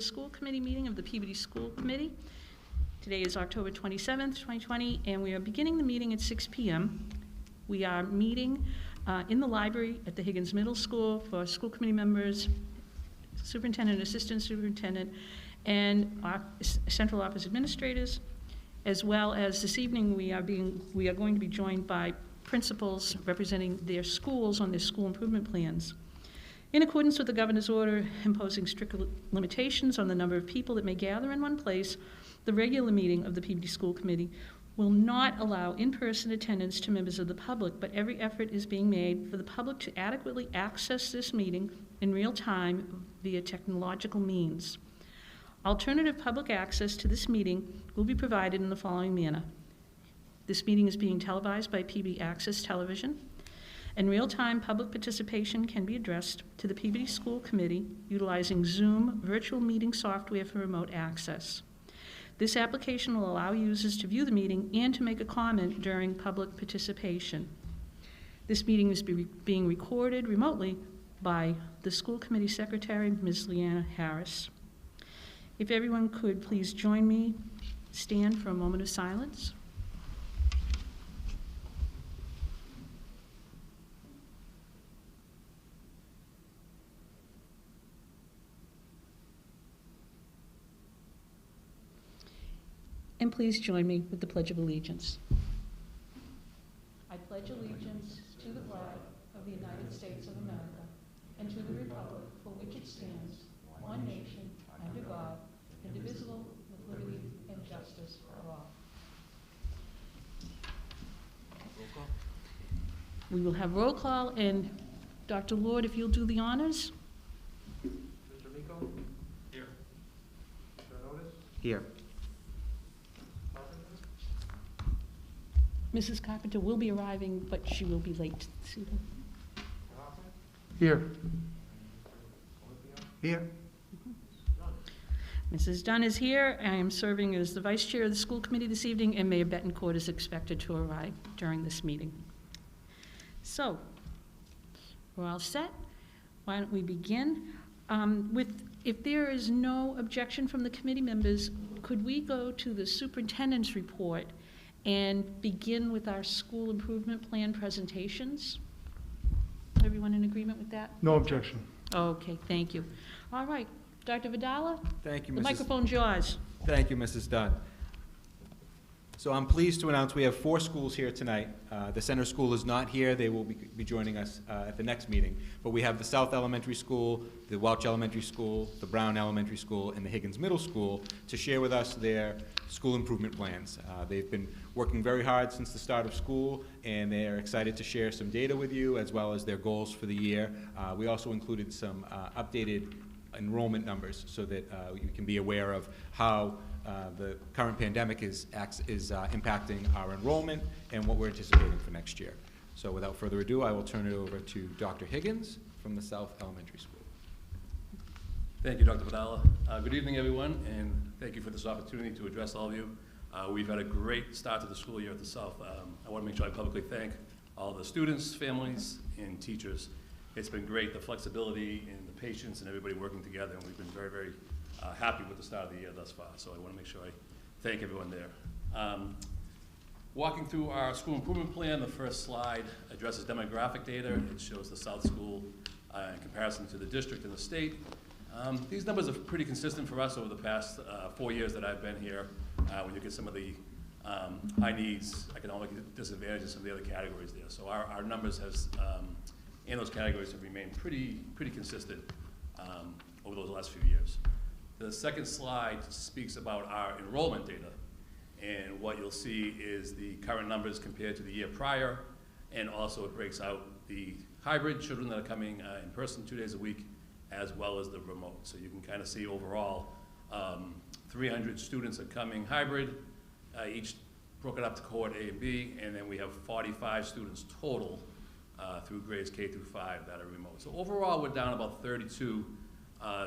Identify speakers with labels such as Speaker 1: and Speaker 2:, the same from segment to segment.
Speaker 1: School Committee meeting of the Peabody School Committee. Today is October 27th, 2020, and we are beginning the meeting at 6 p.m. We are meeting in the library at the Higgins Middle School for school committee members, superintendent, assistant superintendent, and our central office administrators, as well as this evening we are going to be joined by principals representing their schools on their school improvement plans. In accordance with the governor's order imposing strict limitations on the number of people that may gather in one place, the regular meeting of the Peabody School Committee will not allow in-person attendance to members of the public, but every effort is being made for the public to adequately access this meeting in real time via technological means. Alternative public access to this meeting will be provided in the following manner. This meeting is being televised by Peabody Access Television, and real-time public participation can be addressed to the Peabody School Committee utilizing Zoom virtual meeting software for remote access. This application will allow users to view the meeting and to make a comment during public participation. This meeting is being recorded remotely by the School Committee Secretary, Ms. Leanna Harris. If everyone could please join me, stand for a moment of silence. And please join me with the Pledge of Allegiance. I pledge allegiance to the flag of the United States of America and to the republic for which it stands, one nation, under God, indivisible, with liberty and justice for all.
Speaker 2: Roll call.
Speaker 1: We will have roll call, and Dr. Lord, if you'll do the honors.
Speaker 2: Mr. Miko? Here. Mr. Otis?
Speaker 3: Here.
Speaker 1: Mrs. Carpenter will be arriving, but she will be late this evening.
Speaker 3: Here. Here.
Speaker 1: Mrs. Dunn is here. I am serving as the vice chair of the school committee this evening, and Mayor Betancourt is expected to arrive during this meeting. So, we're all set. Why don't we begin? If there is no objection from the committee members, could we go to the superintendent's report and begin with our school improvement plan presentations? Everyone in agreement with that?
Speaker 4: No objection.
Speaker 1: Okay, thank you. All right, Dr. Vidala,
Speaker 2: Thank you,
Speaker 1: the
Speaker 2: Mrs.
Speaker 1: microphone's yours.
Speaker 2: Thank you, Mrs. Dunn. So I'm pleased to announce we have 4 schools here tonight. The center school is not here. They will be joining us at the next meeting. But we have the South Elementary School, the Welch Elementary School, the Brown Elementary School, and the Higgins Middle School to share with us their school improvement plans. They've been working very hard since the start of school, and they are excited to share some data with you as well as their goals for the year. We also included some updated enrollment numbers so that you can be aware of how the current pandemic is impacting our enrollment and what we're anticipating for next year. So without further ado, I will turn it over to Dr. Higgins from the South Elementary School.
Speaker 5: Thank you, Dr. Vidala. Good evening, everyone, and thank you for this opportunity to address all of you. We've had a great start to the school year at the South. I want to make sure I publicly thank all the students, families, and teachers. It's been great, the flexibility and the patience and everybody working together, and we've been very, very happy with the start of the year thus far. So I want to make sure I thank everyone there. Walking through our school improvement plan, the first slide addresses demographic data. It shows the South School in comparison to the district and the state. These numbers are pretty consistent for us over the past 4 years that I've been here. When you get some of the high needs, economic disadvantages, some of the other categories there. So our numbers in those categories have remained pretty consistent over those last few years. The second slide speaks about our enrollment data. And what you'll see is the current numbers compared to the year prior, and also it breaks out the hybrid children that are coming in person 2 days a week, as well as the remote. So you can kind of see overall 300 students are coming hybrid, each broken up to cohort A and B, and then we have 45 students total through grades K through 5 that are remote. So overall, we're down about 32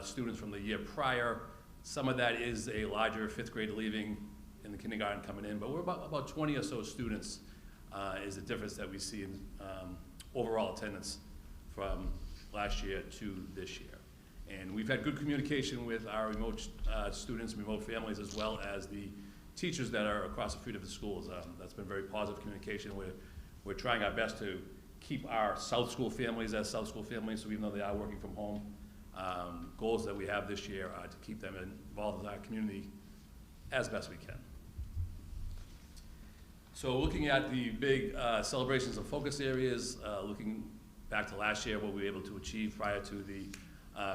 Speaker 5: students from the year prior. Some of that is a larger 5th grade leaving in the kindergarten coming in, but we're about 20 or so students is the difference that we see in overall attendance from last year to this year. And we've had good communication with our remote students, remote families, as well as the teachers that are across the street of the schools. That's been very positive communication. We're trying our best to keep our South School families as South School families, so even though they are working from home, goals that we have this year are to keep them involved in our community as best we can. So looking at the big celebrations and focus areas, looking back to last year, what we were able to achieve prior to the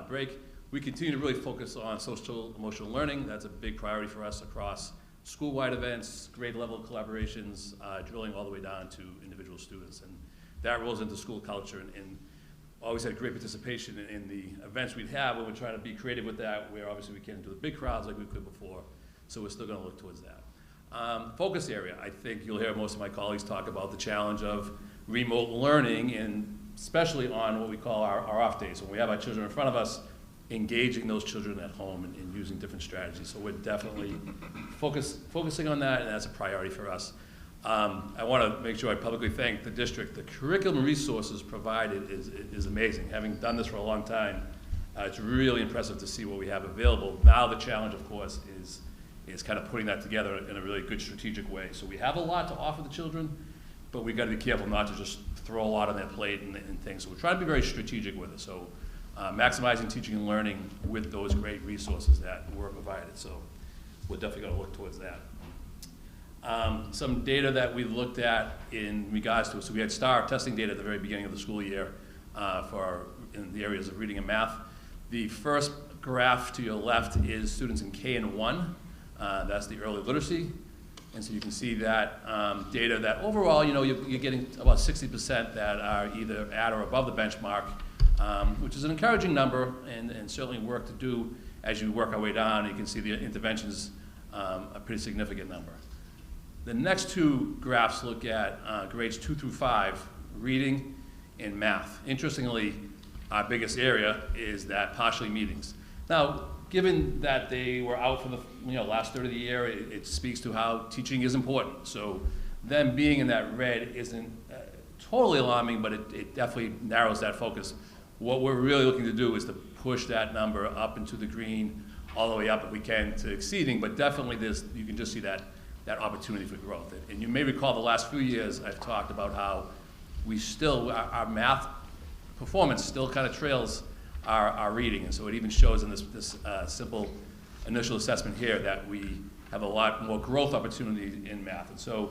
Speaker 5: break, we continue to really focus on social emotional learning. That's a big priority for us across school-wide events, grade level collaborations, drilling all the way down to individual students. And that rolls into school culture, and always had great participation in the events we'd have when we're trying to be creative with that, where obviously we can't do the big crowds like we could before, so we're still gonna look towards that. Focus area, I think you'll hear most of my colleagues talk about the challenge of remote learning, and especially on what we call our off days, when we have our children in front of us, engaging those children at home and using different strategies. So we're definitely focusing on that, and that's a priority for us. I want to make sure I publicly thank the district. The curriculum resources provided is amazing. Having done this for a long time, it's really impressive to see what we have available. Now the challenge, of course, is kind of putting that together in a really good strategic way. So we have a lot to offer the children, but we've got to be careful not to just throw a lot on their plate and things. So we're trying to be very strategic with it. So maximizing teaching and learning with those great resources that were provided. So we're definitely going to look towards that. Some data that we looked at in regards to it. So we had STAR testing data at the very beginning of the school year in the areas of reading and math. The first graph to your left is students in K and 1. That's the early literacy. And so you can see that data that overall, you know, you're getting about 60% that are either at or above the benchmark, which is an encouraging number, and certainly work to do as you work our way down. You can see the interventions a pretty significant number. The next two graphs look at grades 2 through 5, reading and math. Interestingly, our biggest area is that partially meetings. Now, given that they were out for the last third of the year, it speaks to how teaching is important. So them being in that red isn't totally alarming, but it definitely narrows that focus. What we're really looking to do is to push that number up into the green, all the way up if we can to exceeding, but definitely you can just see that opportunity for growth. And you may recall the last few years I've talked about how our math performance still kind of trails our reading, and so it even shows in this simple initial assessment here that we have a lot more growth opportunity in math. And so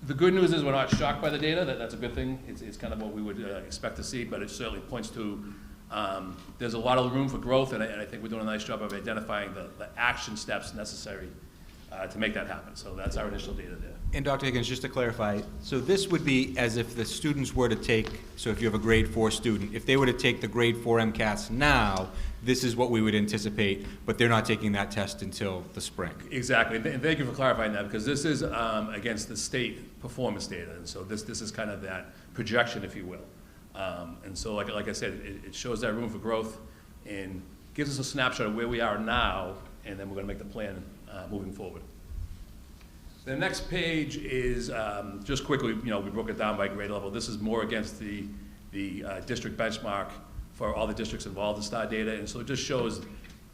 Speaker 5: the good news is we're not shocked by the data. That's a good thing. It's kind of what we would expect to see, but it certainly points to there's a lot of room for growth, and I think we're doing a nice job of identifying the action steps necessary to make that happen. So that's our initial data there.
Speaker 2: And Dr. Higgins, just to clarify, so this would be as if the students were to take, so if you have a grade 4 student, if they were to take the grade 4 MCAS now, this is what we would anticipate, but they're not taking that test until the spring.
Speaker 5: Exactly, and thank you for clarifying that, because this is against the state performance data, and so this is kind of that projection, if you will. And so like I said, it shows that room for growth and gives us a snapshot of where we are now, and then we're going to make the plan moving forward. The next page is just quickly, we broke it down by grade level. This is more against the district benchmark for all the districts involved in STAR data, and so it just shows,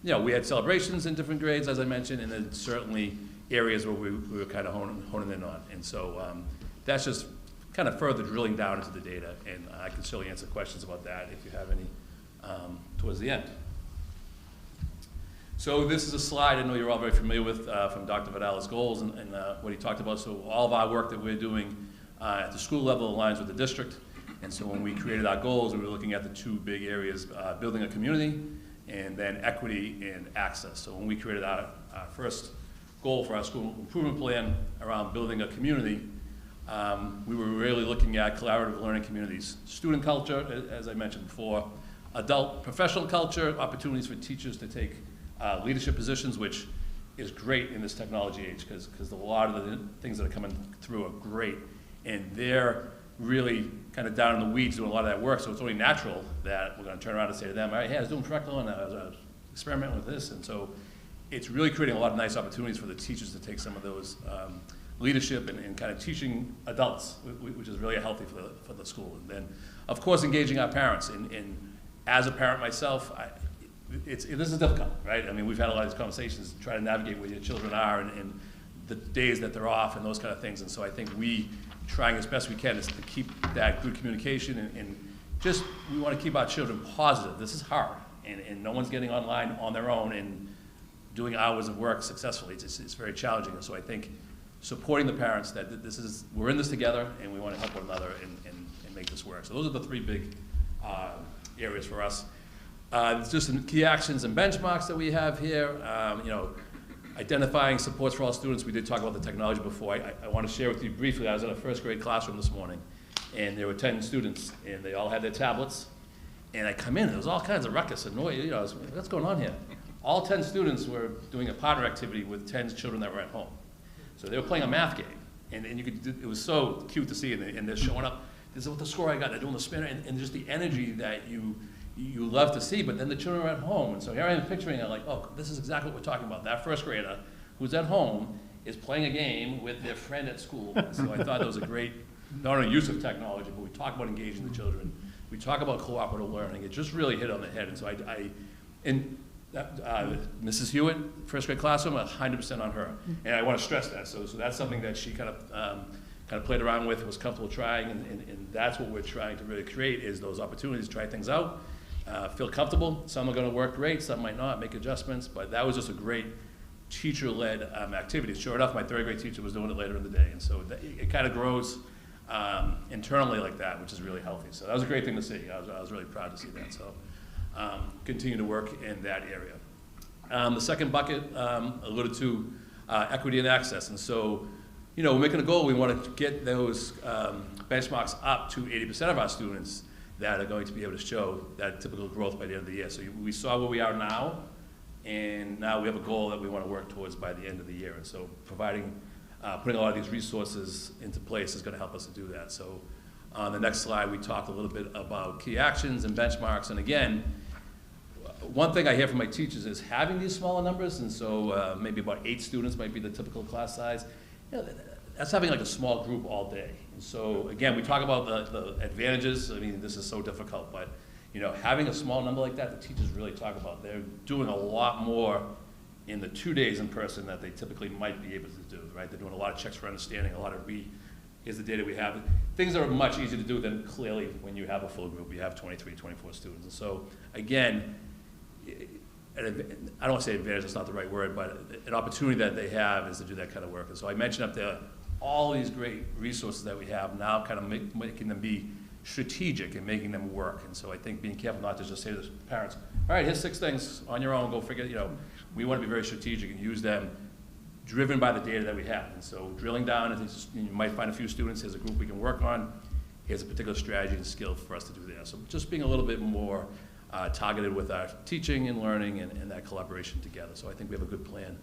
Speaker 5: we had celebrations in different grades, as I mentioned, and then certainly areas where we were kind of honing in on. And so that's just kind of further drilling down into the data, and I can certainly answer questions about that if you have any towards the end. So this is a slide I know you're all very familiar with from Dr. Vidala's goals and what he talked about. So all of our work that we're doing at the school level aligns with the district. And so when we created our goals, we were looking at the two big areas, building a community and then equity and access. So when we created our first goal for our school improvement plan around building a community, we were really looking at collaborative learning communities, student culture, as I mentioned before, adult professional culture, opportunities for teachers to take leadership positions, which is great in this technology age because a lot of the things that are coming through are great, and they're really kind of down in the weeds doing a lot of that work, so it's only natural that we're going to turn around and say to them, all right, hey, I was doing curriculum, and I was experimenting with this, and so it's really creating a lot of nice opportunities for the teachers to take some of those leadership and kind of teaching adults, which is really healthy for the school. And then, of course, engaging our parents. And as a parent myself, this is difficult, right? I mean, we've had a lot of these conversations, trying to navigate where your children are and the days that they're off and those kind of things. And so I think we, trying as best we can, is to keep that good communication and just, we want to keep our children positive. This is hard, and no one's getting online on their own and doing hours of work successfully. It's very challenging. And so I think supporting the parents that we're in this together and we want to help one another and make this work. So those are the three big areas for us. There's just some key actions and benchmarks that we have here. Identifying supports for all students. We did talk about the technology before. I want to share with you briefly, I was in a first grade classroom this morning, and there were 10 students, and they all had their tablets. And I come in, and there was all kinds of ruckus and noise. I was, what's going on here? All 10 students were doing a partner activity with 10 children that were at home. So they were playing a math game, and you could, it was so cute to see, and they're showing up, this is what the score I got, they're doing the spinner, and just the energy that you love to see, but then the children are at home. And so here I am picturing it like, oh, this is exactly what we're talking about. That first grader who's at home is playing a game with their friend at school. So I thought that was a great, not only use of technology, but we talk about engaging the children. We talk about cooperative learning. It just really hit on the head. And so Mrs. Hewitt, first grade classroom, 100% on her. And I want to stress that. So that's something that she kind of played around with, was comfortable trying, and that's what we're trying to really create, is those opportunities to try things out. Feel comfortable. Some are going to work great, some might not, make adjustments, but that was just a great teacher-led activity. Sure enough, my third grade teacher was doing it later in the day, and so it kind of grows internally like that, which is really healthy. So that was a great thing to see. I was really proud to see that. So continue to work in that area. The second bucket alluded to equity and access, and so we're making a goal. We want to get those benchmarks up to 80% of our students that are going to be able to show that typical growth by the end of the year. So we saw where we are now, and now we have a goal that we want to work towards by the end of the year. And so putting a lot of these resources into place is going to help us to do that. So on the next slide, we talk a little bit about key actions and benchmarks. And again, one thing I hear from my teachers is having these smaller numbers, and so maybe about 8 students might be the typical class size. That's having like a small group all day. And so again, we talk about the advantages. I mean, this is so difficult, but having a small number like that, the teachers really talk about. They're doing a lot more in the 2 days in person that they typically might be able to do, right? They're doing a lot of checks for understanding, a lot of here's the data we have. Things are much easier to do than clearly when you have a full group. You have 23, 24 students. And so again, I don't want to say advantage, that's not the right word, but an opportunity that they have is to do that kind of work. And so I mentioned up there all these great resources that we have now, kind of making them be strategic and making them work. And so I think being careful not to just say to the parents, all right, here's 6 things on your own, go figure it. We want to be very strategic and use them driven by the data that we have. And so drilling down, you might find a few students, here's a group we can work on, here's a particular strategy and skill for us to do there. So just being a little bit more targeted with our teaching and learning and that collaboration together. So I think we have a good plan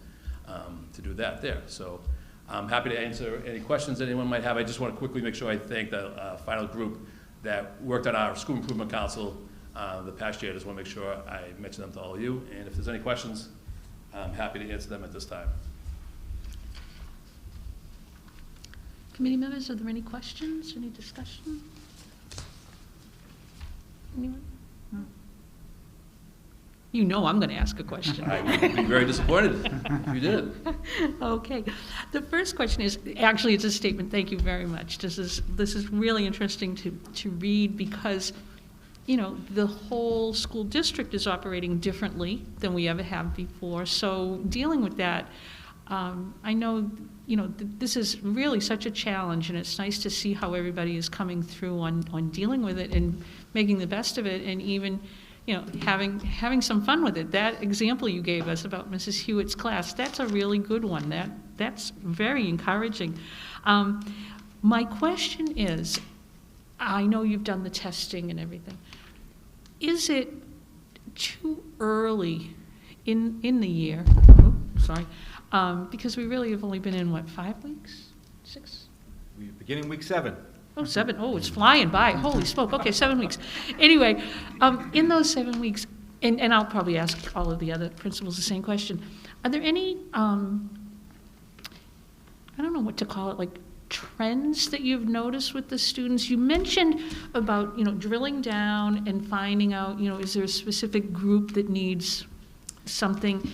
Speaker 5: to do that there. So I'm happy to answer any questions that anyone might have. I just want to quickly make sure I thank the final group that worked on our School Improvement Council the past year. I just want to make sure I mention them to all of you. And if there's any questions, I'm happy to answer them at this time.
Speaker 1: Committee members, are there any questions, any discussion? Anyone? No. I'm going to ask a question.
Speaker 5: I would be very disappointed if you did.
Speaker 1: Okay. The first question is, actually it's a statement. Thank you very much. This is really interesting to read because, the whole school district is operating differently than we ever have before. So dealing with that, I know, this is really such a challenge, and it's nice to see how everybody is coming through on dealing with it and making the best of it, and even having some fun with it. That example you gave us about Mrs. Hewitt's class, that's a really good one. That's very encouraging. My question is, I know you've done the testing and everything. Is it too early in the year? Oh, sorry. Because we really have only been in, 5 weeks? 6?
Speaker 2: We're beginning week 7.
Speaker 1: Oh, 7. Oh, it's flying by. Holy smoke. Okay, 7 weeks. Anyway, in those 7 weeks, and I'll probably ask all of the other principals the same question, are there any, I don't know what to call it, like trends that you've noticed with the students? You mentioned about, drilling down and finding out, is there a specific group that needs something?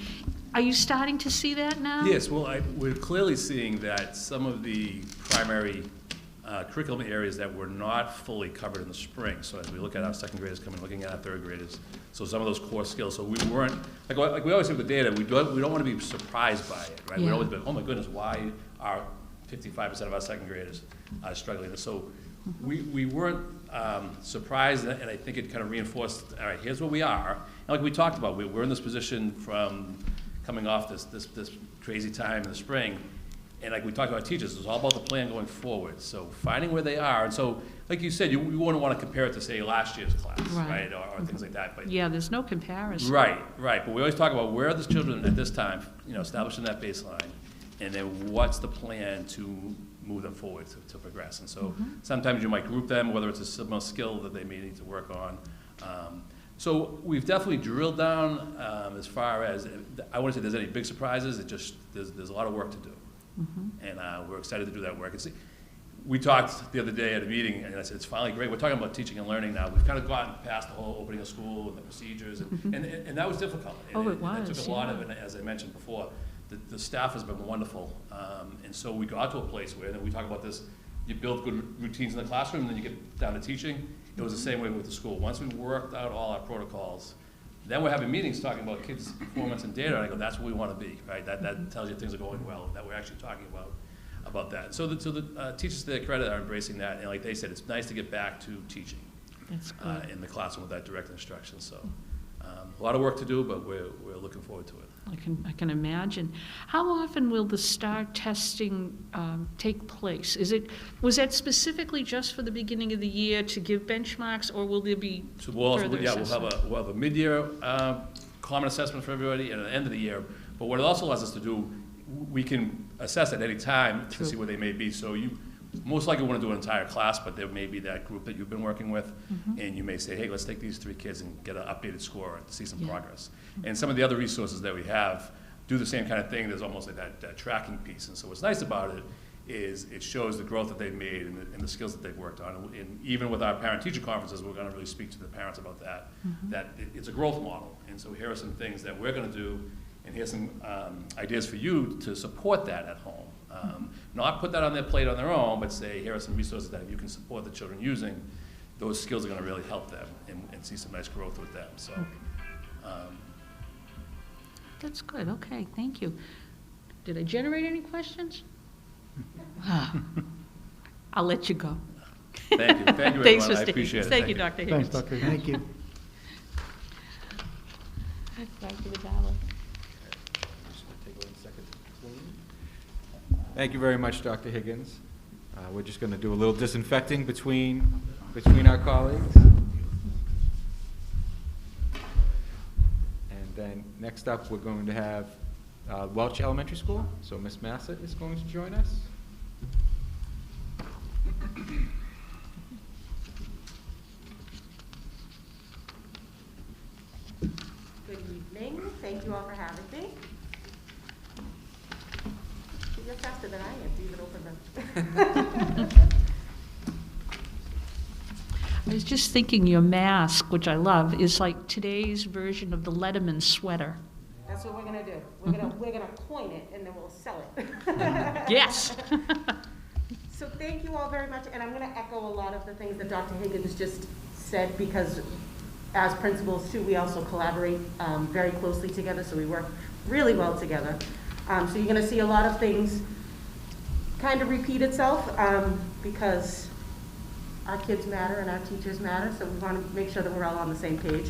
Speaker 1: Are you starting to see that now?
Speaker 5: Yes, well, we're clearly seeing that some of the primary curriculum areas that were not fully covered in the spring. So as we look at our second graders coming, looking at our third graders, so some of those core skills. So we weren't, like we always say with the data, we don't want to be surprised by it, right?
Speaker 1: Yeah.
Speaker 5: We'd always be, oh my goodness, why are 55% of our second graders struggling? So we weren't surprised, and I think it kind of reinforced, all right, here's where we are. And like we talked about, we're in this position from coming off this crazy time in the spring. And like we talked about teachers, it's all about the plan going forward. So finding where they are. And so, like you said, you wouldn't want to compare it to, say, last year's class, right? Or things like that. But
Speaker 1: Yeah, there's no comparison.
Speaker 5: Right. But we always talk about where are the children at this time, establishing that baseline, and then what's the plan to move them forward to progress. And so sometimes you might group them, whether it's a similar skill that they may need to work on. So we've definitely drilled down as far as, I wouldn't say there's any big surprises. It just, there's a lot of work to do. And we're excited to do that work. We talked the other day at a meeting, and I said, it's finally great. We're talking about teaching and learning now. We've kind of gotten past the whole opening of school and the procedures, and that was difficult.
Speaker 1: Oh, it
Speaker 5: And it
Speaker 1: was,
Speaker 5: took a lot of it, as I mentioned before. The staff has been wonderful. And so we got to a place where, and we talk about this, you build good routines in the classroom, and then you get down to teaching. It was the same way with the school. Once we worked out all our protocols, then we're having meetings talking about kids' performance and data, and I go, that's where we want to be, right? That tells you things are going well, that we're actually talking about that. So the teachers, to their credit, are embracing that, and like they said, it's nice to get back to teaching
Speaker 1: That's good.
Speaker 5: in the classroom with that direct instruction. So a lot of work to do, but we're looking forward to it.
Speaker 1: I can imagine. How often will the STAR testing take place? Was that specifically just for the beginning of the year to give benchmarks, or will there be
Speaker 5: So we'll
Speaker 1: further assessment?
Speaker 5: we'll have a mid-year common assessment for everybody and at the end of the year. But what it also allows us to do, we can assess at any time to
Speaker 1: True.
Speaker 5: see where they may be. So you most likely want to do an entire class, but there may be that group that you've been working with, and you may say, hey, let's take these 3 kids and get an updated score and see some progress. And some of the other resources that we have do the same kind of thing. There's almost like that tracking piece. And so what's nice about it is it shows the growth that they've made and the skills that they've worked on. And even with our parent-teacher conferences, we're going to really speak to the parents about that, that it's a growth model. And so here are some things that we're going to do, and here's some ideas for you to support that at home. Not put that on their plate on their own, but say, here are some resources that you can support the children using. Those skills are going to really help them and see some nice growth with them. So.
Speaker 1: That's good, okay, thank you. Did I generate any questions? I'll let you go.
Speaker 5: Thank you, everyone.
Speaker 1: Thanks for
Speaker 5: I
Speaker 1: staying.
Speaker 5: appreciate it.
Speaker 1: Thank you, Dr. Higgins.
Speaker 3: Thanks, Dr. Higgins.
Speaker 4: Thank you.
Speaker 1: Dr. Vidala.
Speaker 2: Thank you very much, Dr. Higgins. We're just going to do a little disinfecting between our colleagues. And then next up, we're going to have Welch Elementary School. So Ms. Massett is going to join us.
Speaker 6: Good evening. Thank you all for having me. You're faster than I am to even open them.
Speaker 1: I was just thinking your mask, which I love, is like today's version of the Letterman sweater.
Speaker 6: That's what we're gonna do. We're gonna coin it and then we'll sell it.
Speaker 1: Yes.
Speaker 6: So thank you all very much, and I'm gonna echo a lot of the things that Dr. Higgins just said, because as principals too, we also collaborate very closely together, so we work really well together. So you're gonna see a lot of things kind of repeat itself because our kids matter and our teachers matter, so we want to make sure that we're all on the same page.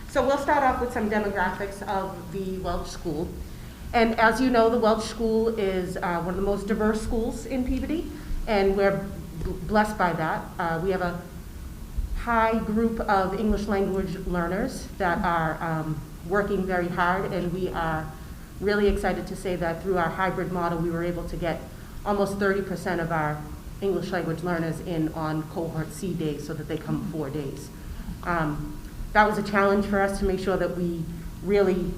Speaker 6: So we'll start off with some demographics of the Welch School. And as you know, the Welch School is one of the most diverse schools in Peabody, and we're blessed by that. We have a high group of English language learners that are working very hard, and we are really excited to say that through our hybrid model, we were able to get almost 30% of our English language learners in on cohort C days so that they come 4 days. That was a challenge for us to make sure that we really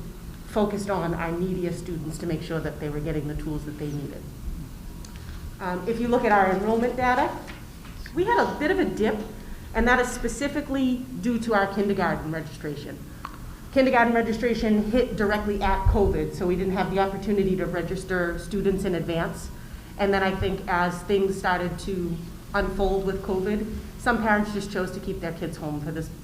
Speaker 6: focused on our neediest students to make sure that they were getting the tools that they needed. If you look at our enrollment data, we had a bit of a dip, and that is specifically due to our kindergarten registration. Kindergarten registration hit directly at COVID, so we didn't have the opportunity to register students in advance. And then I think as things started to unfold with COVID, some parents just chose to keep their kids home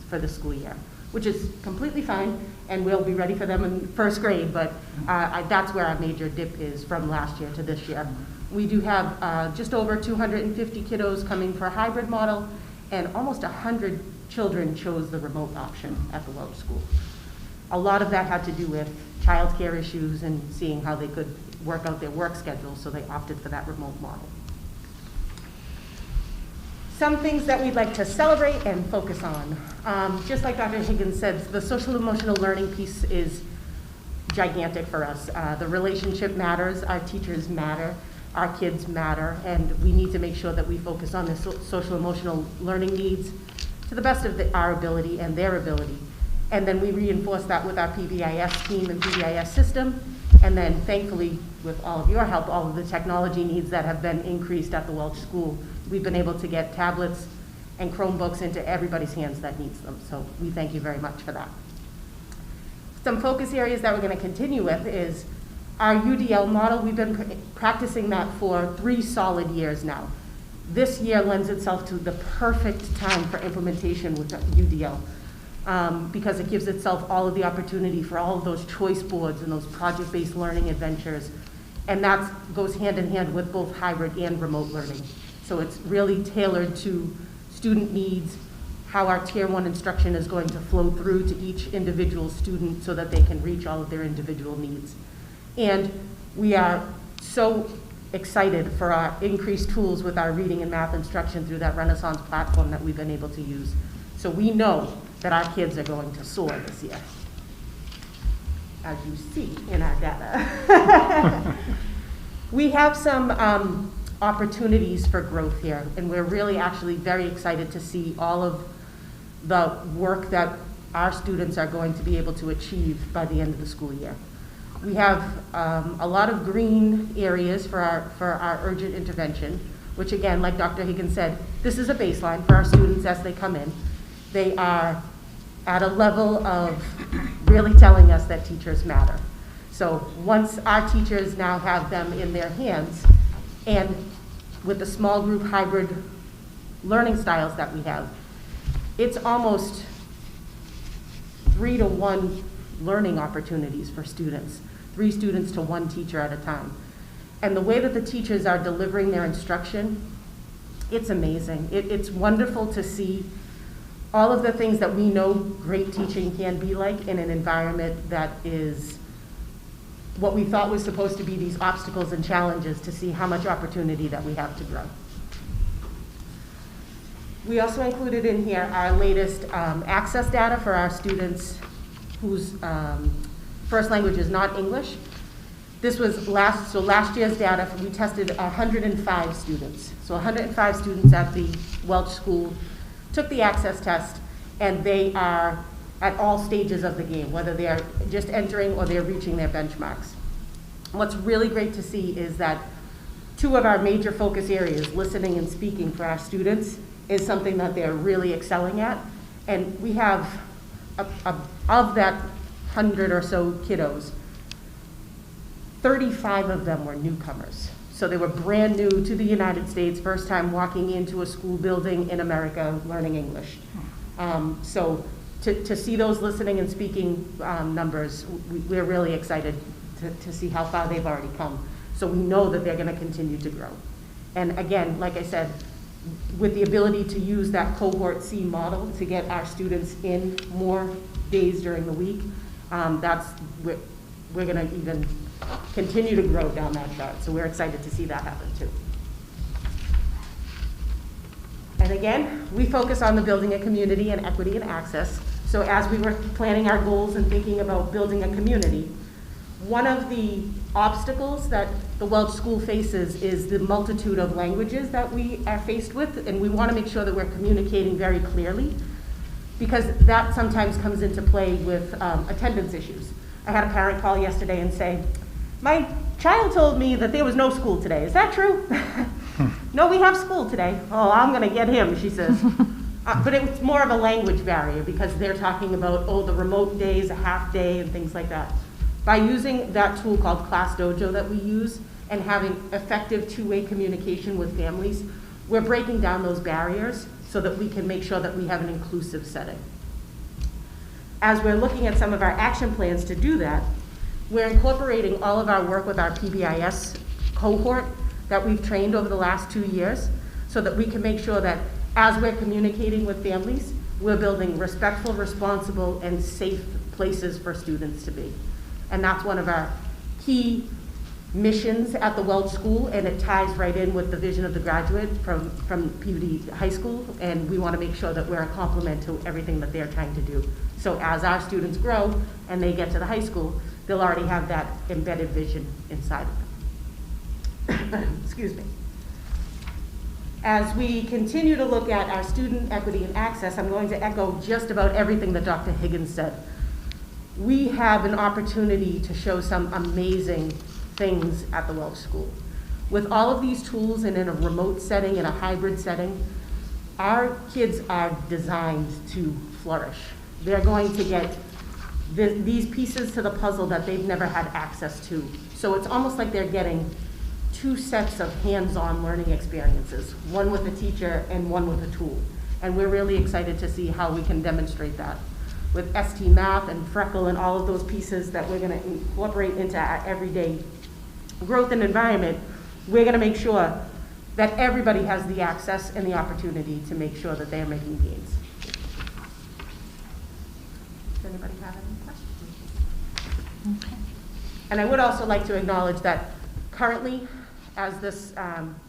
Speaker 6: for the school year, which is completely fine, and we'll be ready for them in first grade, but that's where our major dip is from last year to this year. We do have just over 250 kiddos coming for a hybrid model, and almost 100 children chose the remote option at the Welch School. A lot of that had to do with childcare issues and seeing how they could work out their work schedule, so they opted for that remote model. Some things that we'd like to celebrate and focus on. Just like Dr. Higgins said, the social emotional learning piece is gigantic for us. The relationship matters, our teachers matter, our kids matter, and we need to make sure that we focus on the social emotional learning needs to the best of our ability and their ability. And then we reinforce that with our PBIS team and PBIS system. And then thankfully, with all of your help, all of the technology needs that have been increased at the Welch School, we've been able to get tablets and Chromebooks into everybody's hands that needs them. So we thank you very much for that. Some focus areas that we're going to continue with is our UDL model. We've been practicing that for 3 solid years now. This year lends itself to the perfect time for implementation with UDL. Because it gives itself all of the opportunity for all of those choice boards and those project-based learning adventures. And that goes hand in hand with both hybrid and remote learning. So it's really tailored to student needs, how our Tier 1 instruction is going to flow through to each individual student so that they can reach all of their individual needs. And we are so excited for our increased tools with our reading and math instruction through that Renaissance platform that we've been able to use. So we know that our kids are going to soar this year, as you see in our data. We have some opportunities for growth here, and we're really actually very excited to see all of the work that our students are going to be able to achieve by the end of the school year. We have a lot of green areas for our urgent intervention, which again, like Dr. Higgins said, this is a baseline for our students as they come in. They are at a level of really telling us that teachers matter. So once our teachers now have them in their hands, and with the small group hybrid learning styles that we have, it's almost 3-to-1 learning opportunities for students, 3 students to 1 teacher at a time. And the way that the teachers are delivering their instruction, it's amazing. It's wonderful to see all of the things that we know great teaching can be like in an environment that is what we thought was supposed to be these obstacles and challenges, to see how much opportunity that we have to grow. We also included in here our latest access data for our students whose first language is not English. This was last year's data, we tested 105 students. So 105 students at the Welch School took the access test, and they are at all stages of the game, whether they are just entering or they're reaching their benchmarks. What's really great to see is that 2 of our major focus areas, listening and speaking for our students, is something that they're really excelling at. And we have, of that 100 or so kiddos, 35 of them were newcomers. So they were brand new to the United States, first time walking into a school building in America learning English. So to see those listening and speaking numbers, we're really excited to see how far they've already come. So we know that they're gonna continue to grow. And again, like I said, with the ability to use that cohort C model to get our students in more days during the week, we're gonna even continue to grow down that chart. So we're excited to see that happen too. And again, we focus on the building a community and equity and access. So as we were planning our goals and thinking about building a community, one of the obstacles that the Welch School faces is the multitude of languages that we are faced with, and we want to make sure that we're communicating very clearly, because that sometimes comes into play with attendance issues. I had a parent call yesterday and say, my child told me that there was no school today. Is that true? No, we have school today. Oh, I'm gonna get him, she says. But it's more of a language barrier because they're talking about, oh, the remote days, a half day and things like that. By using that tool called Class Dojo that we use and having effective two-way communication with families, we're breaking down those barriers so that we can make sure that we have an inclusive setting. As we're looking at some of our action plans to do that, we're incorporating all of our work with our PBIS cohort that we've trained over the last 2 years so that we can make sure that as we're communicating with families, we're building respectful, responsible, and safe places for students to be. And that's one of our key missions at the Welch School, and it ties right in with the vision of the graduate from Peabody High School, and we want to make sure that we're a complement to everything that they're trying to do. So as our students grow and they get to the high school, they'll already have that embedded vision inside of them. Excuse me. As we continue to look at our student equity and access, I'm going to echo just about everything that Dr. Higgins said. We have an opportunity to show some amazing things at the Welch School. With all of these tools and in a remote setting, in a hybrid setting, our kids are designed to flourish. They're going to get these pieces to the puzzle that they've never had access to. So it's almost like they're getting 2 sets of hands-on learning experiences, one with a teacher and one with a tool. And we're really excited to see how we can demonstrate that. With ST Math and Freckle and all of those pieces that we're gonna incorporate into our everyday growth and environment, we're gonna make sure that everybody has the access and the opportunity to make sure that they're making gains. Does anybody have any questions?
Speaker 1: Okay.
Speaker 6: And I would also like to acknowledge that currently, as this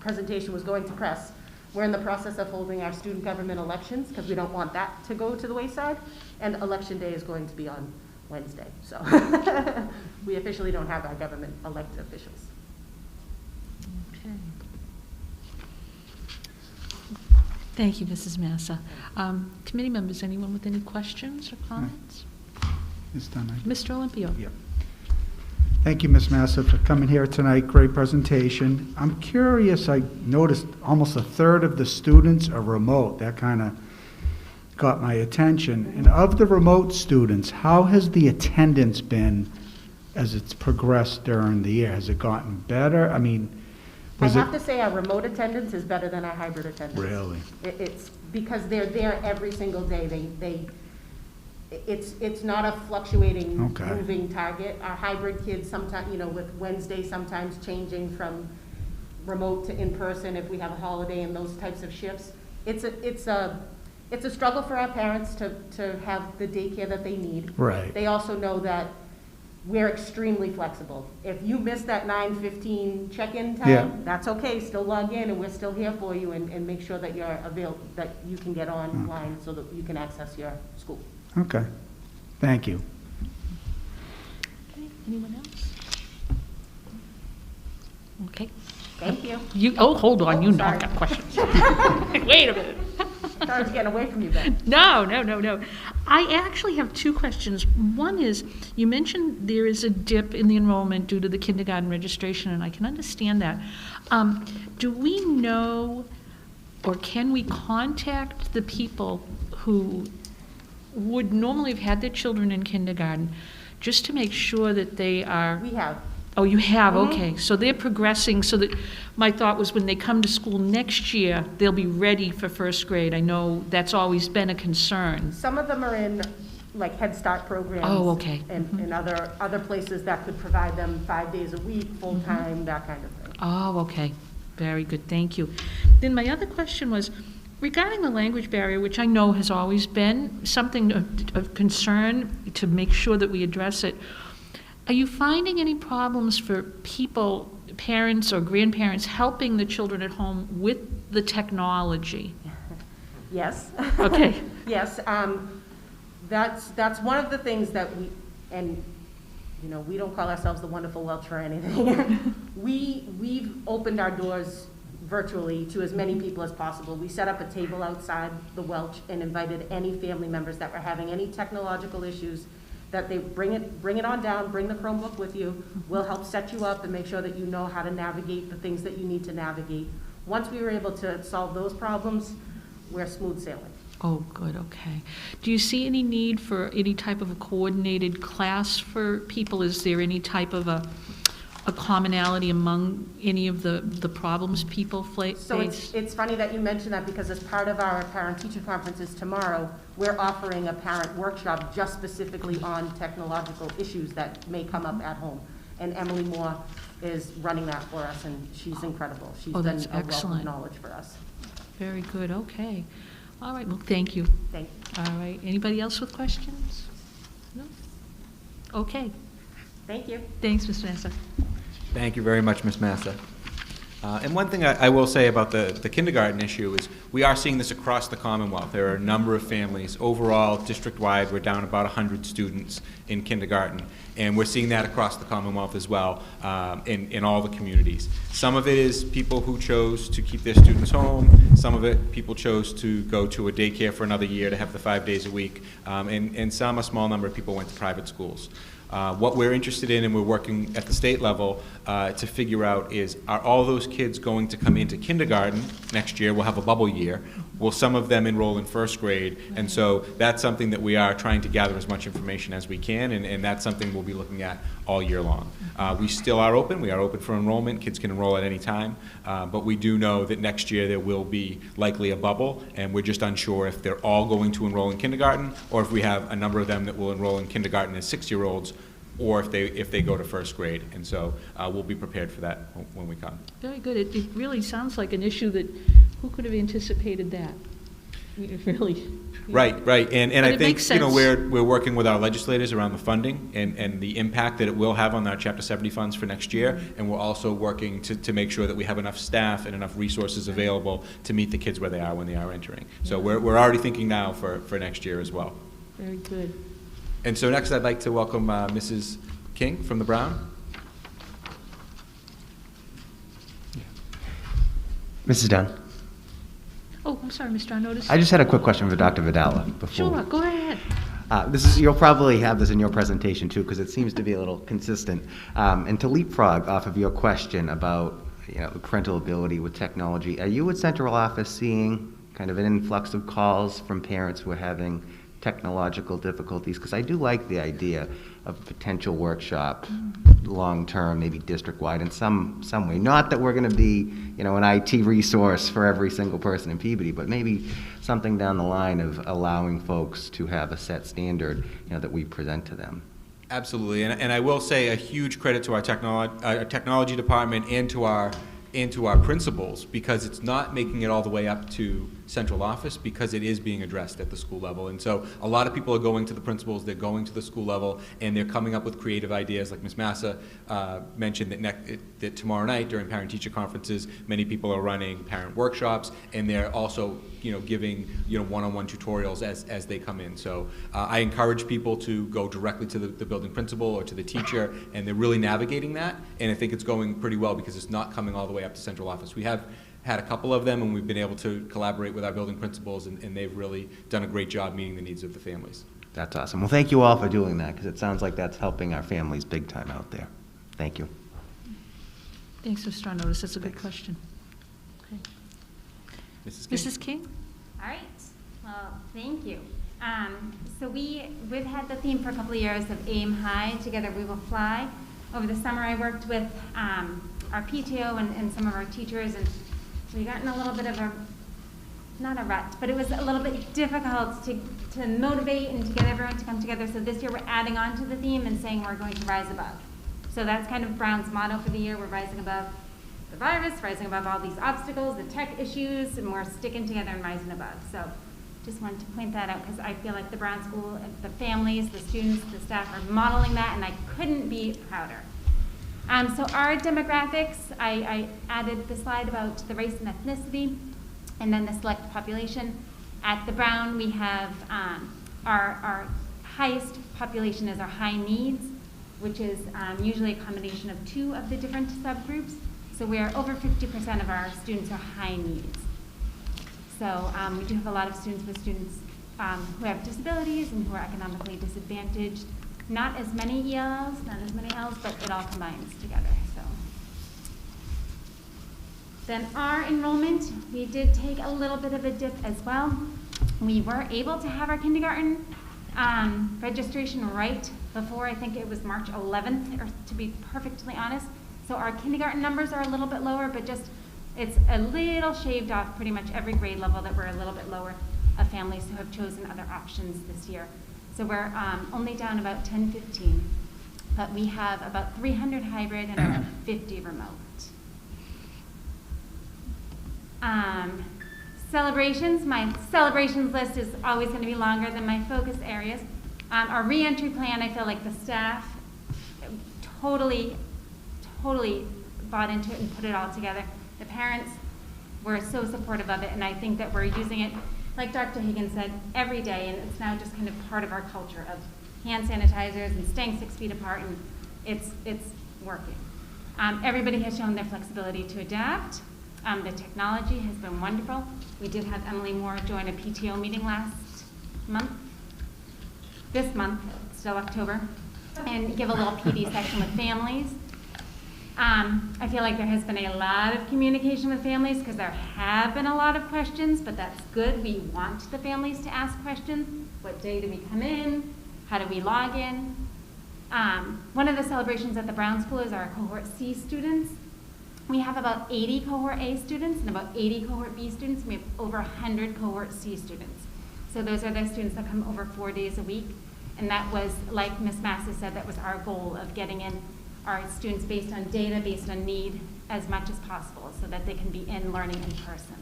Speaker 6: presentation was going to press, we're in the process of holding our student government elections because we don't want that to go to the wayside. And election day is going to be on Wednesday. So we officially don't have our government elected officials.
Speaker 1: Okay. Thank you, Mrs. Massa. Committee members, anyone with any questions or comments?
Speaker 3: It's done.
Speaker 1: Mr. Olympio?
Speaker 3: Yep. Thank you, Ms. Massa, for coming here tonight. Great presentation. I'm curious, I noticed almost a third of the students are remote. That kind of got my attention. And of the remote students, how has the attendance been as it's progressed during the year? Has it gotten better? I mean,
Speaker 6: I have to say our remote attendance is better than our hybrid attendance.
Speaker 3: Really?
Speaker 6: It's because they're there every single day. It's not a fluctuating,
Speaker 3: Okay.
Speaker 6: moving target. Our hybrid kids sometimes, with Wednesday sometimes changing from remote to in-person if we have a holiday and those types of shifts. It's a struggle for our parents to have the daycare that they need.
Speaker 3: Right.
Speaker 6: They also know that we're extremely flexible. If you miss that 9:15 check-in time,
Speaker 3: Yeah.
Speaker 6: that's okay, still log in and we're still here for you and make sure that you're available, that you can get online so that you can access your school.
Speaker 3: Okay. Thank you.
Speaker 1: Okay, anyone else? Okay.
Speaker 6: Thank you.
Speaker 1: Hold on,
Speaker 6: Oh,
Speaker 1: you know
Speaker 6: sorry.
Speaker 1: I've got questions. Wait a minute.
Speaker 6: I thought I was getting away from you, Ben.
Speaker 1: No. I actually have 2 questions. One is, you mentioned there is a dip in the enrollment due to the kindergarten registration, and I can understand that. Do we know, or can we contact the people who would normally have had their children in kindergarten, just to make sure that they are?
Speaker 6: We have.
Speaker 1: Oh, you have,
Speaker 6: Mhm.
Speaker 1: okay. So they're progressing, so that, my thought was when they come to school next year, they'll be ready for first grade. I know that's always been a concern.
Speaker 6: Some of them are in like Head Start programs.
Speaker 1: Oh, okay.
Speaker 6: And other places that could provide them 5 days a week, full-time, that kind of thing.
Speaker 1: Oh, okay. Very good, thank you. Then my other question was, regarding the language barrier, which I know has always been something of concern to make sure that we address it, are you finding any problems for people, parents or grandparents, helping the children at home with the technology?
Speaker 6: Yes.
Speaker 1: Okay.
Speaker 6: Yes, that's one of the things that we don't call ourselves the Wonderful Welch or anything. We've opened our doors virtually to as many people as possible. We set up a table outside the Welch and invited any family members that were having any technological issues, that they bring it on down, bring the Chromebook with you. We'll help set you up and make sure that you know how to navigate the things that you need to navigate. Once we were able to solve those problems, we're smooth sailing.
Speaker 1: Oh, good, okay. Do you see any need for any type of a coordinated class for people? Is there any type of a commonality among any of the problems people face?
Speaker 6: So it's funny that you mentioned that, because as part of our parent-teacher conferences tomorrow, we're offering a parent workshop just specifically on technological issues that may come up at home. And Emily Moore is running that for us, and she's incredible. She's
Speaker 1: Oh,
Speaker 6: been
Speaker 1: that's
Speaker 6: a wealth of
Speaker 1: excellent.
Speaker 6: knowledge for us.
Speaker 1: Very good, okay. All right, well, thank you.
Speaker 6: Thank you.
Speaker 1: All right, anybody else with questions? No? Okay,
Speaker 6: Thank you.
Speaker 1: thanks, Mr. Massa.
Speaker 2: Thank you very much, Ms. Massa. And one thing I will say about the kindergarten issue is we are seeing this across the Commonwealth. There are a number of families. Overall, district-wide, we're down about 100 students in kindergarten. And we're seeing that across the Commonwealth as well, in all the communities. Some of it is people who chose to keep their students home. Some of it, people chose to go to a daycare for another year to have the 5 days a week. And some, a small number of people went to private schools. What we're interested in, and we're working at the state level to figure out, is are all those kids going to come into kindergarten next year? We'll have a bubble year. Will some of them enroll in first grade? And so that's something that we are trying to gather as much information as we can, and that's something we'll be looking at all year long. We still are open. We are open for enrollment. Kids can enroll at any time. But we do know that next year there will be likely a bubble, and we're just unsure if they're all going to enroll in kindergarten, or if we have a number of them that will enroll in kindergarten as 6-year-olds, or if they go to first grade. And so we'll be prepared for that when we come.
Speaker 1: Very good. It really sounds like an issue that, who could have anticipated that? It really.
Speaker 2: Right. And
Speaker 1: But
Speaker 2: I
Speaker 1: it
Speaker 2: think,
Speaker 1: makes
Speaker 2: you know,
Speaker 1: sense.
Speaker 2: we're working with our legislators around the funding and the impact that it will have on our Chapter 70 funds for next year. And we're also working to make sure that we have enough staff and enough resources available to meet the kids where they are when they are entering. So we're already thinking now for next year as well.
Speaker 1: Very good.
Speaker 2: And so next I'd like to welcome Mrs. King from the Brown.
Speaker 4: Mrs. Dunn,
Speaker 1: Oh, I'm sorry, Mr. Arnottis.
Speaker 4: I just had a quick question for Dr. Vidala before.
Speaker 1: Sure, go ahead.
Speaker 4: You'll probably have this in your presentation too, because it seems to be a little consistent. And to leapfrog off of your question about, the parental ability with technology, are you at central office seeing kind of an influx of calls from parents who are having technological difficulties? Because I do like the idea of a potential workshop, long-term, maybe district-wide in some way. Not that we're going to be, an IT resource for every single person in Peabody, but maybe something down the line of allowing folks to have a set standard, that we present to them.
Speaker 2: Absolutely, and I will say a huge credit to our technology department and to our principals, because it's not making it all the way up to central office, because it is being addressed at the school level. And so a lot of people are going to the principals, they're going to the school level, and they're coming up with creative ideas. Like Ms. Massa mentioned that tomorrow night during parent-teacher conferences, many people are running parent workshops, and they're also giving one-on-one tutorials as they come in. So I encourage people to go directly to the building principal or to the teacher, and they're really navigating that, and I think it's going pretty well because it's not coming all the way up to central office. We have had a couple of them, and we've been able to collaborate with our building principals, and they've really done a great job meeting the needs of the families.
Speaker 4: That's awesome. Well, thank you all for doing that, because it sounds like that's helping our families big time out there. Thank you.
Speaker 1: Thanks, Mr. Arnottis. That's a good question. Okay.
Speaker 2: Mrs. King?
Speaker 1: Mrs. King?
Speaker 7: All right, well, thank you. So we've had the theme for a couple of years of Aim High, Together We Will Fly. Over the summer, I worked with our PTO and some of our teachers, and we got in a little bit of not a rut, but it was a little bit difficult to motivate and to get everyone to come together. So this year we're adding on to the theme and saying we're going to rise above. So that's kind of Brown's motto for the year. We're rising above the virus, rising above all these obstacles, the tech issues, and we're sticking together and rising above. So just wanted to point that out because I feel like the Brown School, the families, the students, the staff are modeling that, and I couldn't be prouder. So our demographics, I added the slide about the race and ethnicity, and then the select population. At the Brown, we have our highest population is our high needs, which is usually a combination of 2 of the different subgroups. So we are over 50% of our students are high needs. So we do have a lot of students who have disabilities and who are economically disadvantaged. Not as many ELLs, not as many Ls, but it all combines together. So Then our enrollment, we did take a little bit of a dip as well. We were able to have our kindergarten registration right before, I think it was March 11th, or to be perfectly honest. So our kindergarten numbers are a little bit lower, but just, it's a little shaved off pretty much every grade level that we're a little bit lower of families who have chosen other options this year. So we're only down about 10, 15, but we have about 300 hybrid and about 50 remote. Celebrations, my celebrations list is always going to be longer than my focus areas. Our reentry plan, I feel like the staff totally bought into it and put it all together. The parents were so supportive of it, and I think that we're using it, like Dr. Higgins said, every day, and it's now just kind of part of our culture of hand sanitizers and staying 6 feet apart, and it's working. Everybody has shown their flexibility to adapt. The technology has been wonderful. We did have Emily Moore join a PTO meeting this month, still October, and give a little PD session with families. I feel like there has been a lot of communication with families because there have been a lot of questions, but that's good. We want the families to ask questions. What day do we come in? How do we log in? One of the celebrations at the Brown School is our Cohort C students. We have about 80 Cohort A students and about 80 Cohort B students. We have over 100 Cohort C students. So those are the students that come over 4 days a week. And that was, like Ms. Massa said, that was our goal of getting in our students based on data, based on need, as much as possible so that they can be in learning in person.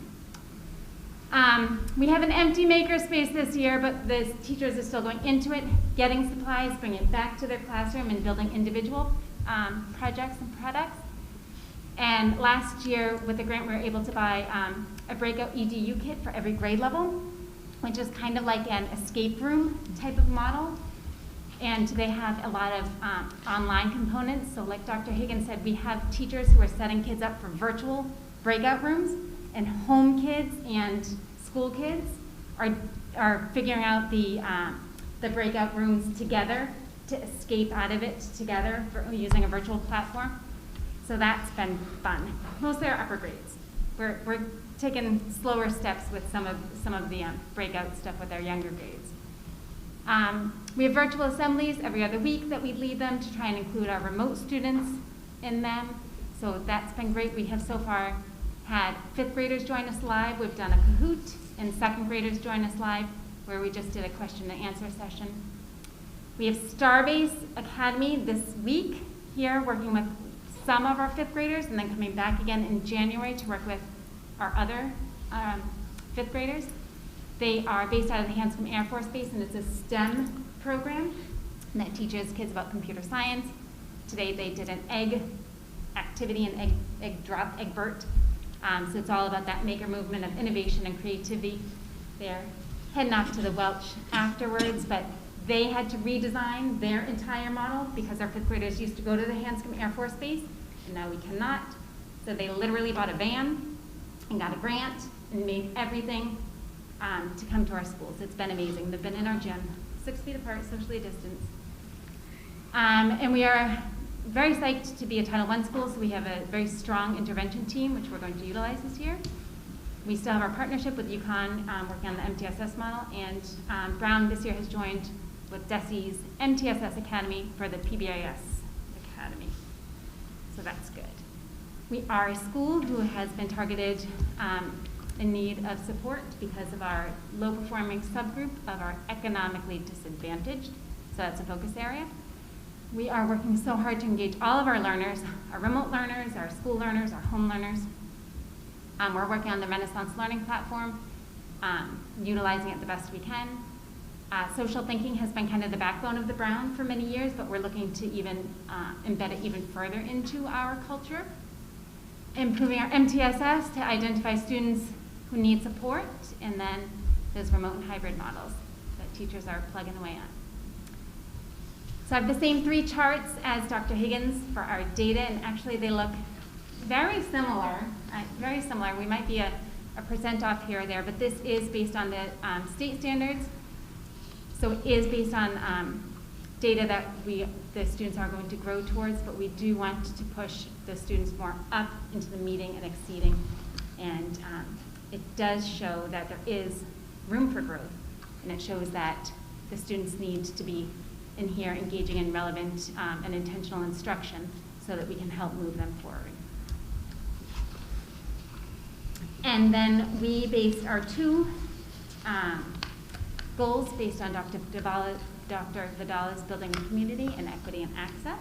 Speaker 7: We have an empty makerspace this year, but the teachers are still going into it, getting supplies, bringing it back to their classroom, and building individual projects and products. And last year, with the grant, we were able to buy a breakout EDU kit for every grade level, which is kind of like an escape room type of model. And they have a lot of online components. So like Dr. Higgins said, we have teachers who are setting kids up for virtual breakout rooms, and home kids and school kids are figuring out the breakout rooms together to escape out of it together using a virtual platform. So that's been fun. Mostly our upper grades. We're taking slower steps with some of the breakout stuff with our younger grades. We have virtual assemblies every other week that we lead them to try and include our remote students in them. So that's been great. We have so far had 5th graders join us live. We've done a Kahoot, and 2nd graders join us live, where we just did a question and answer session. We have Starbase Academy this week here, working with some of our 5th graders, and then coming back again in January to work with our other 5th graders. They are based out of the Hanscom Air Force Base, and it's a STEM program that teaches kids about computer science. Today they did an egg activity, an egg drop, egg vert. So it's all about that maker movement of innovation and creativity. They're heading off to the Welch afterwards, but they had to redesign their entire model because our 5th graders used to go to the Hanscom Air Force Base, and now we cannot. So they literally bought a van and got a grant and made everything to come to our schools. It's been amazing. They've been in our gym, 6 feet apart, socially distanced. And we are very psyched to be a Title I school, so we have a very strong intervention team, which we're going to utilize this year. We still have our partnership with UConn, working on the MTSS model, and Brown this year has joined with DESI's MTSS Academy for the PBIS Academy. So that's good. We are a school who has been targeted in need of support because of our low-performing subgroup of our economically disadvantaged. So that's a focus area. We are working so hard to engage all of our learners, our remote learners, our school learners, our home learners. We're working on the Renaissance Learning Platform, utilizing it the best we can. Social thinking has been kind of the backbone of the Brown for many years, but we're looking to even embed it even further into our culture. Improving our MTSS to identify students who need support, and then those remote and hybrid models that teachers are plugging away on. So I have the same 3 charts as Dr. Higgins for our data, and actually they look very similar. We might be a percent off here or there, but this is based on the state standards. So it is based on data that the students are going to grow towards, but we do want to push the students more up into the meeting and exceeding. And it does show that there is room for growth, and it shows that the students need to be in here engaging in relevant and intentional instruction so that we can help move them forward. And then we based our two goals based on Dr. Vidala's building a community and equity and access.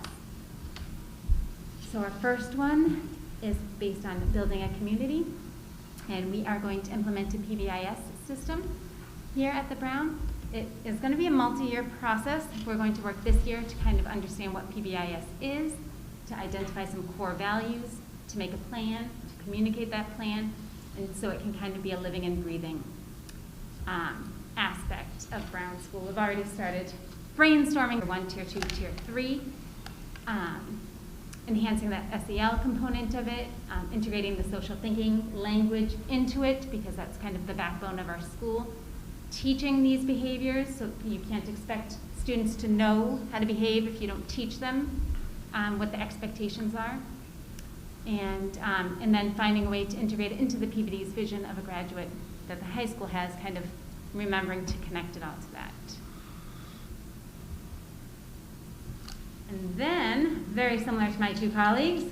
Speaker 7: So our first one is based on building a community, and we are going to implement a PBIS system here at the Brown. It is going to be a multi-year process. We're going to work this year to kind of understand what PBIS is, to identify some core values, to make a plan, to communicate that plan, and so it can kind of be a living and breathing aspect of Brown School. We've already started brainstorming for 1, Tier 2, Tier 3, enhancing that SEL component of it, integrating the social thinking language into it, because that's kind of the backbone of our school. Teaching these behaviors, so you can't expect students to know how to behave if you don't teach them what the expectations are. And then finding a way to integrate it into the PVD's vision of a graduate that the high school has, kind of remembering to connect it all to that. And then, very similar to my two colleagues,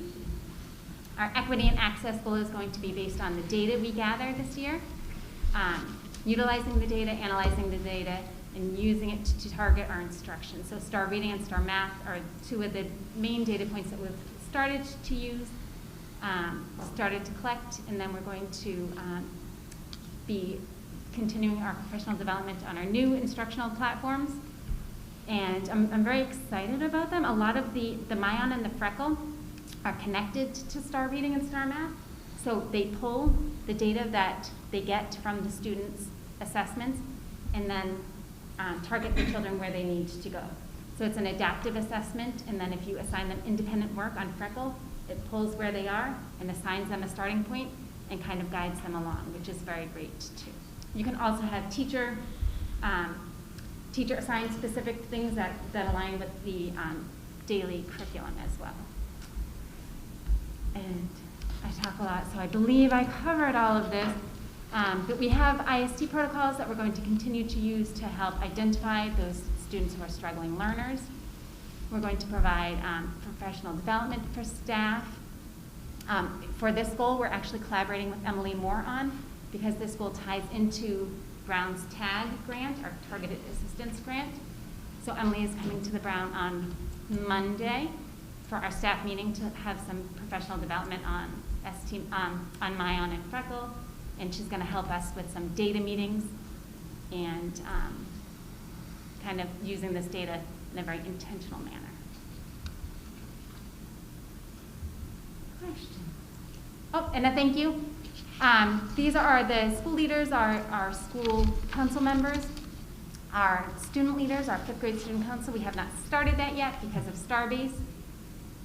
Speaker 7: our equity and access goal is going to be based on the data we gather this year, utilizing the data, analyzing the data, and using it to target our instruction. So STAR reading and STAR math are two of the main data points that we've started to use, started to collect, and then we're going to be continuing our professional development on our new instructional platforms. And I'm very excited about them. A lot of the Myon and the Freckle are connected to STAR reading and STAR math. So they pull the data that they get from the students' assessments and then target the children where they need to go. So it's an adaptive assessment, and then if you assign them independent work on Freckle, it pulls where they are and assigns them a starting point and kind of guides them along, which is very great too. You can also have teacher assigned specific things that align with the daily curriculum as well. And I talk a lot, so I believe I covered all of this. But we have ISD protocols that we're going to continue to use to help identify those students who are struggling learners. We're going to provide professional development for staff. For this goal, we're actually collaborating with Emily Moore on, because this goal ties into Brown's TAG grant, our Targeted Assistance Grant. So Emily is coming to the Brown on Monday for our staff meeting to have some professional development on Myon and Freckle, and she's going to help us with some data meetings and kind of using this data in a very intentional manner. Question? Oh, and a thank you. These are the school leaders, our school council members, our student leaders, our 5th grade student council. We have not started that yet because of Starbase.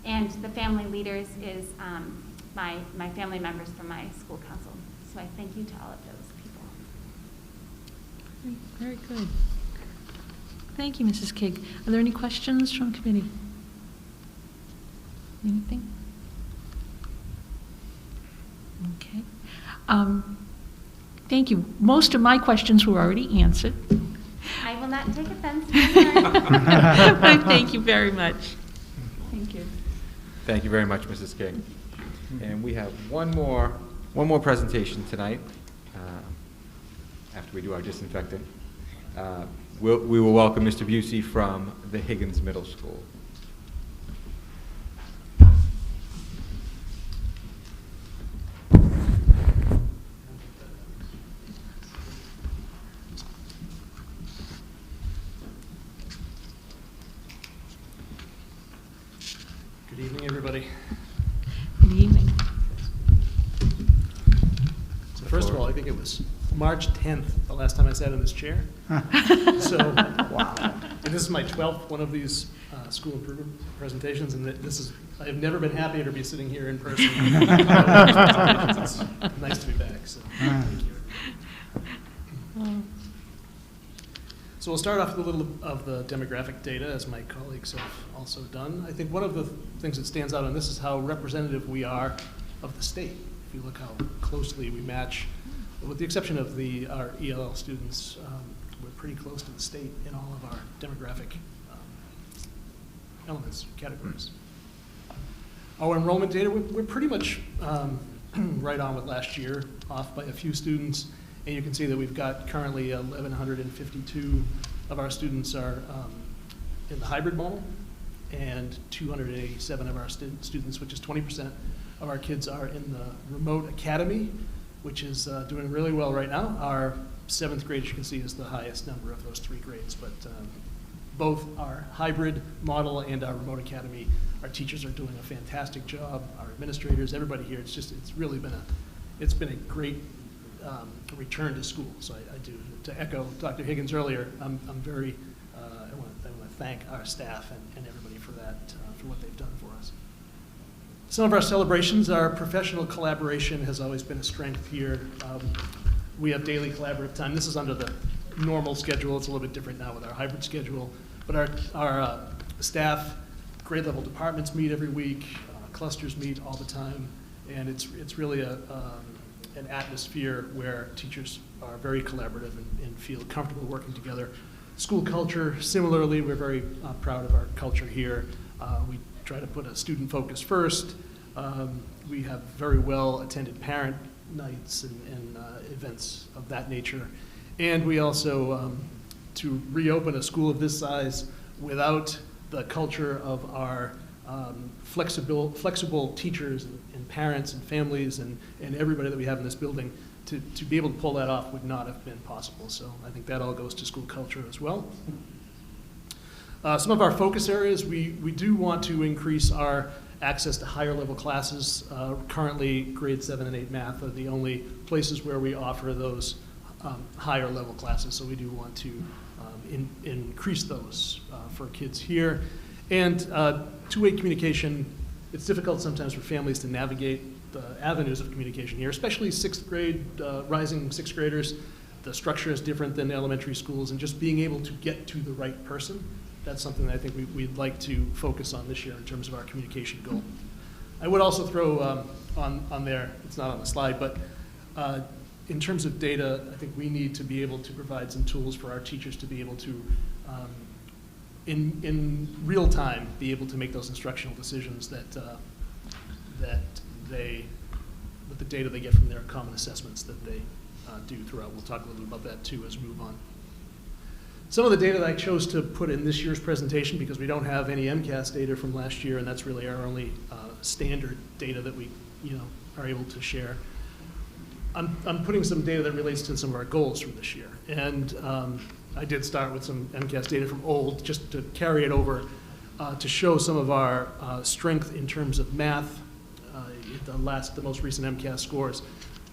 Speaker 7: And the family leaders is my family members from my school council. So I thank you to all of those people.
Speaker 1: Very good. Thank you, Mrs. Kig. Are there any questions from committee? Anything? Okay. Thank you. Most of my questions were already answered.
Speaker 7: I will not take offense.
Speaker 1: Thank you very much. Thank you.
Speaker 2: Thank you very much, Mrs. King. And we have one more presentation tonight, after we do our disinfectant. We will welcome Mr. Busey from the Higgins Middle School.
Speaker 8: Good evening, everybody.
Speaker 1: Good evening.
Speaker 8: So first of all, I think it was March 10th, the last time I sat in this chair. So, wow. And this is my 12th one of these school improvement presentations, and I have never been happier to be sitting here in person. It's nice to be back, so thank you. So we'll start off with a little of the demographic data, as my colleagues have also done. I think one of the things that stands out on this is how representative we are of the state. If you look how closely we match, with the exception of our ELL students, we're pretty close to the state in all of our demographic elements, categories. Our enrollment data, we're pretty much right on with last year, off by a few students. And you can see that we've got currently 1,152 of our students are in the hybrid model, and 287 of our students, which is 20% of our kids, are in the remote academy, which is doing really well right now. Our 7th grade, as you can see, is the highest number of those 3 grades, but both our hybrid model and our remote academy, our teachers are doing a fantastic job, our administrators, everybody here. It's really been a great return to school. So I do, to echo Dr. Higgins earlier, I want to thank our staff and everybody for that, for what they've done for us. Some of our celebrations, our professional collaboration has always been a strength here. We have daily collaborative time. This is under the normal schedule. It's a little bit different now with our hybrid schedule. But our staff, grade level departments meet every week, clusters meet all the time, and it's really an atmosphere where teachers are very collaborative and feel comfortable working together. School culture, similarly, we're very proud of our culture here. We try to put a student focus first. We have very well attended parent nights and events of that nature. And we also, to reopen a school of this size without the culture of our flexible teachers and parents and families and everybody that we have in this building, to be able to pull that off would not have been possible. So I think that all goes to school culture as well. Some of our focus areas, we do want to increase our access to higher level classes. Currently, grade 7 and 8 math are the only places where we offer those higher level classes. So we do want to increase those for kids here. And two-way communication, it's difficult sometimes for families to navigate the avenues of communication here, especially 6th grade, rising 6th graders. The structure is different than elementary schools, and just being able to get to the right person, that's something that I think we'd like to focus on this year in terms of our communication goal. I would also throw on there, it's not on the slide, but in terms of data, I think we need to be able to provide some tools for our teachers to be able to, in real time, be able to make those instructional decisions with the data they get from their common assessments that they do throughout. We'll talk a little bit about that too as we move on. Some of the data that I chose to put in this year's presentation, because we don't have any MCAS data from last year, and that's really our only standard data that we are able to share. I'm putting some data that relates to some of our goals from this year. And I did start with some MCAS data from old, just to carry it over to show some of our strength in terms of math. The most recent MCAS scores,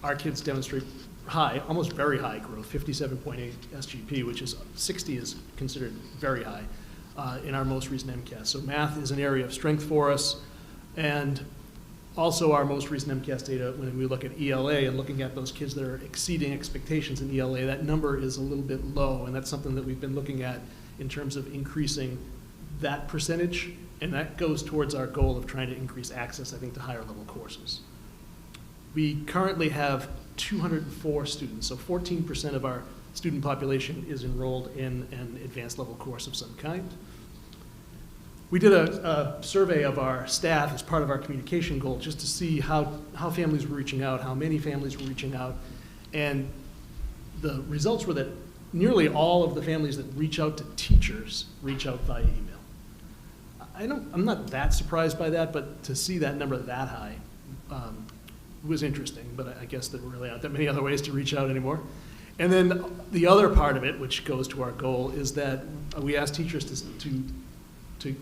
Speaker 8: our kids demonstrate high, almost very high growth, 57.8 SGP, which is 60 is considered very high in our most recent MCAS. So math is an area of strength for us. And also our most recent MCAS data, when we look at ELA and looking at those kids that are exceeding expectations in ELA, that number is a little bit low, and that's something that we've been looking at in terms of increasing that percentage, and that goes towards our goal of trying to increase access, I think, to higher level courses. We currently have 204 students, so 14% of our student population is enrolled in an advanced level course of some kind. We did a survey of our staff as part of our communication goal just to see how families were reaching out, how many families were reaching out, and the results were that nearly all of the families that reach out to teachers reach out via email. I'm not that surprised by that, but to see that number that high was interesting, but I guess there really aren't that many other ways to reach out anymore. And then the other part of it, which goes to our goal, is that we asked teachers to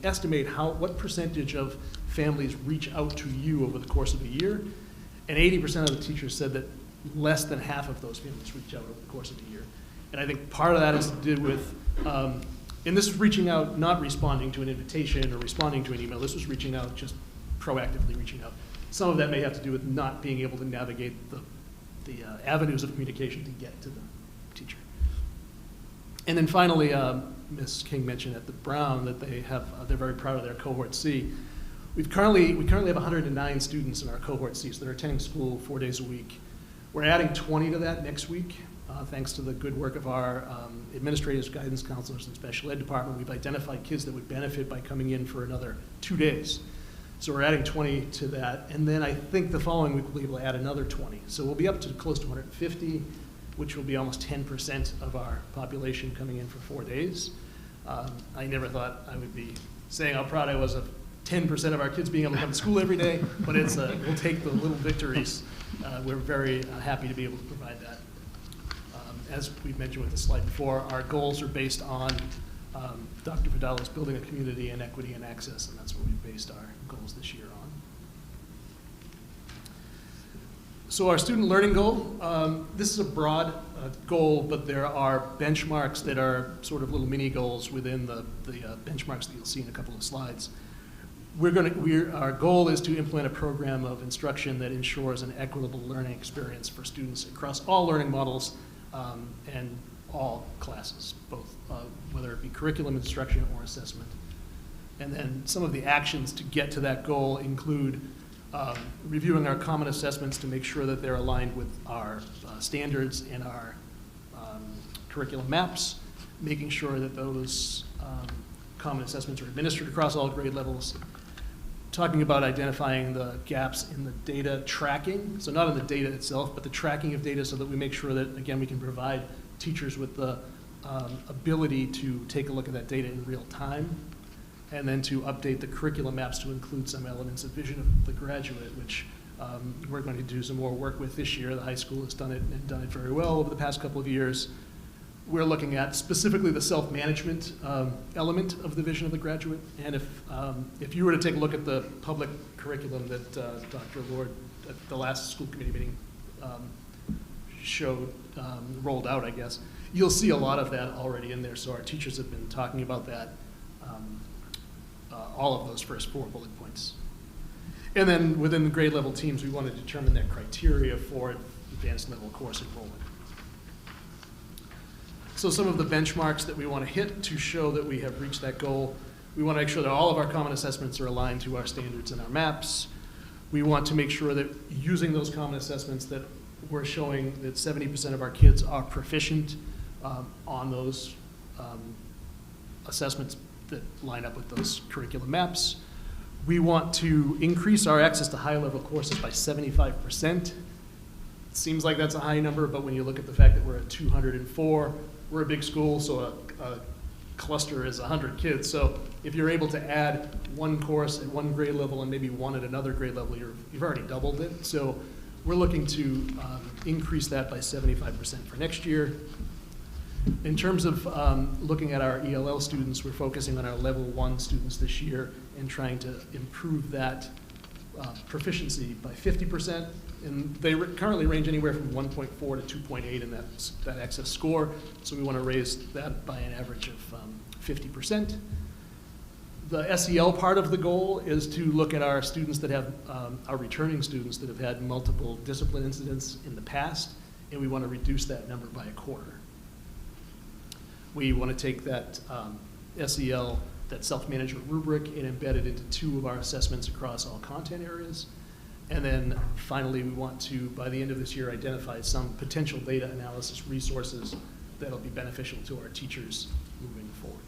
Speaker 8: estimate what percentage of families reach out to you over the course of a year, and 80% of the teachers said that less than half of those families reach out over the course of a year. And I think part of that has to do with, and this is reaching out, not responding to an invitation or responding to an email. This was reaching out, just proactively reaching out. Some of that may have to do with not being able to navigate the avenues of communication to get to the teacher. And then finally, Ms. King mentioned at the Brown that they're very proud of their cohort C. We currently have 109 students in our cohort C, so they're attending school 4 days a week. We're adding 20 to that next week, thanks to the good work of our administrators, guidance counselors, and special ed department. We've identified kids that would benefit by coming in for another 2 days. So we're adding 20 to that, and then I think the following week we'll be able to add another 20. So we'll be up to close to 150, which will be almost 10% of our population coming in for 4 days. I never thought I would be saying how proud I was of 10% of our kids being able to come to school every day, but we'll take the little victories. We're very happy to be able to provide that. As we've mentioned with the slide before, our goals are based on Dr. Vidala's building a community and equity and access, and that's what we've based our goals this year on. So our student learning goal, this is a broad goal, but there are benchmarks that are sort of little mini goals within the benchmarks that you'll see in a couple of slides. Our goal is to implement a program of instruction that ensures an equitable learning experience for students across all learning models and all classes, both whether it be curriculum instruction or assessment. And then some of the actions to get to that goal include reviewing our common assessments to make sure that they're aligned with our standards and our curriculum maps, making sure that those common assessments are administered across all grade levels, talking about identifying the gaps in the data tracking, so not in the data itself, but the tracking of data so that we make sure that, again, we can provide teachers with the ability to take a look at that data in real time, and then to update the curriculum maps to include some elements of vision of the graduate, which we're going to do some more work with this year. The high school has done it and done it very well over the past couple of years. We're looking at specifically the self-management element of the vision of the graduate. And if you were to take a look at the public curriculum that Dr. Lord at the last school committee meeting rolled out, I guess, you'll see a lot of that already in there. So our teachers have been talking about that, all of those first 4 bullet points. And then within the grade level teams, we want to determine their criteria for advanced level course enrollment. So some of the benchmarks that we want to hit to show that we have reached that goal: we want to make sure that all of our common assessments are aligned to our standards and our maps. We want to make sure that using those common assessments that we're showing that 70% of our kids are proficient on those assessments that line up with those curriculum maps. We want to increase our access to high-level courses by 75%. It seems like that's a high number, but when you look at the fact that we're at 204, we're a big school, so a cluster is 100 kids. So if you're able to add one course at one grade level and maybe one at another grade level, you've already doubled it. So we're looking to increase that by 75% for next year. In terms of looking at our ELL students, we're focusing on our level 1 students this year and trying to improve that proficiency by 50%. And they currently range anywhere from 1.4 to 2.8 in that access score. So we want to raise that by an average of 50%. The SEL part of the goal is to look at our students that have, our returning students that have had multiple discipline incidents in the past, and we want to reduce that number by a quarter. We want to take that SEL, that self-management rubric, and embed it into 2 of our assessments across all content areas. And then finally, we want to, by the end of this year, identify some potential data analysis resources that'll be beneficial to our teachers moving forward.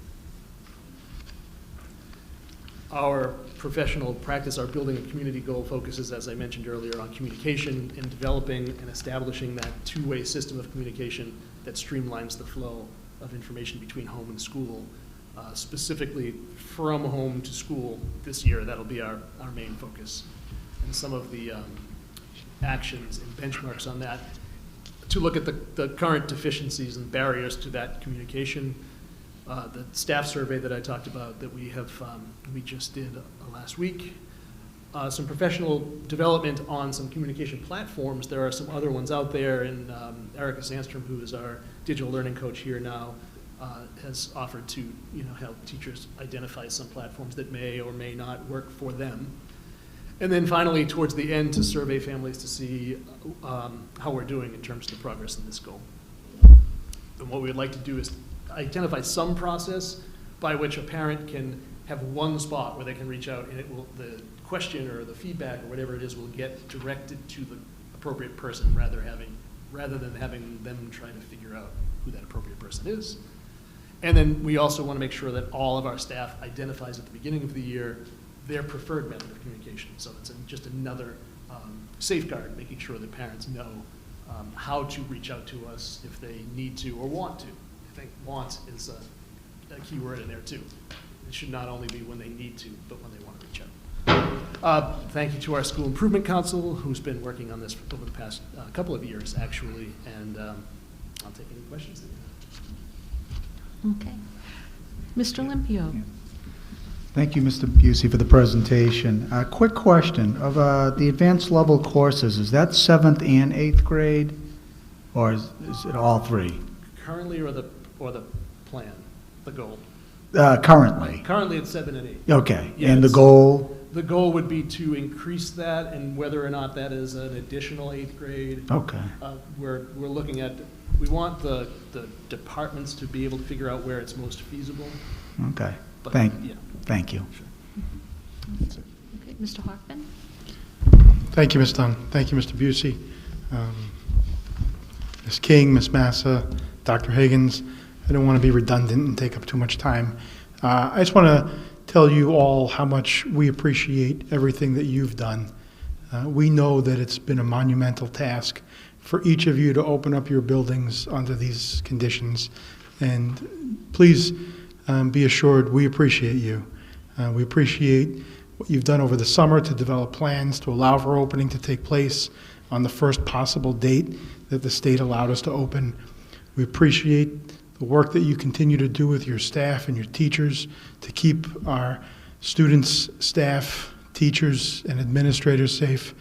Speaker 8: Our professional practice, our building a community goal, focuses, as I mentioned earlier, on communication and developing and establishing that 2-way system of communication that streamlines the flow of information between home and school, specifically from home to school this year. That'll be our main focus. And some of the actions and benchmarks on that to look at the current deficiencies and barriers to that communication. The staff survey that I talked about that we just did last week. Some professional development on some communication platforms. There are some other ones out there, and Erica Sandstrom, who is our digital learning coach here now, has offered to help teachers identify some platforms that may or may not work for them. And then finally, towards the end, to survey families to see how we're doing in terms of the progress in this goal. And what we would like to do is identify some process by which a parent can have one spot where they can reach out, and it will, the question or the feedback or whatever it is will get directed to the appropriate person rather than having them trying to figure out who that appropriate person is. And then we also want to make sure that all of our staff identifies at the beginning of the year their preferred method of communication. So it's just another safeguard, making sure that parents know how to reach out to us if they need to or want to. I think want is a key word in there too. It should not only be when they need to, but when they want to reach out. Thank you to our School Improvement Council, who's been working on this over the past couple of years, actually, and I'll take any questions that you have.
Speaker 1: Okay. Mr. Limpio?
Speaker 3: Thank you, Mr. Busey, for the presentation. Quick question, of the advanced level courses, is that 7th and 8th grade, or is it all three?
Speaker 8: Currently, or the plan, the goal?
Speaker 3: Currently.
Speaker 8: Currently, it's 7 and 8.
Speaker 3: Okay,
Speaker 8: Yeah,
Speaker 3: and the
Speaker 8: it's-
Speaker 3: goal?
Speaker 8: The goal would be to increase that, and whether or not that is an additional 8th grade.
Speaker 3: Okay,
Speaker 8: We're looking at, we want the departments to be able to figure out where it's most feasible.
Speaker 3: okay.
Speaker 8: But,
Speaker 3: Thank
Speaker 8: yeah.
Speaker 3: you.
Speaker 1: Okay, Mr. Hoffman?
Speaker 9: Thank you, Ms. Dunn. Thank you, Mr. Busey. Ms. King, Ms. Massa, Dr. Higgins. I don't want to be redundant and take up too much time. I just want to tell you all how much we appreciate everything that you've done. We know that it's been a monumental task for each of you to open up your buildings under these conditions. And please be assured we appreciate you. We appreciate what you've done over the summer to develop plans to allow for opening to take place on the first possible date that the state allowed us to open. We appreciate the work that you continue to do with your staff and your teachers to keep our students, staff, teachers, and administrators safe.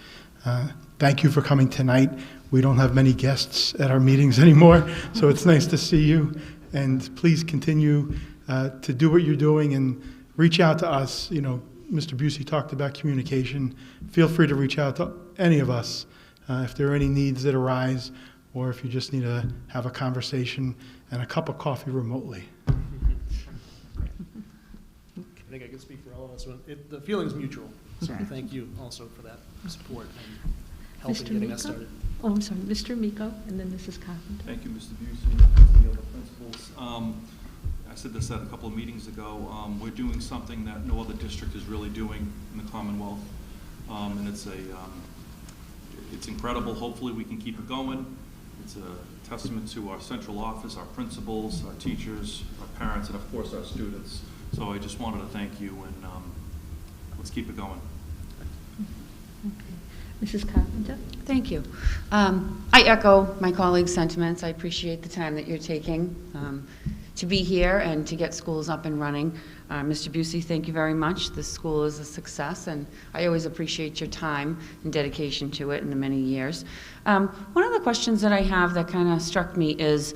Speaker 9: Thank you for coming tonight. We don't have many guests at our meetings anymore, so it's nice to see you. And please continue to do what you're doing and reach out to us. You know, Mr. Busey talked about communication. Feel free to reach out to any of us if there are any needs that arise, or if you just need to have a conversation and a cup of coffee remotely.
Speaker 8: I think I can speak for all of us. The feeling's mutual, so thank you also for that support and helping
Speaker 1: Mr.
Speaker 8: getting us
Speaker 1: Miko?
Speaker 8: started.
Speaker 1: Oh, I'm sorry, Mr. Miko, and then Mrs. Carpenter.
Speaker 10: Thank you, Mr. Busey, and the other principals. I said this at a couple of meetings ago. We're doing something that no other district is really doing in the Commonwealth, and it's incredible. Hopefully, we can keep it going. It's a testament to our central office, our principals, our teachers, our parents, and of course, our students. So I just wanted to thank you, and let's keep it going.
Speaker 1: Okay. Mrs. Carpenter?
Speaker 11: Thank you. I echo my colleagues' sentiments. I appreciate the time that you're taking to be here and to get schools up and running. Mr. Busey, thank you very much. This school is a success, and I always appreciate your time and dedication to it in the many years. One of the questions that I have that kind of struck me is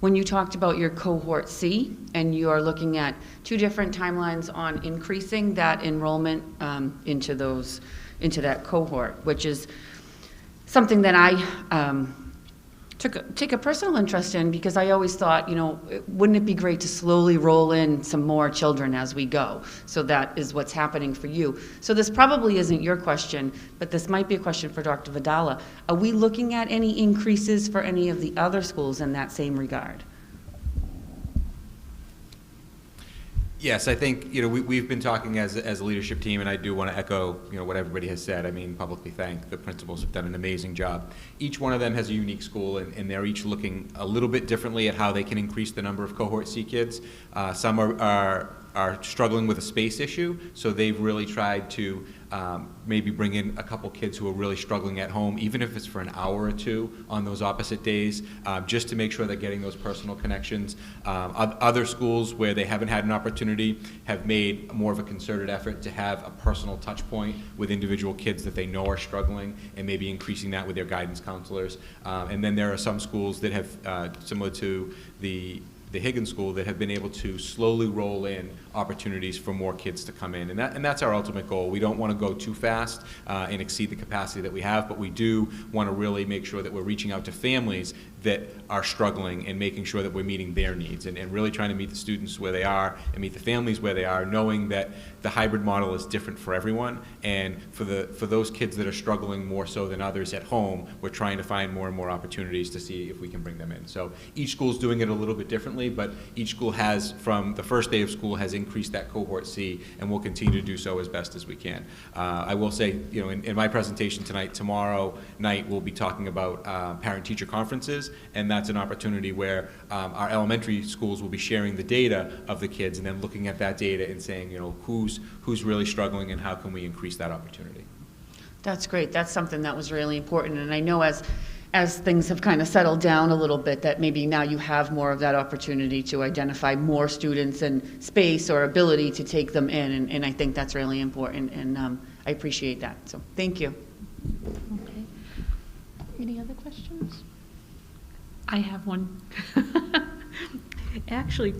Speaker 11: when you talked about your cohort C and you are looking at two different timelines on increasing that enrollment into that cohort, which is something that I take a personal interest in, because I always thought, you know, wouldn't it be great to slowly roll in some more children as we go? So that is what's happening for you. So this probably isn't your question, but this might be a question for Dr. Vidala. Are we looking at any increases for any of the other schools in that same regard?
Speaker 2: Yes, I think, you know, we've been talking as a leadership team, and I do want to echo, you know, what everybody has said. I mean, publicly thank the principals who've done an amazing job. Each one of them has a unique school, and they're each looking a little bit differently at how they can increase the number of cohort C kids. Some are struggling with a space issue, so they've really tried to maybe bring in a couple kids who are really struggling at home, even if it's for an hour or two on those opposite days, just to make sure they're getting those personal connections. Other schools where they haven't had an opportunity have made more of a concerted effort to have a personal touch point with individual kids that they know are struggling, and maybe increasing that with their guidance counselors. And then there are some schools that have, similar to the the Higgins School that have been able to slowly roll in opportunities for more kids to come in. And that's our ultimate goal. We don't want to go too fast and exceed the capacity that we have, but we do want to really make sure that we're reaching out to families that are struggling and making sure that we're meeting their needs and really trying to meet the students where they are and meet the families where they are, knowing that the hybrid model is different for everyone. And for those kids that are struggling more so than others at home, we're trying to find more and more opportunities to see if we can bring them in. So each school's doing it a little bit differently, but each school has, from the first day of school, has increased that cohort C, and we'll continue to do so as best as we can. I will say, you know, in my presentation tonight, tomorrow night, we'll be talking about parent-teacher conferences, and that's an opportunity where our elementary schools will be sharing the data of the kids and then looking at that data and saying, you know, who's really struggling and how can we increase that opportunity.
Speaker 11: That's great. That's something that was really important. And I know as things have kind of settled down a little bit, that maybe now you have more of that opportunity to identify more students and space or ability to take them in. And I think that's really important. And I appreciate that. So thank you.
Speaker 1: Okay. Any other questions? I have one. Actually,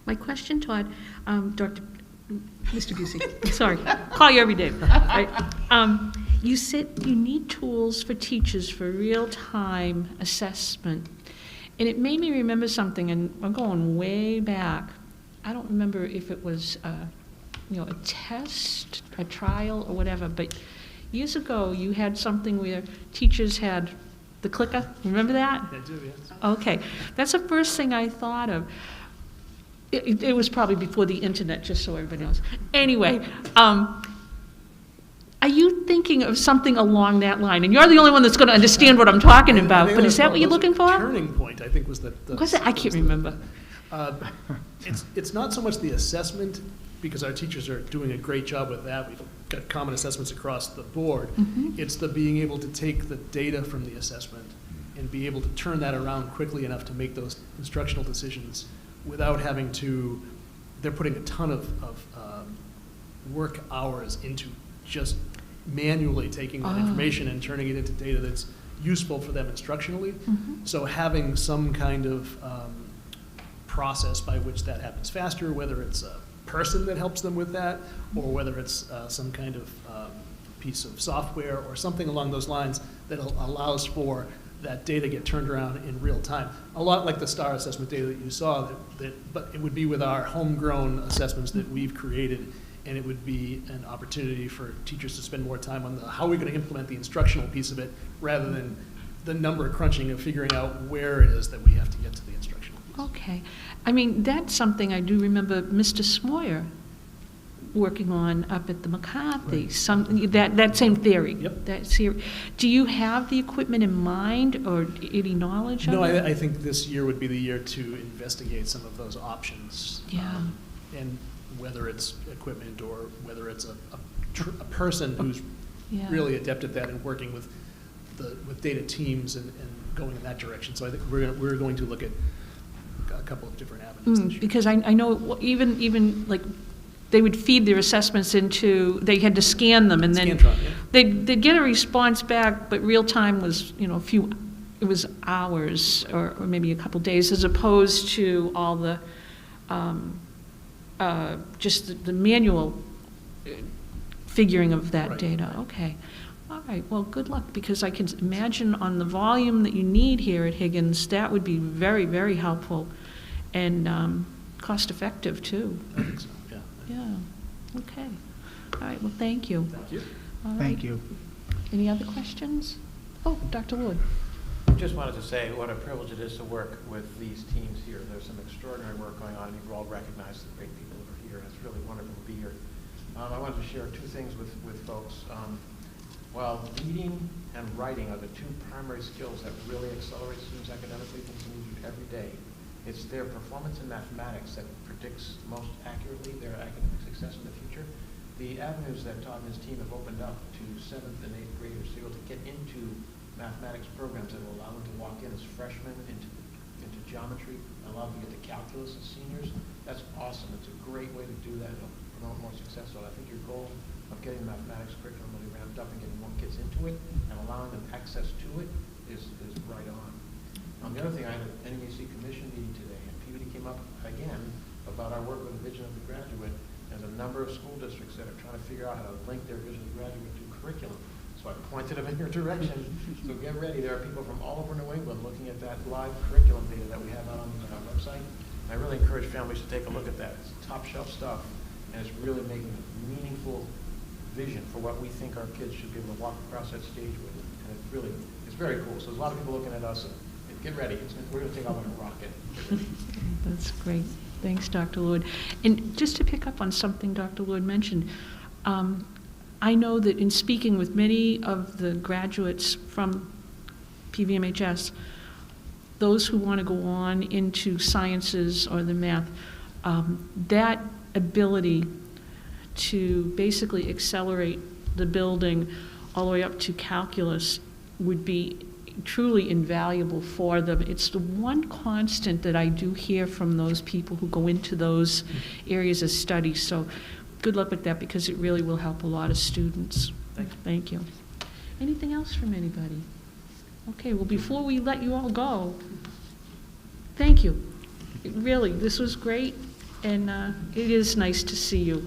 Speaker 1: my question, Todd, Mr. Busey, sorry, call you every day. Right. You said you need tools for teachers for real-time assessment. And it made me remember something, and I'm going way back. I don't remember if it was a test, a trial, or whatever, but years ago you had something where teachers had the clicker. Remember that?
Speaker 8: I do, yes.
Speaker 1: Okay. That's the first thing I thought of. It was probably before the internet, just so everybody knows. Anyway, are you thinking of something along that line? And you're the only one that's going to understand what I'm talking about, but is that what you're looking for?
Speaker 8: Turning point, I think, was that.
Speaker 1: What's that? I can't remember.
Speaker 8: It's not so much the assessment, because our teachers are doing a great job with that. We've got common assessments across the board.
Speaker 1: Mm-hmm.
Speaker 8: It's the being able to take the data from the assessment and be able to turn that around quickly enough to make those instructional decisions without having to, they're putting a ton of work hours into just manually taking that information and turning it into data that's useful for them instructionally.
Speaker 1: Mm-hmm.
Speaker 8: So having some kind of process by which that happens faster, whether it's a person that helps them with that, or whether it's some kind of piece of software or something along those lines that allows for that data get turned around in real time. A lot like the STAR assessment data that you saw, but it would be with our homegrown assessments that we've created, and it would be an opportunity for teachers to spend more time on how we're going to implement the instructional piece of it, rather than the number crunching of figuring out where it is that we have to get to the instructional piece.
Speaker 1: Okay. I mean, that's something I do remember Mr. Smoyer working on up at the McCarthy,
Speaker 8: Right.
Speaker 1: that same theory.
Speaker 8: Yep.
Speaker 1: That theory. Do you have the equipment in mind or any knowledge of
Speaker 8: No,
Speaker 1: it?
Speaker 8: I think this year would be the year to investigate some of those options.
Speaker 1: Yeah.
Speaker 8: And whether it's equipment or whether it's a person who's
Speaker 1: Yeah.
Speaker 8: really adept at that and working with data teams and going in that direction. So I think we're going to look at a couple of different avenues this year.
Speaker 1: Because I know even like they would feed their assessments into, they had to scan them, and then
Speaker 8: Scantron, yeah.
Speaker 1: they'd get a response back, but real time was, it was hours or maybe a couple days, as opposed to all the, just the manual figuring of that
Speaker 8: Right,
Speaker 1: data.
Speaker 8: right.
Speaker 1: Okay. All right, well, good luck, because I can imagine on the volume that you need here at Higgins, that would be very, very helpful and cost-effective, too.
Speaker 8: I think so, yeah.
Speaker 1: Yeah, okay. All right, well, thank you.
Speaker 8: Thank you.
Speaker 1: All right.
Speaker 3: Thank you.
Speaker 1: Any other questions? Oh, Dr. Wood.
Speaker 12: Just wanted to say what a privilege it is to work with these teams here. There's some extraordinary work going on, and you've all recognized the great people that are here, and it's really wonderful to be here. I wanted to share two things with folks. While reading and writing are the two primary skills that really accelerate students academically, continue to do every day, it's their performance in mathematics that predicts most accurately their academic success in the future. The avenues that Todd and his team have opened up to 7th and 8th graders to be able to get into mathematics programs that will allow them to walk in as freshmen into geometry, allow them to get to calculus as seniors, that's awesome. It's a great way to do that. It'll promote more success. So I think your goal of getting the mathematics curriculum really ramped up and getting more kids into it and allowing them access to it is right on. The other thing, I had an NEAC commission meeting today, and Peabody came up again about our work with the Vision of the Graduate. There's a number of school districts that are trying to figure out how to link their Vision of the Graduate to curriculum. So I pointed them in your direction. So get ready. There are people from all over New England looking at that live curriculum data that we have out on our website. And I really encourage families to take a look at that. It's top shelf stuff, and it's really making a meaningful vision for what we think our kids should be able to walk across that stage with. And it's very cool. So there's a lot of people looking at us. And get ready. We're going to take off like a rocket.
Speaker 1: That's great. Thanks, Dr. Lord. And just to pick up on something Dr. Lord mentioned, I know that in speaking with many of the graduates from PVMHS, those who want to go on into sciences or the math, that ability to basically accelerate the building all the way up to calculus would be truly invaluable for them. It's the one constant that I do hear from those people who go into those areas of study. So good luck with that, because it really will help a lot of students. Thank you. Anything else from anybody? Okay, well, before we let you all go, thank you. Really, this was great, and it is nice to see you,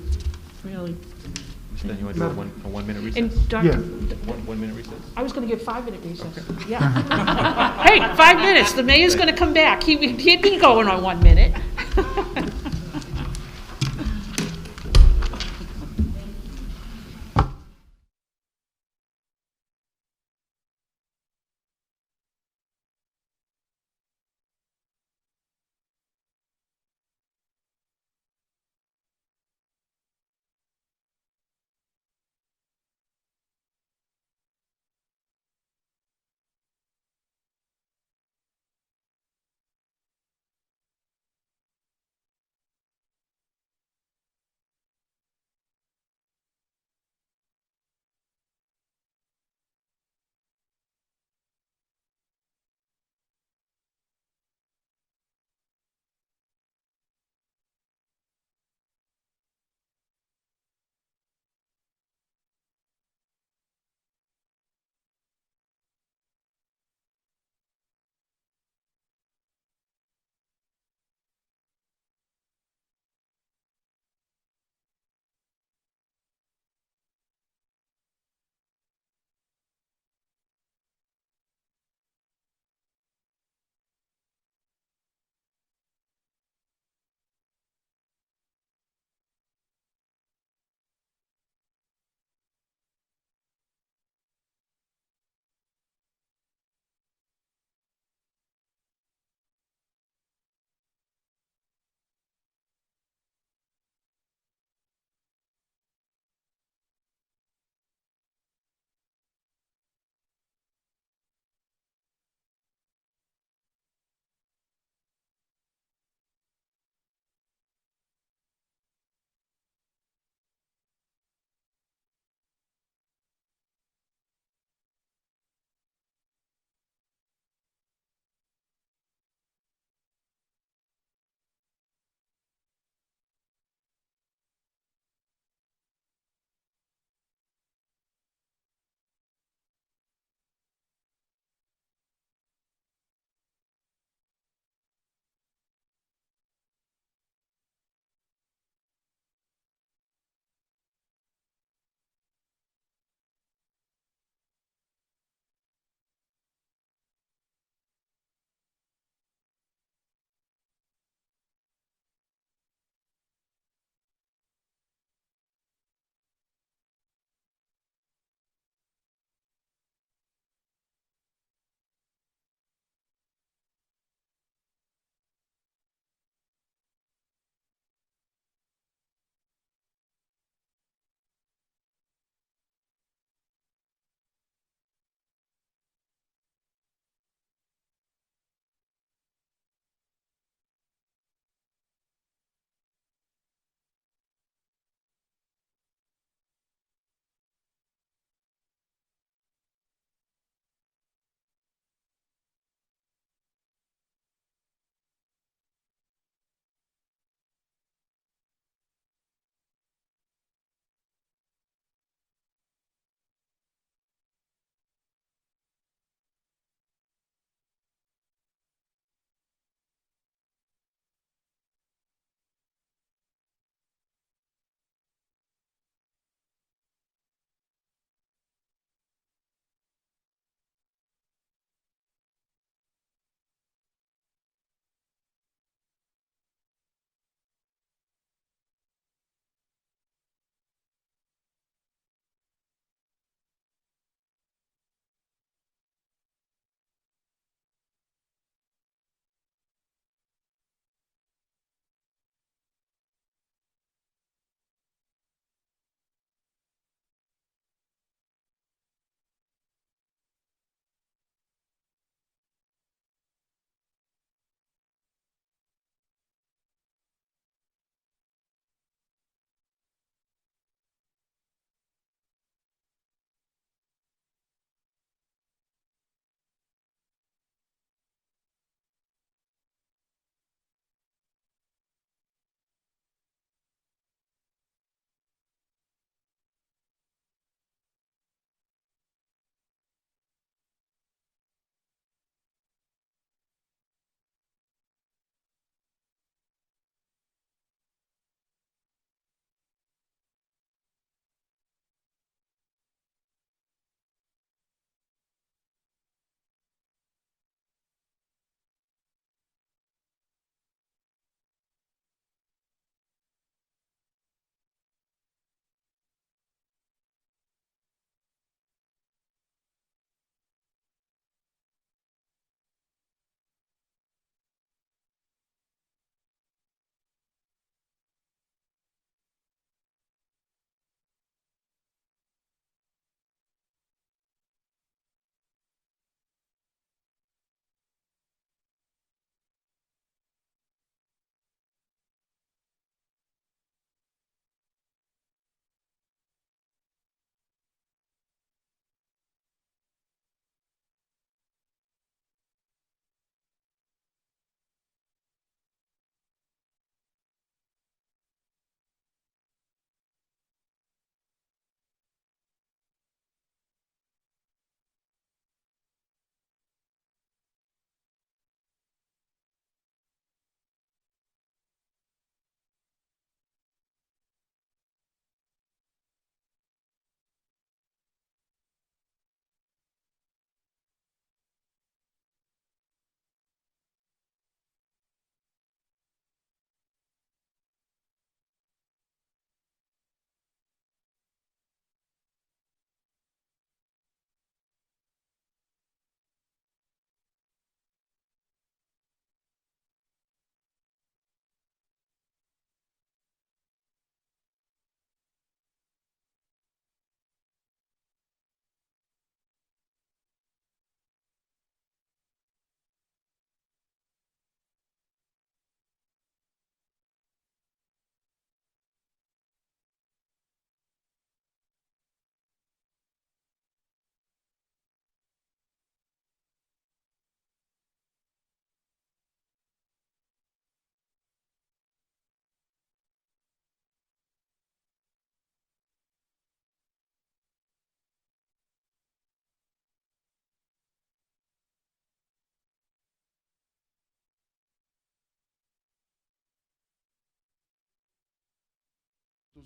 Speaker 1: really.
Speaker 2: Then you want to do a 1 minute recess?
Speaker 1: And Dr.
Speaker 3: Yeah.
Speaker 2: 1 minute recess?
Speaker 1: I was going to give 5 minute recess. Yeah. Hey, 5 minutes. The mayor's going to come back. He'd be going on 1 minute.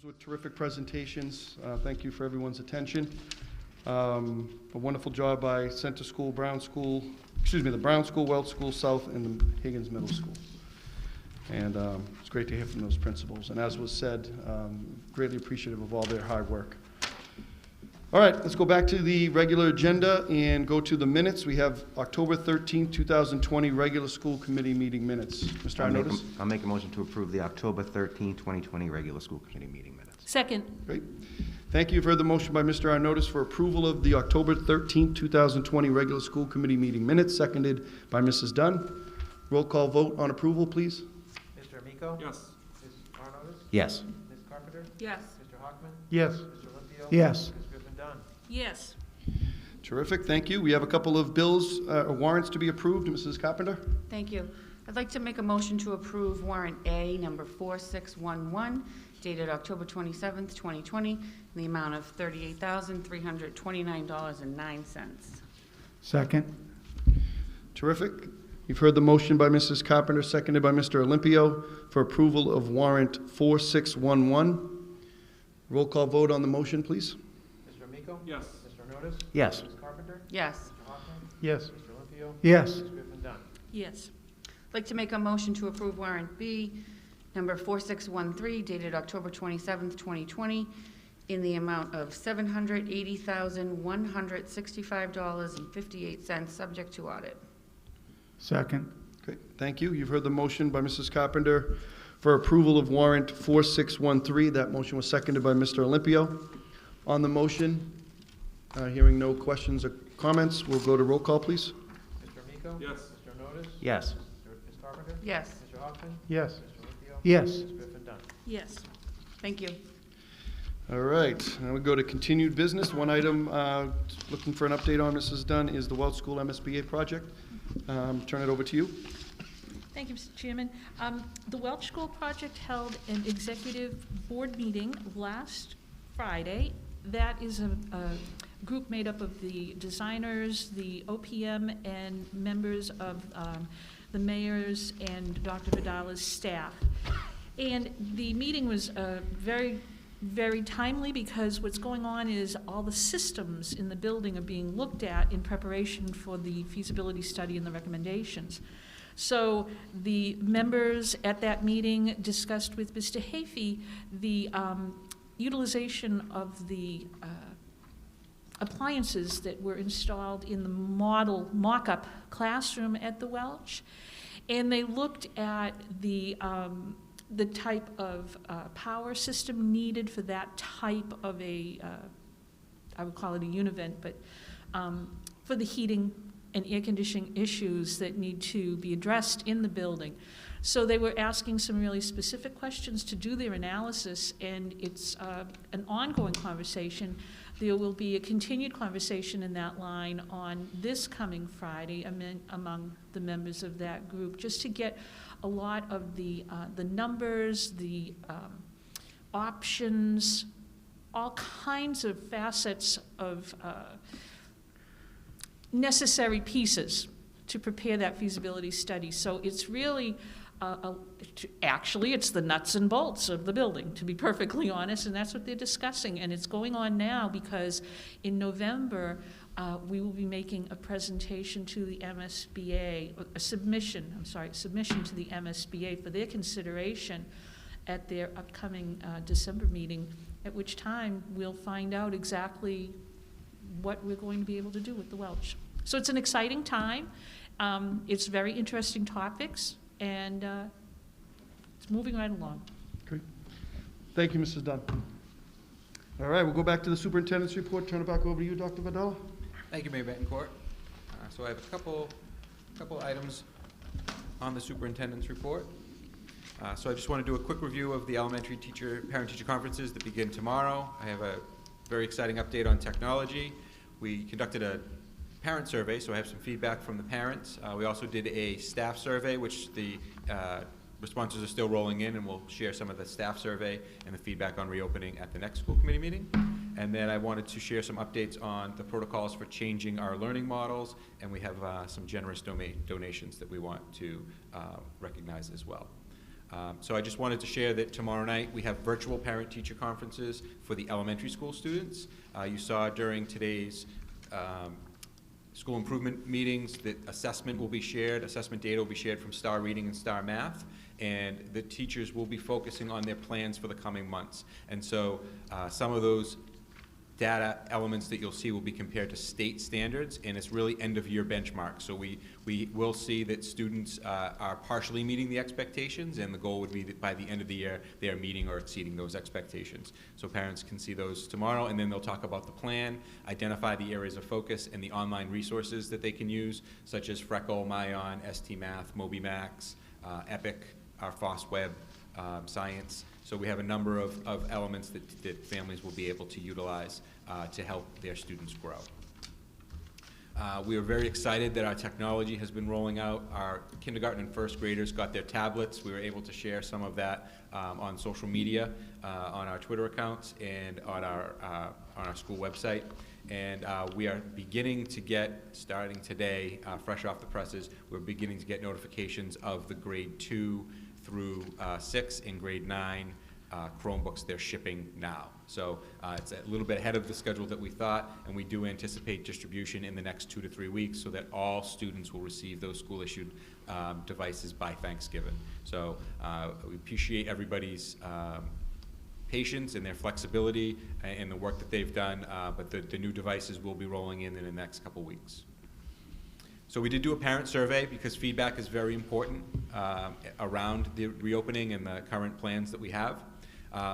Speaker 13: Those were terrific presentations. Thank you for everyone's attention. A wonderful job by Center School, Brown School, the Brown School, Welch School South, and the Higgins Middle School. And it's great to hear from those principals. And as was said, greatly appreciative of all their hard work. All right, let's go back to the regular agenda and go to the minutes. We have October 13th, 2020 regular school committee meeting minutes. Mr. Arnottis?
Speaker 4: I'll make a motion to approve the October 13th, 2020 regular school committee meeting minutes.
Speaker 1: Second.
Speaker 13: Great. Thank you. You've heard the motion by Mr. Arnottis for approval of the October 13th, 2020 regular school committee meeting minutes, seconded by Mrs. Dunn. Roll call vote on approval, please.
Speaker 12: Mr. Amico?
Speaker 10: Yes.
Speaker 12: Ms. Arnottis?
Speaker 4: Yes.
Speaker 12: Ms. Carpenter?
Speaker 1: Yes.
Speaker 12: Mr. Hockman?
Speaker 9: Yes.
Speaker 12: Mr. Olympio?
Speaker 3: Yes.
Speaker 12: Ms. Griffin-Dunn?
Speaker 1: Yes.
Speaker 13: Terrific, thank you. We have a couple of bills, warrants to be approved. Mrs. Carpenter?
Speaker 11: Thank you. I'd like to make a motion to approve warrant A number 4611 dated October 27th, 2020, in the amount of $38,329.09.
Speaker 3: Second.
Speaker 13: Terrific. You've heard the motion by Mrs. Carpenter, seconded by Mr. Olympio for approval of warrant 4611. Roll call vote on the motion, please.
Speaker 12: Mr. Amico?
Speaker 10: Yes.
Speaker 12: Mr. Arnottis?
Speaker 4: Yes.
Speaker 12: Ms. Carpenter?
Speaker 11: Yes.
Speaker 12: Mr. Hockman?
Speaker 9: Yes.
Speaker 12: Mr. Olympio?
Speaker 3: Yes.
Speaker 12: Ms. Griffin-Dunn?
Speaker 1: Yes.
Speaker 11: I'd like to make a motion to approve warrant B number 4613 dated October 27th, 2020, in the amount of $780,165.58, subject to audit.
Speaker 3: Second.
Speaker 13: Great, thank you. You've heard the motion by Mrs. Carpenter for approval of warrant 4613. That motion was seconded by Mr. Olympio. On the motion, hearing no questions or comments, we'll go to roll call, please.
Speaker 12: Mr. Amico?
Speaker 10: Yes.
Speaker 12: Mr. Arnottis?
Speaker 4: Yes.
Speaker 12: Ms. Carpenter?
Speaker 11: Yes.
Speaker 12: Mr. Hockman?
Speaker 9: Yes.
Speaker 12: Mr. Olympio?
Speaker 3: Yes.
Speaker 12: Ms. Griffin-Dunn?
Speaker 1: Yes.
Speaker 11: Thank you.
Speaker 13: All right, now we go to continued business. One item, looking for an update on, Mrs. Dunn, is the Welch School MSBA project. Turn it over to you.
Speaker 1: Thank you, Mr. Chairman. The Welch School project held an executive board meeting last Friday. That is a group made up of the designers, the OPM, and members of the mayor's and Dr. Vidala's staff. And the meeting was very timely because what's going on is all the systems in the building are being looked at in preparation for the feasibility study and the recommendations. So the members at that meeting discussed with Mr. Hafey the utilization of the appliances that were installed in the model mock-up classroom at the Welch. And they looked at the type of power system needed for that type of a, I would call it a univent, but for the heating and air conditioning issues that need to be addressed in the building. So they were asking some really specific questions to do their analysis, and it's an ongoing conversation. There will be a continued conversation in that line on this coming Friday among the members of that group, just to get a lot of the numbers, the options, all kinds of facets of necessary pieces to prepare that feasibility study. So it's really, actually, it's the nuts and bolts of the building, to be perfectly honest, and that's what they're discussing. And it's going on now because in November, we will be making a presentation to the MSBA, submission to the MSBA for their consideration at their upcoming December meeting, at which time we'll find out exactly what we're going to be able to do with the Welch. So it's an exciting time. It's very interesting topics, and it's moving right along.
Speaker 13: Great. Thank you, Mrs. Dunn. All right, we'll go back to the superintendent's report. Turn it back over to you, Dr. Vidala.
Speaker 2: Thank you, Mayor Betancourt. So I have a couple items on the superintendent's report. So I just want to do a quick review of the elementary parent-teacher conferences that begin tomorrow. I have a very exciting update on technology. We conducted a parent survey, so I have some feedback from the parents. We also did a staff survey, which the responses are still rolling in, and we'll share some of the staff survey and the feedback on reopening at the next school committee meeting. And then I wanted to share some updates on the protocols for changing our learning models, and we have some generous donations that we want to recognize as well. So I just wanted to share that tomorrow night we have virtual parent-teacher conferences for the elementary school students. You saw during today's school improvement meetings that assessment will be shared, assessment data will be shared from Star Reading and Star Math, and the teachers will be focusing on their plans for the coming months. And so some of those data elements that you'll see will be compared to state standards, and it's really end-of-year benchmarks. So we will see that students are partially meeting the expectations, and the goal would be that by the end of the year, they are meeting or exceeding those expectations. So parents can see those tomorrow, and then they'll talk about the plan, identify the areas of focus, and the online resources that they can use, such as Freckle, Mayon, ST Math, MobiMax, Epic, our FOSS-Web, Science. So we have a number of elements that families will be able to utilize to help their students grow. We are very excited that our technology has been rolling out. Our kindergarten and first graders got their tablets. We were able to share some of that on social media, on our Twitter accounts, and on our school website. And we are beginning to get, starting today, fresh off the presses, we're beginning to get notifications of the grade 2 through 6 and grade 9 Chromebooks they're shipping now. So it's a little bit ahead of the schedule that we thought, and we do anticipate distribution in the next 2 to 3 weeks so that all students will receive those school-issued devices by Thanksgiving. So we appreciate everybody's patience and their flexibility and the work that they've done, but the new devices will be rolling in the next couple weeks. So we did do a parent survey because feedback is very important around the reopening and the current plans that we have.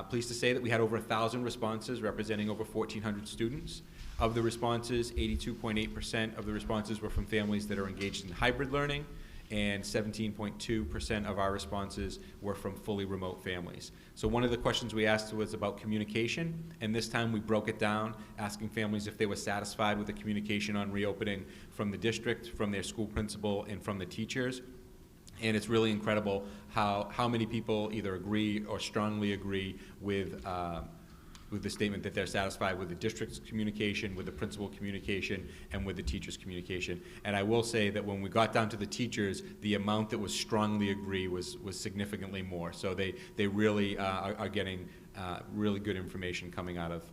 Speaker 2: Pleased to say that we had over 1,000 responses representing over 1,400 students. Of the responses, 82.8% of the responses were from families that are engaged in hybrid learning, and 17.2% of our responses were from fully remote families. So one of the questions we asked was about communication, and this time we broke it down, asking families if they were satisfied with the communication on reopening from the district, from their school principal, and from the teachers. And it's really incredible how many people either agree or strongly agree with the statement that they're satisfied with the district's communication, with the principal communication, and with the teacher's communication. And I will say that when we got down to the teachers, the amount that was strongly agree was significantly more. So they really are getting really good information coming out of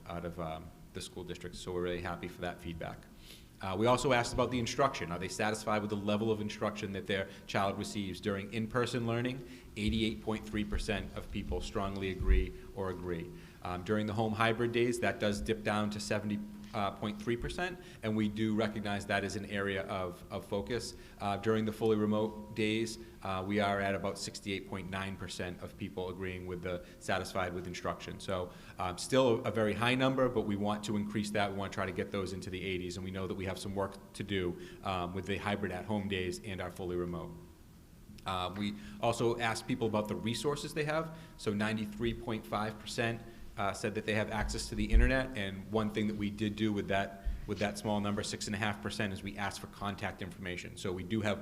Speaker 2: the school district. So we're really happy for that feedback. We also asked about the instruction. Are they satisfied with the level of instruction that their child receives during in-person learning? 88.3% of people strongly agree or agree. During the home hybrid days, that does dip down to 70.3%, and we do recognize that as an area of focus. During the fully remote days, we are at about 68.9% of people agreeing with the satisfied with instruction. So still a very high number, but we want to increase that. We want to try to get those into the 80s, and we know that we have some work to do with the hybrid at-home days and our fully remote. We also asked people about the resources they have. So 93.5% said that they have access to the internet, and one thing that we did do with that small number, 6.5%, is we asked for contact information. So we do have,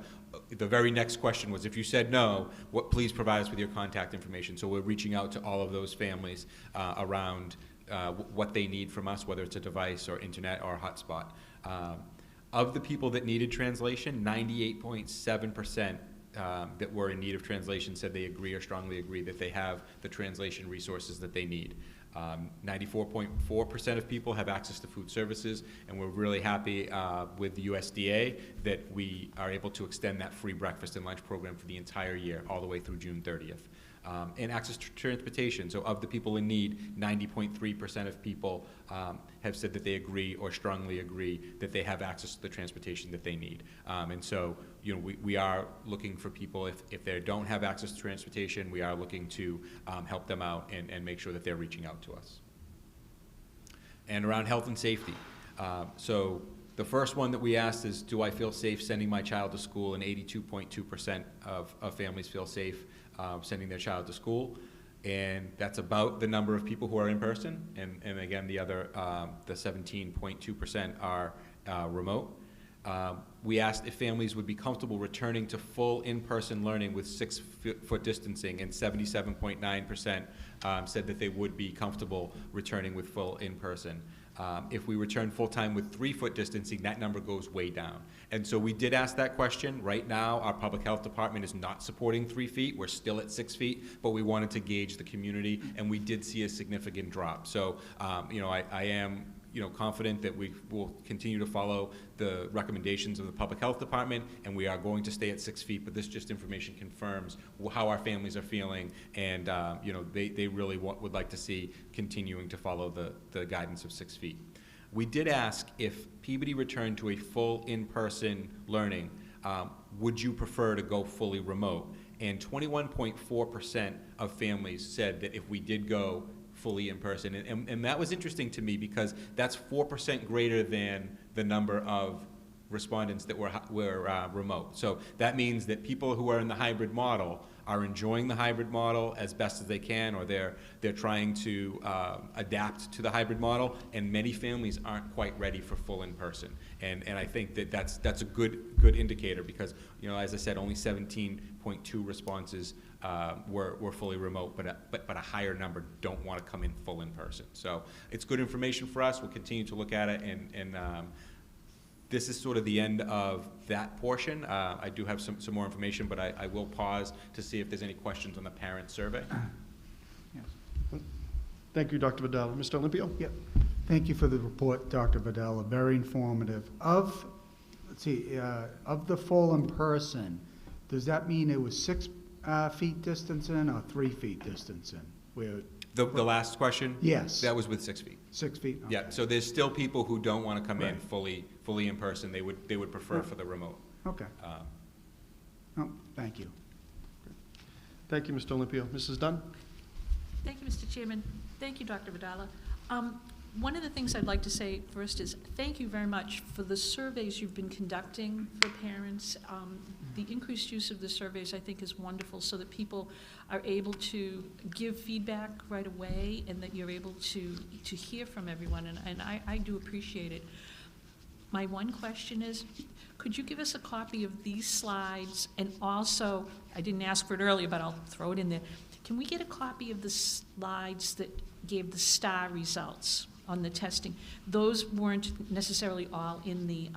Speaker 2: the very next question was, if you said no, please provide us with your contact information. So we're reaching out to all of those families around what they need from us, whether it's a device or internet or a hotspot. Of the people that needed translation, 98.7% that were in need of translation said they agree or strongly agree that they have the translation resources that they need. 94.4% of people have access to food services, and we're really happy with the USDA that we are able to extend that free breakfast and lunch program for the entire year, all the way through June 30th. And access to transportation. So of the people in need, 90.3% of people have said that they agree or strongly agree that they have access to the transportation that they need. And so, you know, we are looking for people, if they don't have access to transportation, we are looking to help them out and make sure that they're reaching out to us. And around health and safety. So the first one that we asked is, do I feel safe sending my child to school? And 82.2% of families feel safe sending their child to school, and that's about the number of people who are in person, and again, the other, the 17.2% are remote. We asked if families would be comfortable returning to full in-person learning with 6-foot distancing, and 77.9% said that they would be comfortable returning with full in-person. If we return full-time with 3-foot distancing, that number goes way down. And so we did ask that question. Right now, our public health department is not supporting 3 feet. We're still at 6 feet, but we wanted to gauge the community, and we did see a significant drop. So, I am confident that we will continue to follow the recommendations of the public health department, and we are going to stay at 6 feet, but this just information confirms how our families are feeling, and they really would like to see continuing to follow the guidance of 6 feet. We did ask if Peabody returned to a full in-person learning, would you prefer to go fully remote? And 21.4% of families said that if we did go fully in person. And that was interesting to me because that's 4% greater than the number of respondents that were remote. So that means that people who are in the hybrid model are enjoying the hybrid model as best as they can, or they're trying to adapt to the hybrid model, and many families aren't quite ready for full in person. And I think that's a good indicator because, as I said, only 17.2 responses were fully remote, but a higher number don't want to come in full in person. So it's good information for us. We'll continue to look at it, and this is sort of the end of that portion. I do have some more information, but I will pause to see if there's any questions on the parent survey.
Speaker 3: Yes.
Speaker 13: Thank you, Dr. Vidal. Mr. Olympio?
Speaker 3: Yep. Thank you for the report, Dr. Vidal. Very informative. Of the full in person, does that mean it was 6 feet distancing or 3 feet distancing?
Speaker 2: The last question?
Speaker 3: Yes.
Speaker 2: That was with 6 feet.
Speaker 3: 6 feet? Okay.
Speaker 2: Yeah, so there's still people who don't want to come in fully in person. They would prefer for the remote.
Speaker 3: Okay. Thank you.
Speaker 13: Thank you, Mr. Olympio. Mrs. Dunn?
Speaker 1: Thank you, Mr. Chairman. Thank you, Dr. Vidala. One of the things I'd like to say first is thank you very much for the surveys you've been conducting for parents. The increased use of the surveys, I think, is wonderful so that people are able to give feedback right away and that you're able to hear from everyone, and I do appreciate it. My one question is, could you give us a copy of these slides? And also, I didn't ask for it earlier, but I'll throw it in there. Can we get a copy of the slides that gave the STAR results on the testing? Those weren't necessarily all in the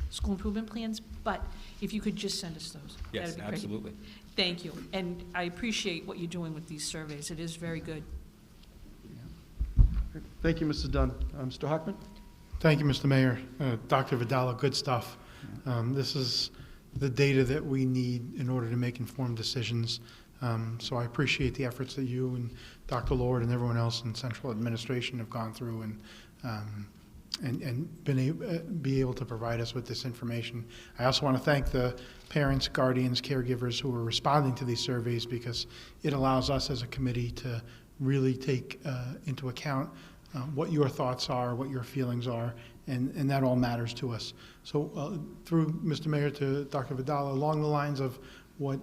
Speaker 1: school improvement plans, but if you could just send us those,
Speaker 2: Yes,
Speaker 1: that'd be great.
Speaker 2: absolutely.
Speaker 1: Thank you, and I appreciate what you're doing with these surveys. It is very good.
Speaker 13: Thank you, Mrs. Dunn. Mr. Hockman?
Speaker 9: Thank you, Mr. Mayor. Dr. Vidala, good stuff. This is the data that we need in order to make informed decisions. So I appreciate the efforts that you and Dr. Lord and everyone else in central administration have gone through and be able to provide us with this information. I also want to thank the parents, guardians, caregivers who are responding to these surveys because it allows us as a committee to really take into account what your thoughts are, what your feelings are, and that all matters to us. So through Mr. Mayor to Dr. Vidal, along the lines of what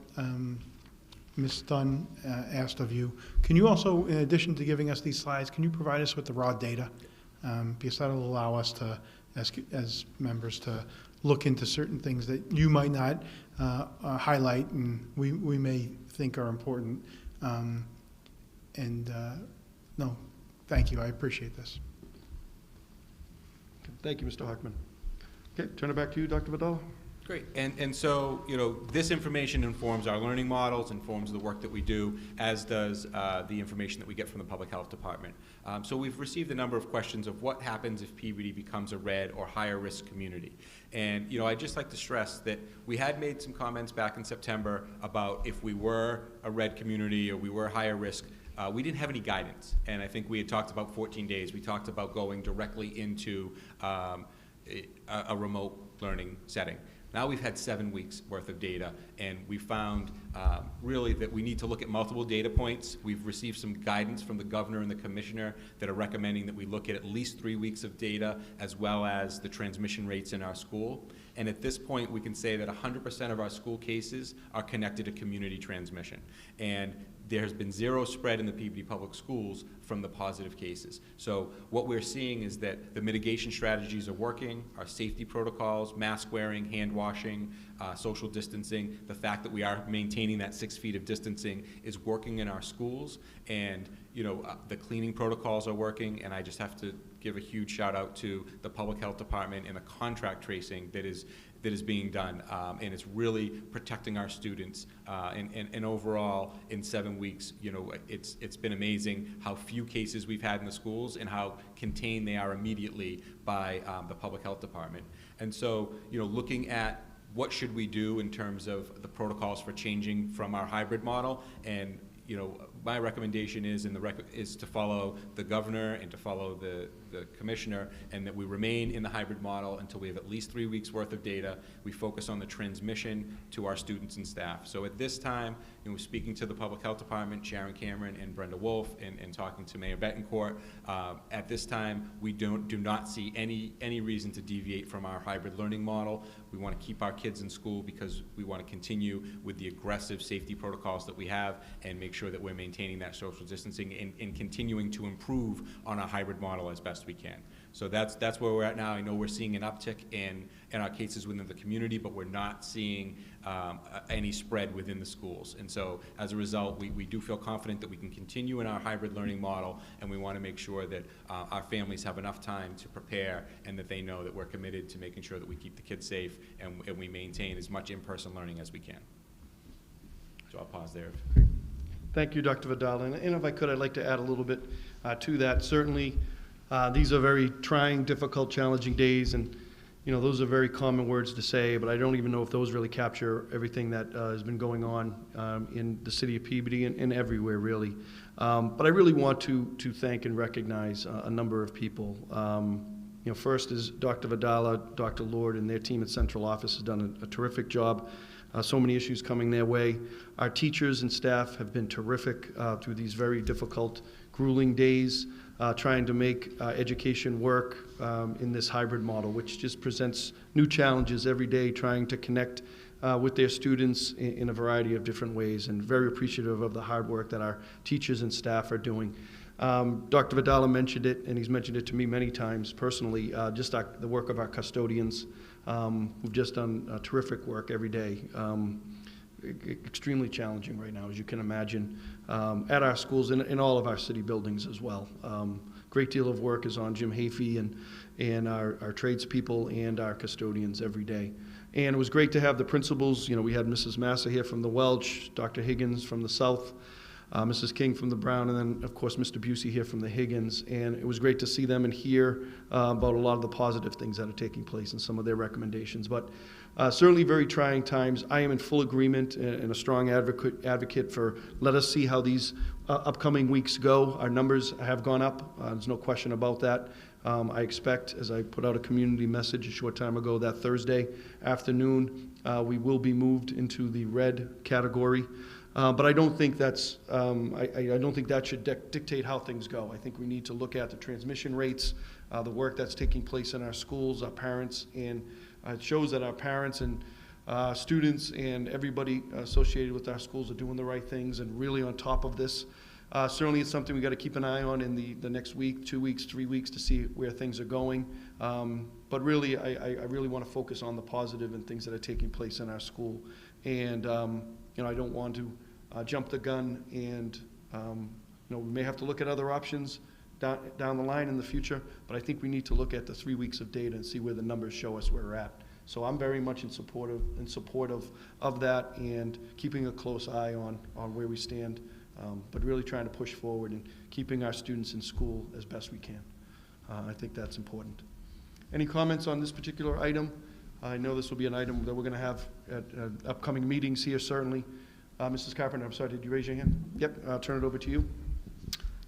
Speaker 9: Ms. Dunn asked of you, can you also, in addition to giving us these slides, can you provide us with the raw data? Because that will allow us to, as members, to look into certain things that you might not highlight and we may think are important. No, thank you. I appreciate this.
Speaker 13: Thank you, Mr. Hockman. Okay, turn it back to you, Dr. Vidal.
Speaker 2: Great, and so, this information informs our learning models, informs the work that we do, as does the information that we get from the Public Health Department. So we've received a number of questions of what happens if Peabody becomes a red or higher risk community. And, I'd just like to stress that we had made some comments back in September about if we were a red community or we were higher risk. We didn't have any guidance, and I think we had talked about 14 days. We talked about going directly into a remote learning setting. Now we've had 7 weeks worth of data, and we found really that we need to look at multiple data points. We've received some guidance from the governor and the commissioner that are recommending that we look at least 3 weeks of data as well as the transmission rates in our school. And at this point, we can say that 100% of our school cases are connected to community transmission. And there has been zero spread in the Peabody Public Schools from the positive cases. So what we're seeing is that the mitigation strategies are working, our safety protocols, mask wearing, hand washing, social distancing, the fact that we are maintaining that 6 feet of distancing is working in our schools, and the cleaning protocols are working, and I just have to give a huge shout out to the public health department and the contract tracing that is being done, and it's really protecting our students. And overall, in 7 weeks, you know, it's been amazing how few cases we've had in the schools and how contained they are immediately by the public health department. And so, you know, looking at what should we do in terms of the protocols for changing from our hybrid model, and you know, my recommendation is is to follow the governor and to follow the commissioner, and that we remain in the hybrid model until we have at least 3 weeks worth of data. We focus on the transmission to our students and staff. So at this time, you know, speaking to the public health department, Sharon Cameron and Brenda Wolf, and talking to Mayor Betancourt, at this time we do not see any reason to deviate from our hybrid learning model. We want to keep our kids in school because we want to continue with the aggressive safety protocols that we have and make sure that we're maintaining that social distancing and continuing to improve on our hybrid model as best we can. So that's where we're at now. I know we're seeing an uptick in our cases within the community, but we're not seeing any spread within the schools. And so as a result, we do feel confident that we can continue in our hybrid learning model, and we want to make sure that our families have enough time to prepare and that they know that we're committed to making sure that we keep the kids safe and we maintain as much in-person learning as we can. So I'll pause there.
Speaker 13: Thank you, Dr. Vidal. And if I could, I'd like to add a little bit to that. Certainly, these are very trying, difficult, challenging days, and you know, those are very common words to say, but I don't even know if those really capture everything that has been going on in the city of Peabody and everywhere, really. But I really want to thank and recognize a number of people. You know, first is Dr. Vidal, Dr. Lord, and their team at Central Office has done a terrific job. So many issues coming their way. Our teachers and staff have been terrific through these very difficult, grueling days, trying to make education work in this hybrid model, which just presents new challenges every day, trying to connect with their students in a variety of different ways, and very appreciative of the hard work that our teachers and staff are doing. Dr. Vidal mentioned it, and he's mentioned it to me many times personally, just the work of our custodians, who've just done terrific work every day. Extremely challenging right now, as you can imagine, at our schools and in all of our city buildings as well. Great deal of work is on Jim Hafey and our tradespeople and our custodians every day. And it was great to have the principals. You know, we had Mrs. Massa here from the Welch, Dr. Higgins from the South, Mrs. King from the Brown, and then, of course, Mr. Busey here from the Higgins. And it was great to see them and hear about a lot of the positive things that are taking place and some of their recommendations. But certainly very trying times. I am in full agreement and a strong advocate for let us see how these upcoming weeks go. Our numbers have gone up. There's no question about that. I expect, as I put out a community message a short time ago, that Thursday afternoon we will be moved into the red category. But I don't think that's. I don't think that should dictate how things go. I think we need to look at the transmission rates, the work that's taking place in our schools, our parents, and it shows that our parents and students and everybody associated with our schools are doing the right things and really on top of this. Certainly, it's something we got to keep an eye on in the next week, 2 weeks, 3 weeks to see where things are going. But really, I really want to focus on the positive and things that are taking place in our school. And you know, I don't want to jump the gun, and you know, we may have to look at other options down the line in the future, but I think we need to look at the 3 weeks of data and see where the numbers show us where we're at. So I'm very much in support of that and keeping a close eye on where we stand, but really trying to push forward and keeping our students in school as best we can. I think that's important. Any comments on this particular item? I know this will be an item that we're going to have at upcoming meetings here, certainly. Mrs. Carpenter, I'm sorry, did you raise your hand? Yep, I'll turn it over to you.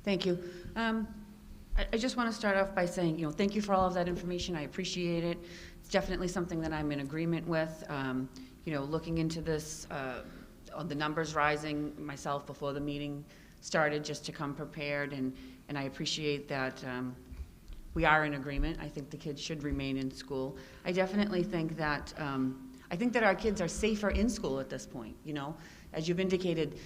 Speaker 11: Thank you. I just want to start off by saying, you know, thank you for all of that information. I appreciate it. It's definitely something that I'm in agreement with. You know, looking into this, on the numbers rising myself before the meeting started, just to come prepared, and I appreciate that we are in agreement. I think the kids should remain in school. I definitely think that our kids are safer in school at this point. You know, as you've indicated,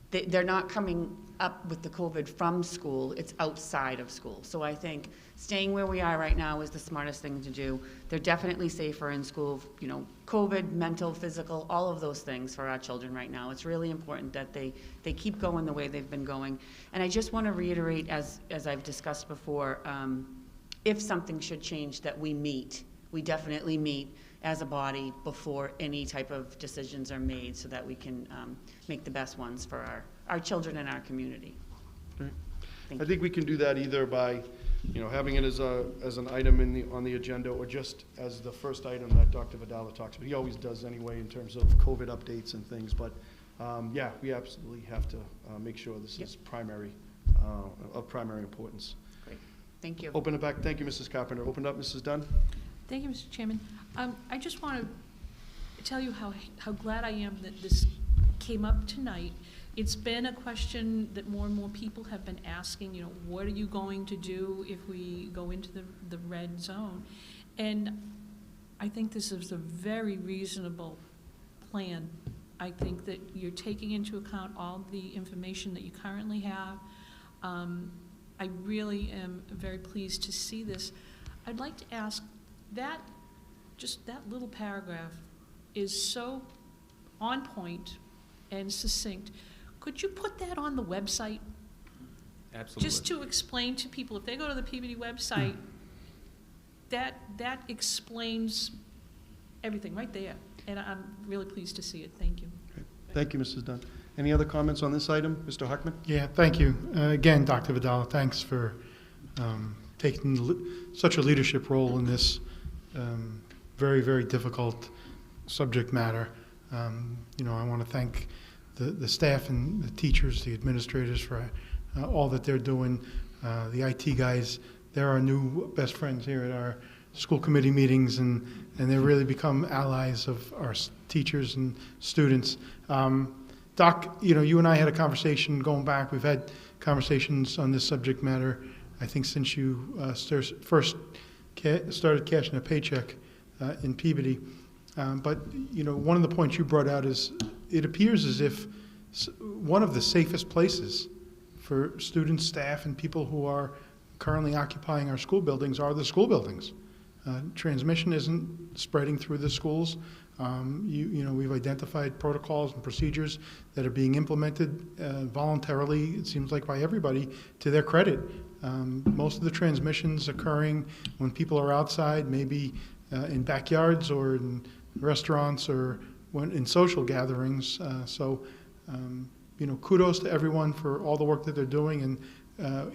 Speaker 11: they're not coming up with the COVID from school, it's outside of school. So I think staying where we are right now is the smartest thing to do. They're definitely safer in school, you know, COVID, mental, physical, all of those things for our children right now. It's really important that they keep going the way they've been going. And I just want to reiterate, as I've discussed before, if something should change, that we definitely meet as a body before any type of decisions are made, so that we can make the best ones for our children and our community.
Speaker 13: Right.
Speaker 11: Thank
Speaker 13: I
Speaker 11: you.
Speaker 13: think we can do that either by, having it as an item on the agenda, or just as the first item that Dr. Vidala talks about. He always does anyway in terms of COVID updates and things, but yeah, we absolutely have to make sure this is primary, of primary importance.
Speaker 11: Great. Thank you.
Speaker 13: Open it back. Thank you, Mrs. Carpenter. Open it up, Mrs. Dunn.
Speaker 1: Thank you, Mr. Chairman. I just want to tell you how glad I am that this came up tonight. It's been a question that more and more people have been asking, what are you going to do if we go into the red zone? And I think this is a very reasonable plan. I think that you're taking into account all the information that you currently have. I really am very pleased to see this. I'd like to ask, just that little paragraph is so on point and succinct. Could you put that on the website?
Speaker 2: Absolutely.
Speaker 1: Just to explain to people, if they go to the PBD website, that explains everything right there. And I'm really pleased to see it. Thank you.
Speaker 13: Great. Thank you, Mrs. Dunn. Any other comments on this item? Mr. Huckman?
Speaker 9: Yeah, thank you. Again, Dr. Vidala, thanks for taking such a leadership role in this very, very difficult subject matter. I want to thank the staff and the teachers, the administrators for all that they're doing. The IT guys, they're our new best friends here at our school committee meetings, and they've really become allies of our teachers and students. Doc, you and I had a conversation going back. We've had conversations on this subject matter, I think, since you first started cashing a paycheck in Peabody. But one of the points you brought out is it appears as if one of the safest places for students, staff, and people who are currently occupying our school buildings are the school buildings. Transmission isn't spreading through the schools. We've identified protocols and procedures that are being implemented voluntarily, it seems like by everybody, to their credit. Most of the transmissions occurring when people are outside, maybe in backyards or in restaurants or in social gatherings. Kudos to everyone for all the work that they're doing. And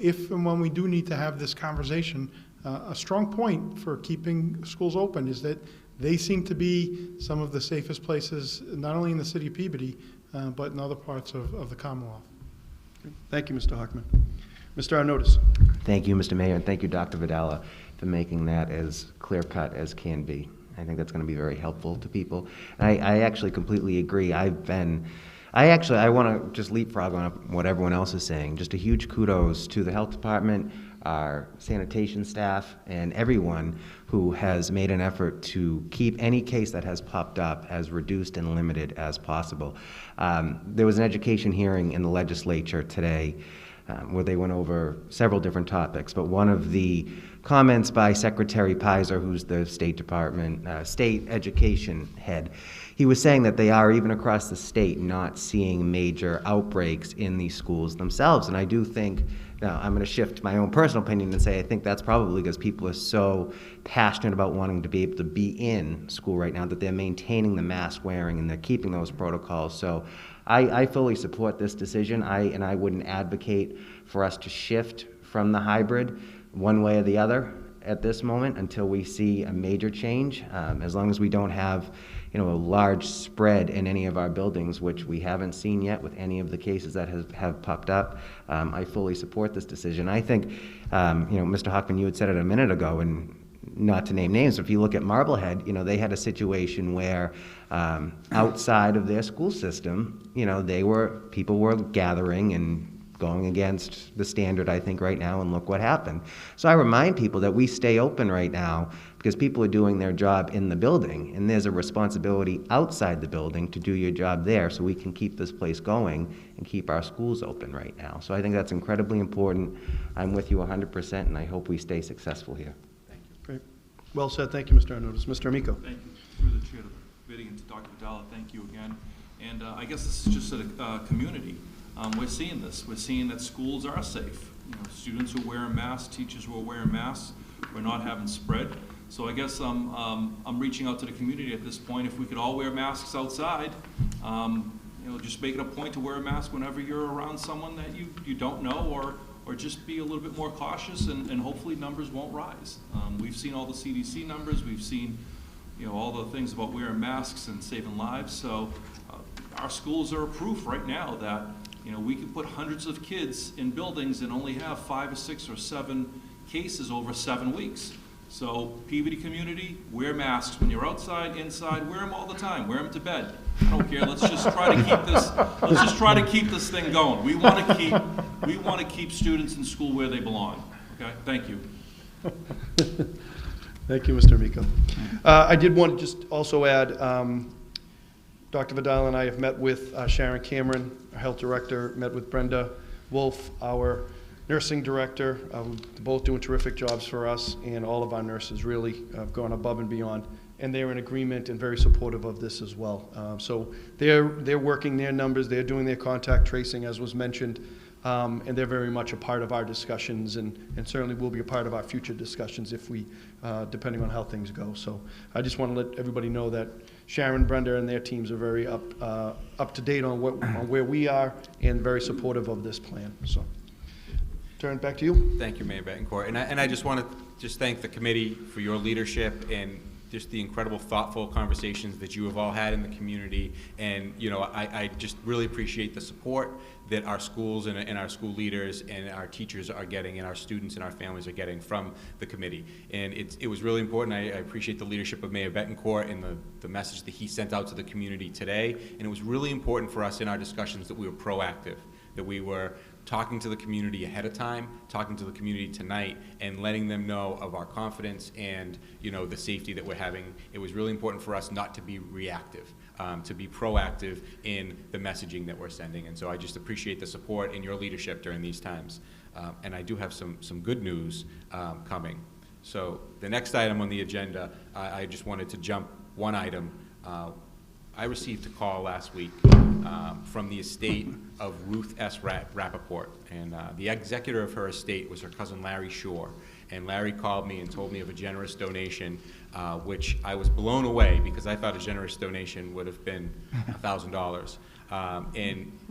Speaker 9: if and when we do need to have this conversation, a strong point for keeping schools open is that they seem to be some of the safest places, not only in the city of Peabody, but in other parts of the Commonwealth.
Speaker 13: Thank you, Mr. Huckman. Mr. Arnottis.
Speaker 4: Thank you, Mr. Mayor, and thank you, Dr. Vidala, for making that as clear-cut as can be. I think that's going to be very helpful to people. And I actually completely agree. I want to just leapfrog on what everyone else is saying. Just a huge kudos to the health department, our sanitation staff, and everyone who has made an effort to keep any case that has popped up as reduced and limited as possible. There was an education hearing in the legislature today where they went over several different topics, but one of the comments by Secretary Pizer, who's the State Department, state education head, he was saying that they are, even across the state, not seeing major outbreaks in these schools themselves. And I do think, now I'm going to shift my own personal opinion and say I think that's probably because people are so passionate about wanting to be able to be in school right now that they're maintaining the mask wearing and they're keeping those protocols. So I fully support this decision. I wouldn't advocate for us to shift from the hybrid one way or the other at this moment until we see a major change. As long as we don't have a large spread in any of our buildings, which we haven't seen yet with any of the cases that have popped up, I fully support this decision. I think, Mr. Hockman, you had said it a minute ago, and not to name names, if you look at Marblehead, they had a situation where outside of their school system, people were gathering and going against the standard, I think, right now, and look what happened. So I remind people that we stay open right now because people are doing their job in the building, and there's a responsibility outside the building to do your job there so we can keep this place going and keep our schools open right now. So I think that's incredibly important. I'm with you 100%, and I hope we stay successful here.
Speaker 13: Thank you. Great. Well said. Thank you, Mr. Arnottis. Mr. Amico.
Speaker 10: Thank you. Through the chair to bidding and to Dr. Vidala, thank you again. And I guess this is just a community. We're seeing this. We're seeing that schools are safe. Students who are wearing masks, teachers who are wearing masks. we're not having spread. So I guess I'm reaching out to the community at this point. If we could all wear masks outside, just make it a point to wear a mask whenever you're around someone that you don't know, or just be a little bit more cautious, and hopefully numbers won't rise. We've seen all the CDC numbers. We've seen all the things about wearing masks and saving lives. So our schools are proof right now that we can put hundreds of kids in buildings and only have 5 or 6 or 7 cases over 7 weeks. So Peabody community, wear masks when you're outside, inside, wear them all the time, wear them to bed. I don't care, let's just try to keep this thing going. We want to keep students in school where they belong. Okay, thank you.
Speaker 13: Thank you, Mr. Amico. I did want to just also add, Dr. Vidal and I have met with Sharon Cameron, our health director, met with Brenda Wolf, our nursing director. They're both doing terrific jobs for us, and all of our nurses really have gone above and beyond. And they're in agreement and very supportive of this as well. So they're working their numbers, they're doing their contact tracing, as was mentioned, and they're very much a part of our discussions, and certainly will be a part of our future discussions if we, depending on how things go. So I just want to let everybody know that Sharon, Brenda, and their teams are very up to date on where we are, and very supportive of this plan. So turn it back to you.
Speaker 2: Thank you, Mayor Betancourt. And I just want to thank the committee for your leadership and just the incredible, thoughtful conversations that you have all had in the community. And I just really appreciate the support that our schools and our school leaders and our teachers are getting, and our students and our families are getting from the committee. And it was really important. I appreciate the leadership of Mayor Betancourt and the message that he sent out to the community today. And it was really important for us in our discussions that we were proactive, that we were talking to the community ahead of time, talking to the community tonight, and letting them know of our confidence and the safety that we're having. It was really important for us not to be reactive, to be proactive in the messaging that we're sending. And so I just appreciate the support and your leadership during these times. And I do have some good news coming. So the next item on the agenda, I just wanted to jump one item. I received a call last week from the estate of Ruth S. Rappaport, and the executor of her estate was her cousin Larry Shore. And Larry called me and told me of a generous donation, which I was blown away, because I thought a generous donation would have been $1,000.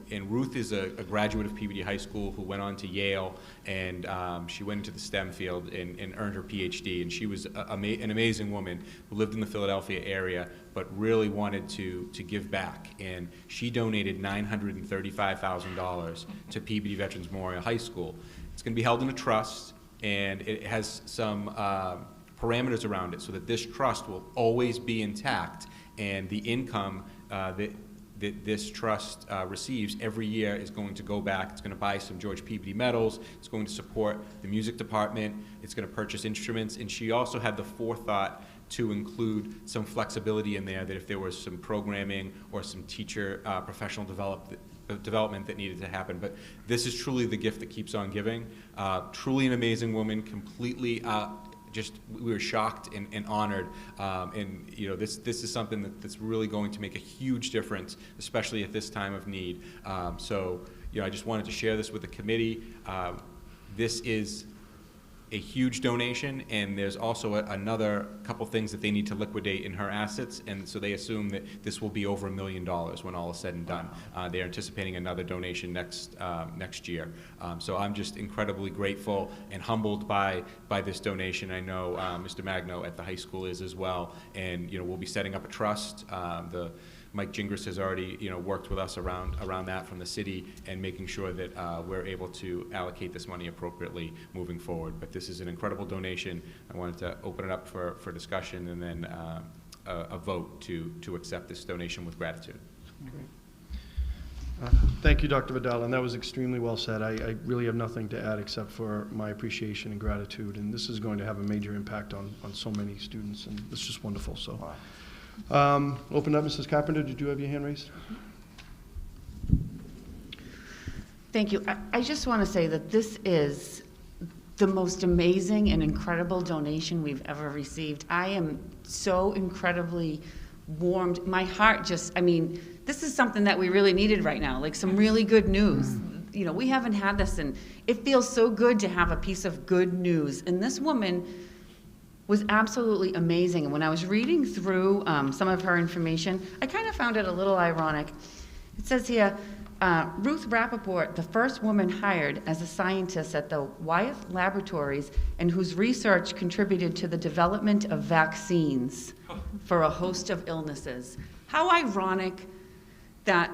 Speaker 2: And Ruth is a graduate of Peabody High School who went on to Yale, and she went into the STEM field and earned her PhD. And she was an amazing woman who lived in the Philadelphia area, but really wanted to give back. And she donated $935,000 to Peabody Veterans Memorial High School. It's going to be held in a trust, and it has some parameters around it so that this trust will always be intact, and the income that this trust receives every year is going to go back. It's going to buy some George Peabody medals. It's going to support the music department. It's going to purchase instruments. And she also had the forethought to include some flexibility in there, that if there was some programming or some teacher professional development that needed to happen. But this is truly the gift that keeps on giving. Truly an amazing woman, completely we were shocked and honored, and this is something that's really going to make a huge difference, especially at this time of need. So I just wanted to share this with the committee. This is a huge donation, and there's also another couple things that they need to liquidate in her assets, and so they assume that this will be over $1 million when all is said and done. They're anticipating another donation next year. So I'm just incredibly grateful and humbled by this donation. I know Mr. Magno at the high school is as well, and we'll be setting up a trust. Mike Gingras has already, worked with us around that from the city, and making sure that we're able to allocate this money appropriately moving forward. But this is an incredible donation. I wanted to open it up for discussion, and then a vote to accept this donation with gratitude.
Speaker 13: Thank you, Dr. Vidal, and that was extremely well said. I really have nothing to add except for my appreciation and gratitude, and this is going to have a major impact on so many students, and it's just wonderful. So.
Speaker 4: Wow.
Speaker 13: Open up, Mrs. Carpenter. Did you have your hand raised?
Speaker 11: Thank you. I just want to say that this is the most amazing and incredible donation we've ever received. I am so incredibly warmed. My heart just, this is something that we really needed right now, like some really good news. We haven't had this, and it feels so good to have a piece of good news. And this woman was absolutely amazing. And when I was reading through some of her information, I kind of found it a little ironic. It says here, Ruth Rappaport, the first woman hired as a scientist at the Wyeth Laboratories and whose research contributed to the development of vaccines for a host of illnesses. How ironic that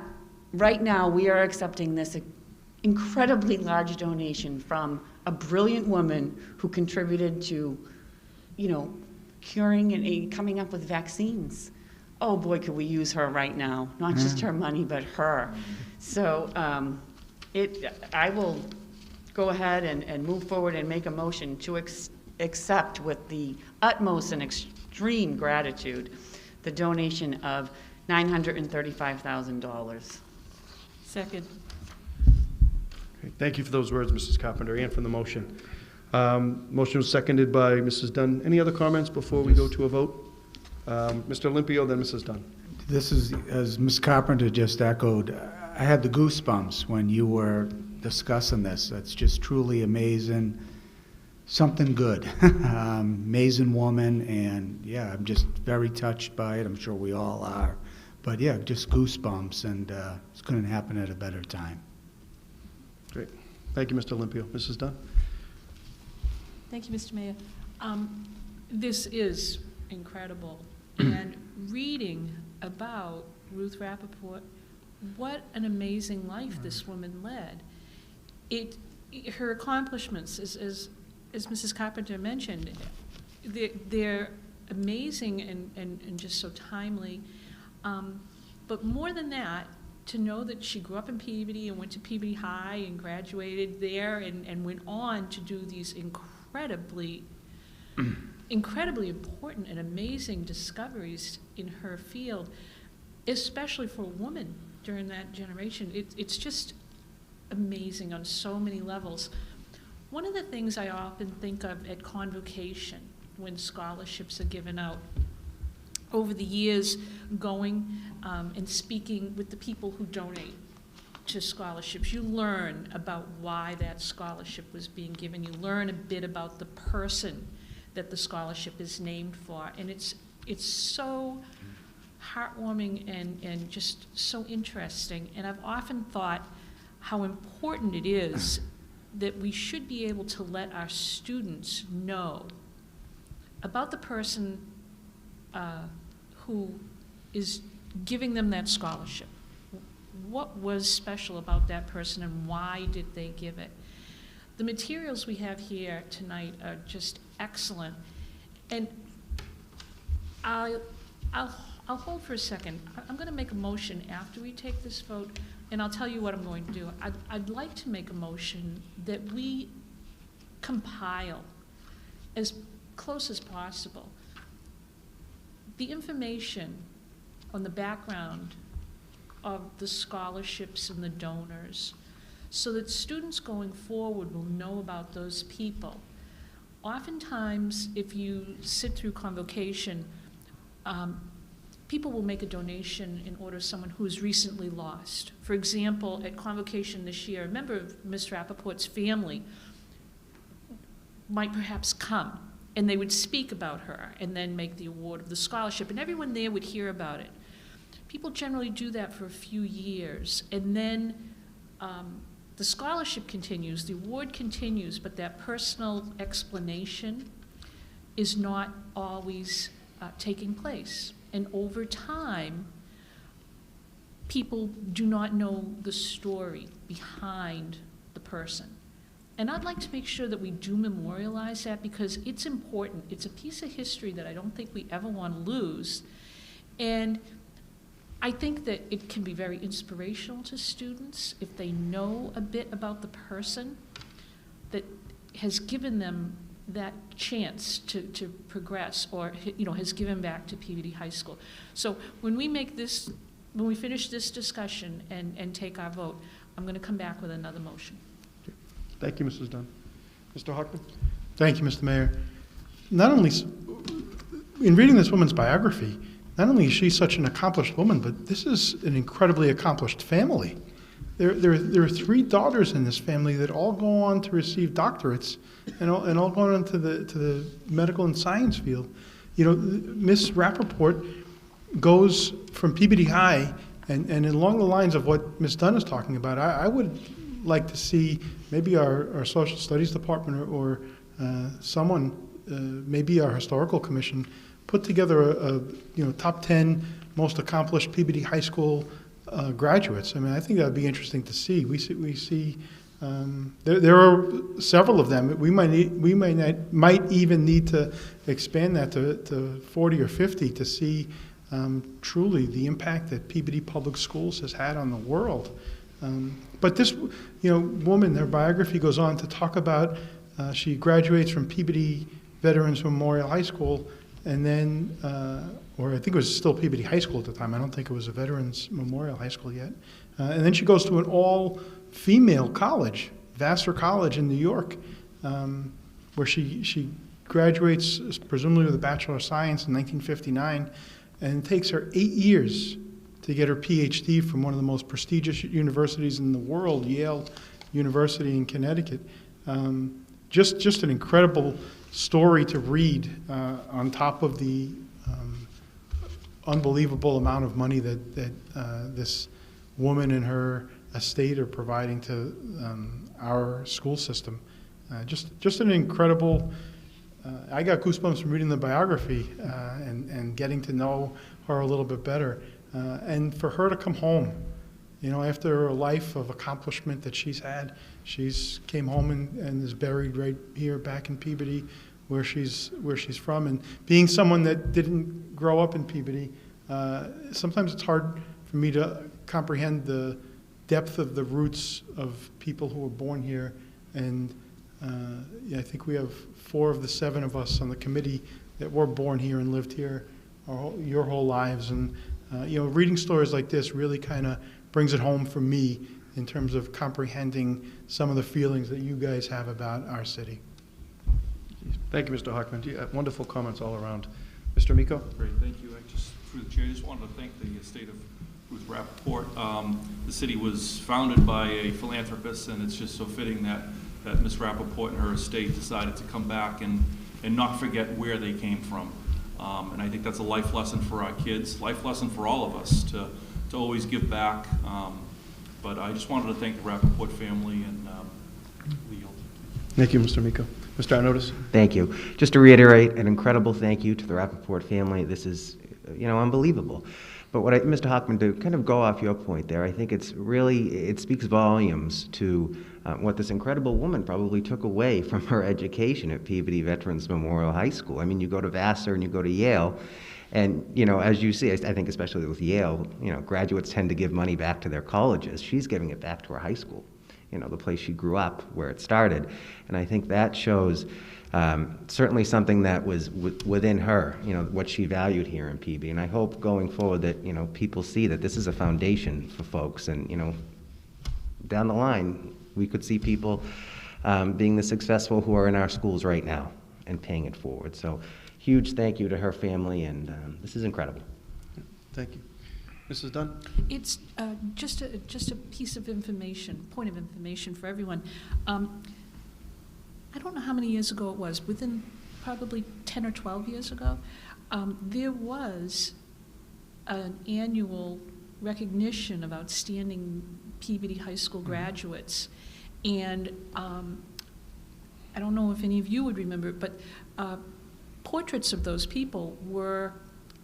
Speaker 11: right now we are accepting this incredibly large donation from a brilliant woman who contributed to, curing and coming up with vaccines. Oh boy, could we use her right now. Not just her money, but her. So I will go ahead and move forward and make a motion to accept with the utmost and extreme gratitude the donation of $935,000.
Speaker 1: Second.
Speaker 13: Okay, thank you for those words, Mrs. Carpenter, and for the motion. Motion was seconded by Mrs. Dunn. Any other comments before we go to a vote? Mr. Olympio, then Mrs. Dunn.
Speaker 3: This is, as Ms. Carpenter just echoed, I had the goosebumps when you were discussing this. It's just truly amazing. Something good. Amazing woman, and yeah, I'm just very touched by it. I'm sure we all are. But yeah, just goosebumps, and it couldn't happen at a better time.
Speaker 13: Great. Thank you, Mr. Olympio. Mrs. Dunn?
Speaker 1: Thank you, Mr. Mayor. This is incredible. And reading about Ruth Rappaport, what an amazing life this woman led. Her accomplishments, as Mrs. Carpenter mentioned, they're amazing and just so timely. But more than that, to know that she grew up in Peabody and went to Peabody High and graduated there and went on to do these incredibly important and amazing discoveries in her field, especially for a woman during that generation. It's just amazing on so many levels. One of the things I often think of at convocation when scholarships are given out, over the years going and speaking with the people who donate to scholarships, you learn about why that scholarship was being given. You learn a bit about the person that the scholarship is named for, and it's so heartwarming and just so interesting. And I've often thought how important it is that we should be able to let our students know about the person who is giving them that scholarship. What was special about that person and why did they give it? The materials we have here tonight are just excellent. And I'll hold for a second. I'm going to make a motion after we take this vote, and I'll tell you what I'm going to do. I'd like to make a motion that we compile as close as possible the information on the background of the scholarships and the donors so that students going forward will know about those people. Oftentimes, if you sit through convocation, people will make a donation in order to someone who is recently lost. For example, at convocation this year, a member of Ms. Rappaport's family might perhaps come, and they would speak about her and then make the award of the scholarship, and everyone there would hear about it. People generally do that for a few years, and then the scholarship continues, the award continues, but that personal explanation is not always taking place. And over time, people do not know the story behind the person. And I'd like to make sure that we do memorialize that because it's important. It's a piece of history that I don't think we ever want to lose. And I think that it can be very inspirational to students if they know a bit about the person that has given them that chance to progress or has given back to Peabody High School. So when we finish this discussion and take our vote, I'm going to come back with another motion.
Speaker 13: Thank you, Mrs. Dunn. Mr. Hockman?
Speaker 9: Thank you, Mr. Mayor. Not only, in reading this woman's biography, not only is she such an accomplished woman, but this is an incredibly accomplished family. there are 3 daughters in this family that all go on to receive doctorates and all go on to the medical and science field. You know, Miss Rappaport goes from Peabody High, and along the lines of what Ms. Dunn is talking about, I would like to see maybe our social studies department or someone, maybe our historical commission, put together a top 10 most accomplished Peabody High School graduates. I mean, I think that would be interesting to see. We see there are several of them. We might even need to expand that to 40 or 50 to see truly the impact that Peabody Public Schools has had on the world. But this, woman, her biography goes on to talk about she graduates from Peabody Veterans Memorial High School, and then, or I think it was still Peabody High School at the time. I don't think it was a Veterans Memorial High School yet. And then she goes to an all-female college, Vassar College in New York, where she graduates presumably with a Bachelor of Science in 1959, and it takes her 8 years to get her PhD from one of the most prestigious universities in the world, Yale University in Connecticut. Just an incredible story to read on top of the unbelievable amount of money that this woman and her estate are providing to our school system. Just an incredible, I got goosebumps from reading the biography and getting to know her a little bit better. And for her to come home, after a life of accomplishment that she's had, she's came home and is buried right here back in Peabody, where she's from. And being someone that didn't grow up in Peabody, sometimes it's hard for me to comprehend the depth of the roots of people who were born here. And I think we have 4 of the 7 of us on the committee that were born here and lived here your whole lives. And reading stories like this really kind of brings it home for me in terms of comprehending some of the feelings that you guys have about our city.
Speaker 13: Thank you, Mr. Hockman. Wonderful comments all around. Mr. Miko?
Speaker 10: Great, thank you. Through the chair, I just wanted to thank the estate of Ruth Rappaport. The city was founded by a philanthropist, and it's just so fitting that Ms. Rappaport and her estate decided to come back and not forget where they came from. And I think that's a life lesson for our kids, life lesson for all of us to always give back. But I just wanted to thank the Rappaport family and Leo.
Speaker 13: Thank you, Mr. Miko. Mr. Arnottis?
Speaker 4: Thank you. Just to reiterate, an incredible thank you to the Rappaport family. This is, unbelievable. But Mr. Hockman, to kind of go off your point there, I think it speaks volumes to what this incredible woman probably took away from her education at Peabody Veterans Memorial High School. I mean, you go to Vassar and you go to Yale, and, as you see, I think especially with Yale, graduates tend to give money back to their colleges. She's giving it back to her high school, the place she grew up, where it started. And I think that shows certainly something that was within her, what she valued here in Peabody. And I hope going forward that, people see that this is a foundation for folks. And, down the line, we could see people being the successful who are in our schools right now and paying it forward. So huge thank you to her family, and this is incredible.
Speaker 13: Thank you. Mrs. Dunn?
Speaker 1: It's just a piece of information, point of information for everyone. I don't know how many years ago it was, within probably 10 or 12 years ago, there was an annual recognition of outstanding Peabody High School graduates. And I don't know if any of you would remember it, but portraits of those people were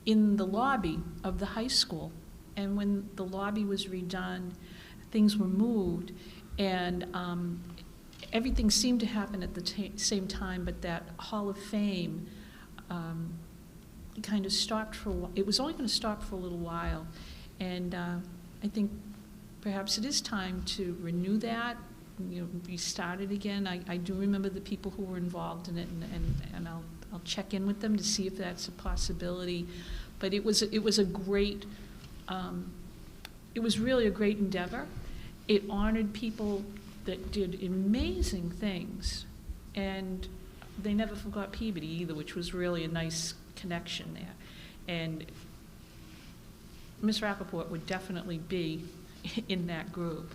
Speaker 1: in the lobby of the high school. And when the lobby was redone, things were moved, and everything seemed to happen at the same time, but that Hall of Fame kind of stopped for a while. It was only going to stop for a little while, and I think perhaps it is time to renew that, restart it again. I do remember the people who were involved in it, and I'll check in with them to see if that's a possibility. But it was a great, it was really a great endeavor. It honored people that did amazing things, and they never forgot Peabody either, which was really a nice connection there. And Ms. Rappaport would definitely be in that group.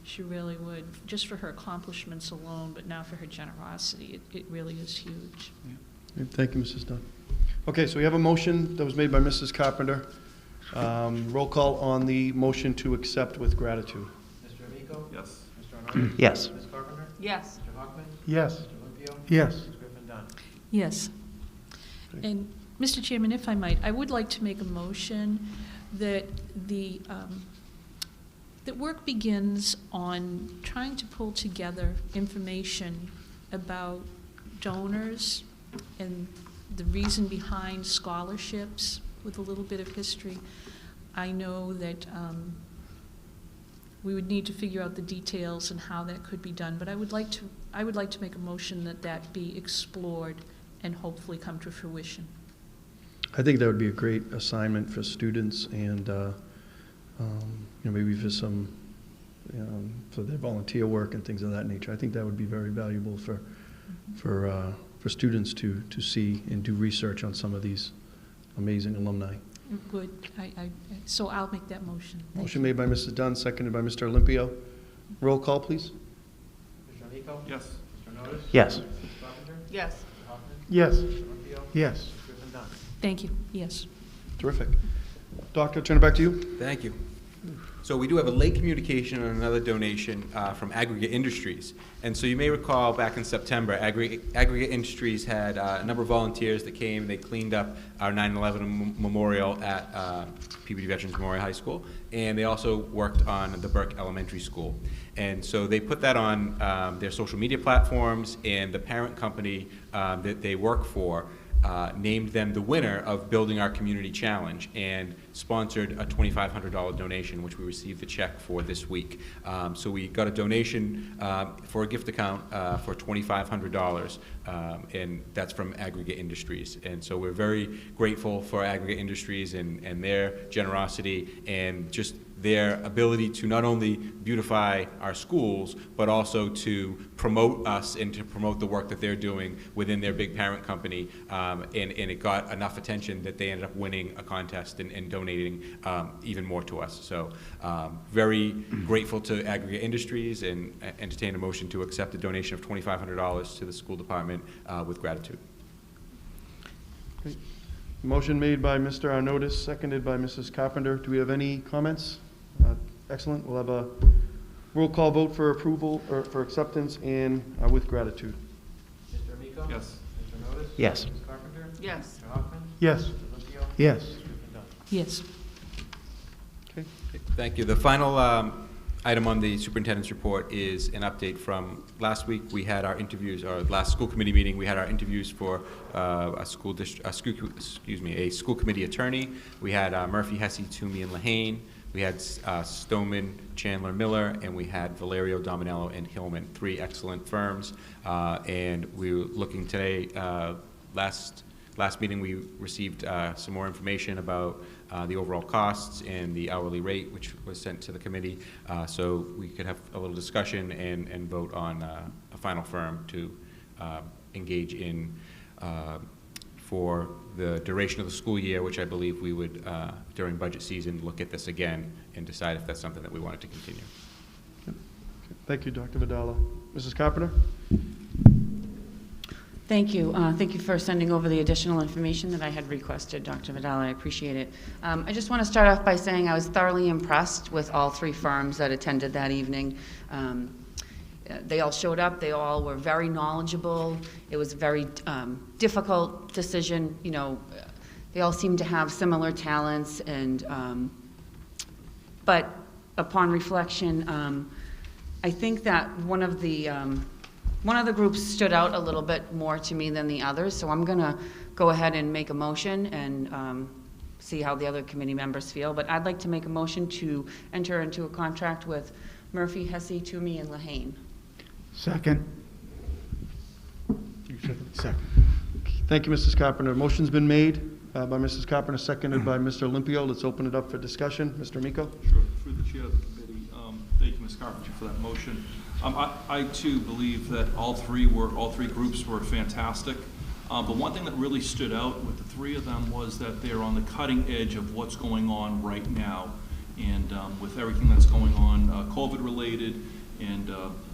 Speaker 1: She really would, just for her accomplishments alone, but now for her generosity. It really is huge.
Speaker 13: Thank you, Mrs. Dunn. Okay, so we have a motion that was made by Mrs. Carpenter. Roll call on the motion to accept with gratitude.
Speaker 12: Mr. Amico?
Speaker 10: Yes.
Speaker 12: Mr. Arnott?
Speaker 4: Yes.
Speaker 12: Ms. Carpenter?
Speaker 11: Yes.
Speaker 12: Mr. Hoffman?
Speaker 3: Yes.
Speaker 12: Mr. Limpio?
Speaker 3: Yes.
Speaker 12: Ms. Griffin Dunn?
Speaker 1: Yes. And, Mr. Chairman, if I might, I would like to make a motion that that work begins on trying to pull together information about donors and the reason behind scholarships with a little bit of history. I know that we would need to figure out the details and how that could be done, but I would like to make a motion that be explored and hopefully come to fruition.
Speaker 13: I think that would be a great assignment for students and, maybe for some, for their volunteer work and things of that nature. I think that would be very valuable for students to see and do research on some of these amazing alumni.
Speaker 1: Good. So I'll make that motion.
Speaker 13: Motion made by Mrs. Dunn, seconded by Mr. Olympio. Roll call, please.
Speaker 12: Mr. Amico?
Speaker 10: Yes.
Speaker 12: Mr. Notice?
Speaker 4: Yes.
Speaker 12: Ms. Carpenter?
Speaker 11: Yes.
Speaker 12: Mr. Hoffman?
Speaker 3: Yes.
Speaker 12: Mr. Limpio?
Speaker 3: Yes.
Speaker 12: Ms. Griffin Dunn?
Speaker 1: Thank you. Yes.
Speaker 13: Terrific. Doctor, turn it back to you.
Speaker 2: Thank you. So we do have a late communication on another donation from Aggregate Industries. And so you may recall back in September, Aggregate Industries had a number of volunteers that came. They cleaned up our 9/11 memorial at Peabody Veterans Memorial High School. And they also worked on the Burke Elementary School. And so they put that on their social media platforms, and the parent company that they work for named them the winner of Building Our Community Challenge and sponsored a $2,500 donation, which we received the check for this week. So we got a donation for a gift account for $2,500, and that's from Aggregate Industries. And so we're very grateful for Aggregate Industries and their generosity and just their ability to not only beautify our schools, but also to promote us and to promote the work that they're doing within their big parent company. And it got enough attention that they ended up winning a contest and donating even more to us. So very grateful to Aggregate Industries and entertain a motion to accept a donation of $2,500 to the school department with gratitude.
Speaker 13: Great. Motion made by Mr. Arnott, seconded by Mrs. Carpenter. Do we have any comments? Excellent. We'll have a roll call vote for approval, or for acceptance and with gratitude.
Speaker 12: Mr. Amico?
Speaker 10: Yes.
Speaker 12: Mr. Notice?
Speaker 4: Yes.
Speaker 12: Ms. Carpenter?
Speaker 11: Yes.
Speaker 12: Mr. Hoffman?
Speaker 3: Yes.
Speaker 12: Mr. Limpio?
Speaker 3: Yes.
Speaker 12: Ms. Griffin Dunn?
Speaker 1: Yes.
Speaker 13: Okay.
Speaker 2: Thank you. The final item on the superintendent's report is an update from last week. We had our interviews, our last school committee meeting. We had our interviews for a school committee attorney. We had Murphy, Hesse, Toomey, and Lehane. We had Stoneman, Chandler, Miller, and we had Valerio, Dominello, and Hillman, 3 excellent firms. And we were looking today, last meeting we received some more information about the overall costs and the hourly rate, which was sent to the committee, so we could have a little discussion and vote on a final firm to engage in for the duration of the school year, which I believe we would, during budget season, look at this again and decide if that's something that we wanted to continue.
Speaker 13: Thank you, Dr. Vidala. Mrs. Carpenter?
Speaker 11: Thank you. Thank you for sending over the additional information that I had requested, Dr. Vidal. I appreciate it. I just want to start off by saying I was thoroughly impressed with all 3 firms that attended that evening. They all showed up. They all were very knowledgeable. It was a very difficult decision. You know, they all seemed to have similar talents, and but upon reflection, I think that one of the groups stood out a little bit more to me than the others, so I'm going to go ahead and make a motion and see how the other committee members feel. But I'd like to make a motion to enter into a contract with Murphy, Hesse, Toomey, and Lehane.
Speaker 3: Second. Second.
Speaker 13: Thank you, Mrs. Carpenter. Motion's been made by Mrs. Carpenter, seconded by Mr. Olympio. Let's open it up for discussion. Mr. Amico?
Speaker 10: Sure. Through the chair of the committee, thank you, Ms. Carpenter, for that motion. I too believe that all three groups were fantastic. But one thing that really stood out with the 3 of them was that they're on the cutting edge of what's going on right now. And with everything that's going on, COVID-related, and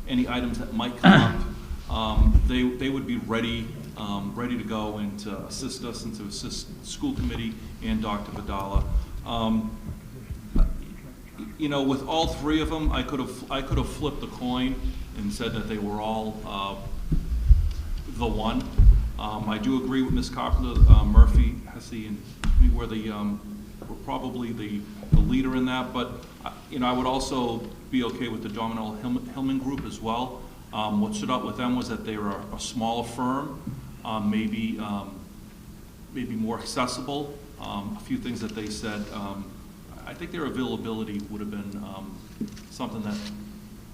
Speaker 10: any items that might come up, they would be ready to go and to assist us and to assist the school committee and Dr. Vidala. You know, with all three of them, I could have flipped the coin and said that they were all the one. I do agree with Ms. Carpenter, Murphy, Hesse, and we were were probably the leader in that, but you know, I would also be okay with the Domhnall Hillman group as well. What stood out with them was that they were a smaller firm, maybe more accessible. A few things that they said, I think their availability would have been something that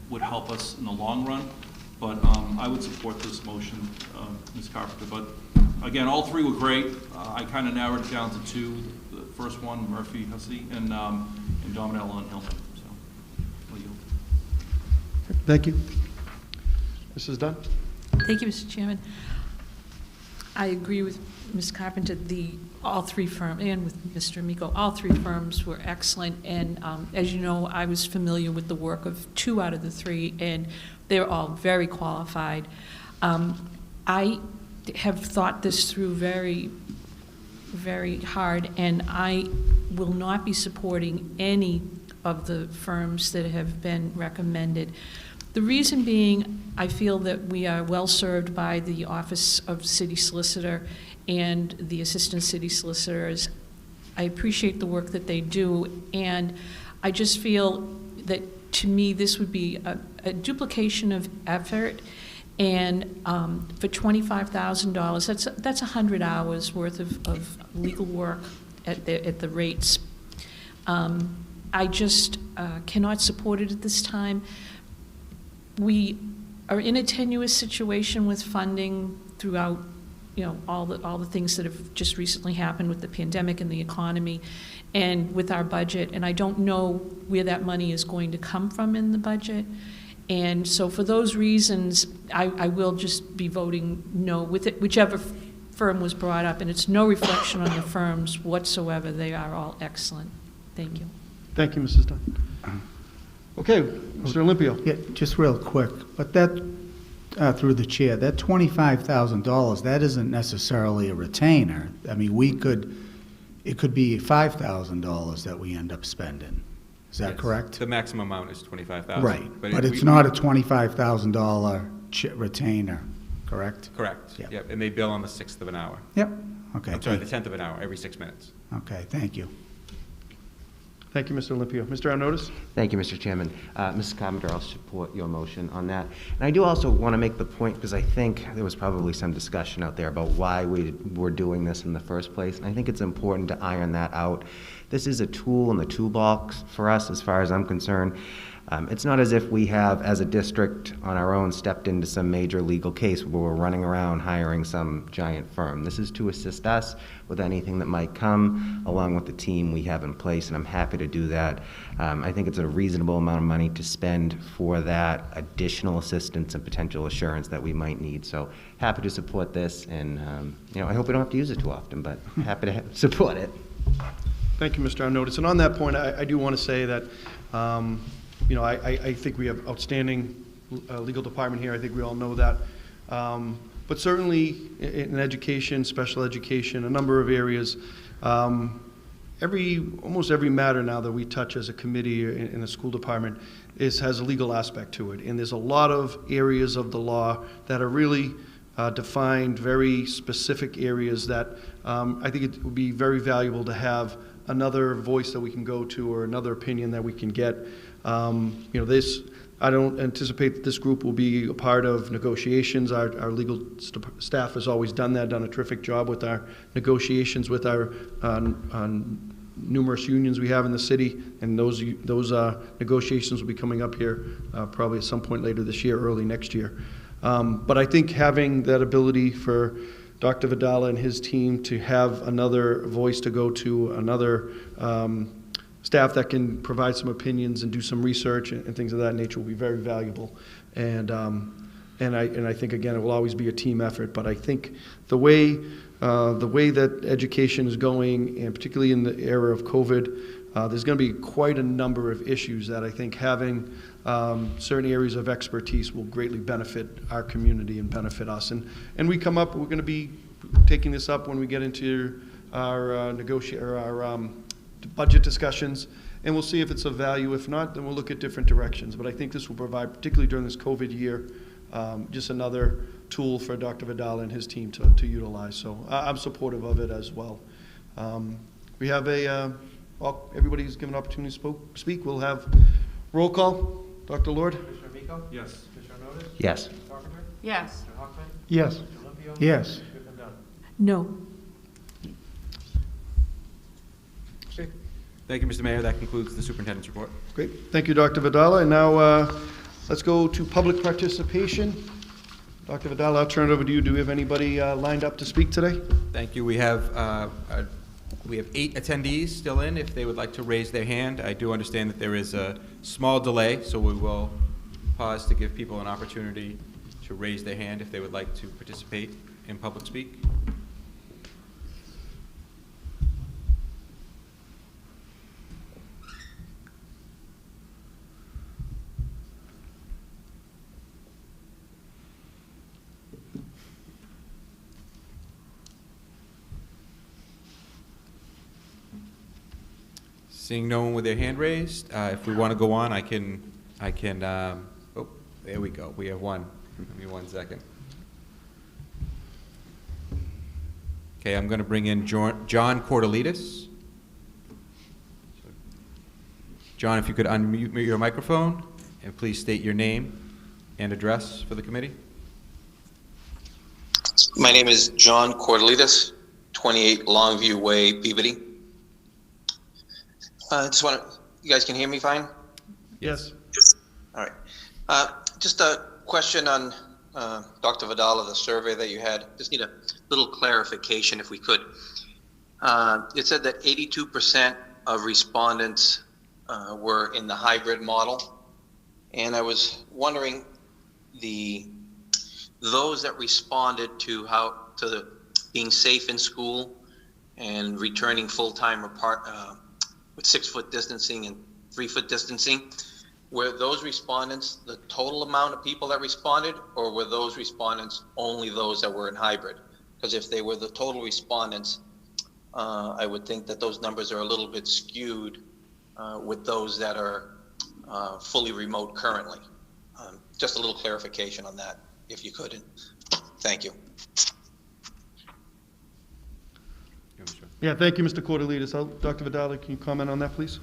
Speaker 10: would help us in the long run. But I would support this motion, Ms. Carpenter. But again, all three were great. I kind of narrowed it down to two. The first one, Murphy, Hussey, and Domhnall and Hillman. So, I'll yield.
Speaker 13: Thank you. Mrs. Dunn?
Speaker 1: Thank you, Mr. Chairman. I agree with Ms. Carpenter. All three firms, and with Mr. Amico, all three firms were excellent. And as you know, I was familiar with the work of 2 out of the 3, and they're all very qualified. I have thought this through very, very hard, and I will not be supporting any of the firms that have been recommended. The reason being, I feel that we are well served by the Office of City Solicitor and the Assistant City Solicitors. I appreciate the work that they do, and I just feel that, to me, this would be a duplication of effort, and for $25,000, that's 100 hours worth of legal work at the rates. I just cannot support it at this time. We are in a tenuous situation with funding throughout, you know, all the things that have just recently happened with the pandemic and the economy and with our budget, and I don't know where that money is going to come from in the budget. And so for those reasons, I will just be voting no with it, whichever firm was brought up, and it's no reflection on the firms whatsoever. They are all excellent. Thank you.
Speaker 13: Thank you, Mrs. Dunn. Okay, Mr. Olympio.
Speaker 3: Yeah, just real quick, but that, through the chair, that $25,000, that isn't necessarily a retainer. I mean, it could be $5,000 that we end up spending. Is that correct?
Speaker 2: The maximum amount is $25,000.
Speaker 3: Right, but it's not a $25,000 retainer, correct?
Speaker 2: Correct.
Speaker 3: Yep.
Speaker 2: Yep. And they bill on the 6th of an hour.
Speaker 3: Yep, okay.
Speaker 2: I'm sorry, the 10th of an hour, every 6 minutes.
Speaker 3: Okay, thank you.
Speaker 13: Thank you, Mr. Olympio. Mr. Arnottis?
Speaker 4: Thank you, Mr. Chairman. Mrs. Carpenter, I'll support your motion on that. And I do also want to make the point, because I think there was probably some discussion out there about why we were doing this in the first place, and I think it's important to iron that out. This is a tool in the toolbox for us, as far as I'm concerned. It's not as if we have, as a district, on our own, stepped into some major legal case where we're running around hiring some giant firm. This is to assist us with anything that might come, along with the team we have in place, and I'm happy to do that. I think it's a reasonable amount of money to spend for that additional assistance and potential assurance that we might need. So happy to support this, and you know, I hope we don't have to use it too often, but happy to support it.
Speaker 13: Thank you, Mr. Arnottis. And on that point, I do want to say that you know, I think we have outstanding legal department here. I think we all know that. But certainly in education, special education, a number of areas, almost every matter now that we touch as a committee in the school department has a legal aspect to it. And there's a lot of areas of the law that are really defined, very specific areas that I think it would be very valuable to have another voice that we can go to or another opinion that we can get. You know, I don't anticipate that this group will be a part of negotiations. Our legal staff has always done that, done a terrific job with our negotiations with our numerous unions we have in the city, and those negotiations will be coming up here probably at some point later this year, early next year. But I think having that ability for Dr. Vidala and his team to have another voice to go to, another staff that can provide some opinions and do some research and things of that nature will be very valuable. And I think, again, it will always be a team effort. But I think the way that education is going, and particularly in the era of COVID, there's going to be quite a number of issues that I think having certain areas of expertise will greatly benefit our community and benefit us. And we're going to be taking this up when we get into our budget discussions, and we'll see if it's of value. If not, then we'll look at different directions. But I think this will provide, particularly during this COVID year, just another tool for Dr. Vidal and his team to utilize. So I'm supportive of it as well. We have everybody's given an opportunity to speak. We'll have roll call. Dr. Lord?
Speaker 12: Commissioner Miko?
Speaker 10: Yes.
Speaker 12: Commissioner Onotis?
Speaker 4: Yes.
Speaker 12: Mr. Carpenter?
Speaker 11: Yes.
Speaker 12: Mr. Hockman?
Speaker 3: Yes.
Speaker 12: Mr. Limpio?
Speaker 3: Yes.
Speaker 12: Mr. Griffin-Dunn?
Speaker 1: No.
Speaker 2: Thank you, Mr. Mayor. That concludes the superintendent's report.
Speaker 13: Great. Thank you, Dr. Vidal. And now let's go to public participation. Dr. Vidal, I'll turn it over to you. Do we have anybody lined up to speak today?
Speaker 2: Thank you. We have 8 attendees still in. If they would like to raise their hand, I do understand that there is a small delay, so we will pause to give people an opportunity to raise their hand if they would like to participate in public speak. Seeing no one with their hand raised, if we want to go on, I can, oh, there we go. We have one. Give me 1 second. Okay, I'm going to bring in John Cordelidis. John, if you could unmute your microphone and please state your name and address for the committee.
Speaker 14: My name is John Cordelidis, 28 Longview Way, Peabody. You guys can hear me fine?
Speaker 13: Yes.
Speaker 14: All right. Just a question on Dr. Vidal of the survey that you had. Just need a little clarification if we could. It said that 82% of respondents were in the hybrid model. And I was wondering those that responded to being safe in school and returning full-time apart, with 6-foot distancing and 3-foot distancing, were those respondents the total amount of people that responded, or were those respondents only those that were in hybrid? Because if they were the total respondents, I would think that those numbers are a little bit skewed with those that are fully remote currently. Just a little clarification on that, if you could. Thank you.
Speaker 13: Yeah, thank you, Mr. Cordelidis. Dr. Vidal, can you comment on that, please?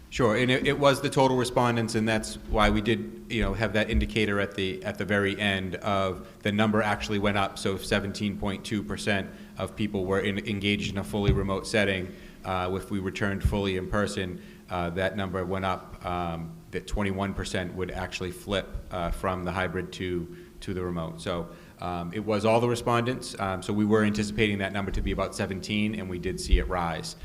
Speaker 2: Sure, and it was the total respondents, and that's why we did, have that indicator at the very end of the number actually went up. So 17.2% of people were engaged in a fully remote setting. If we returned fully in person, that number went up. That 21% would actually flip from the hybrid to the remote. So it was all the respondents. So we were anticipating that number to be about 17, and we did see it rise.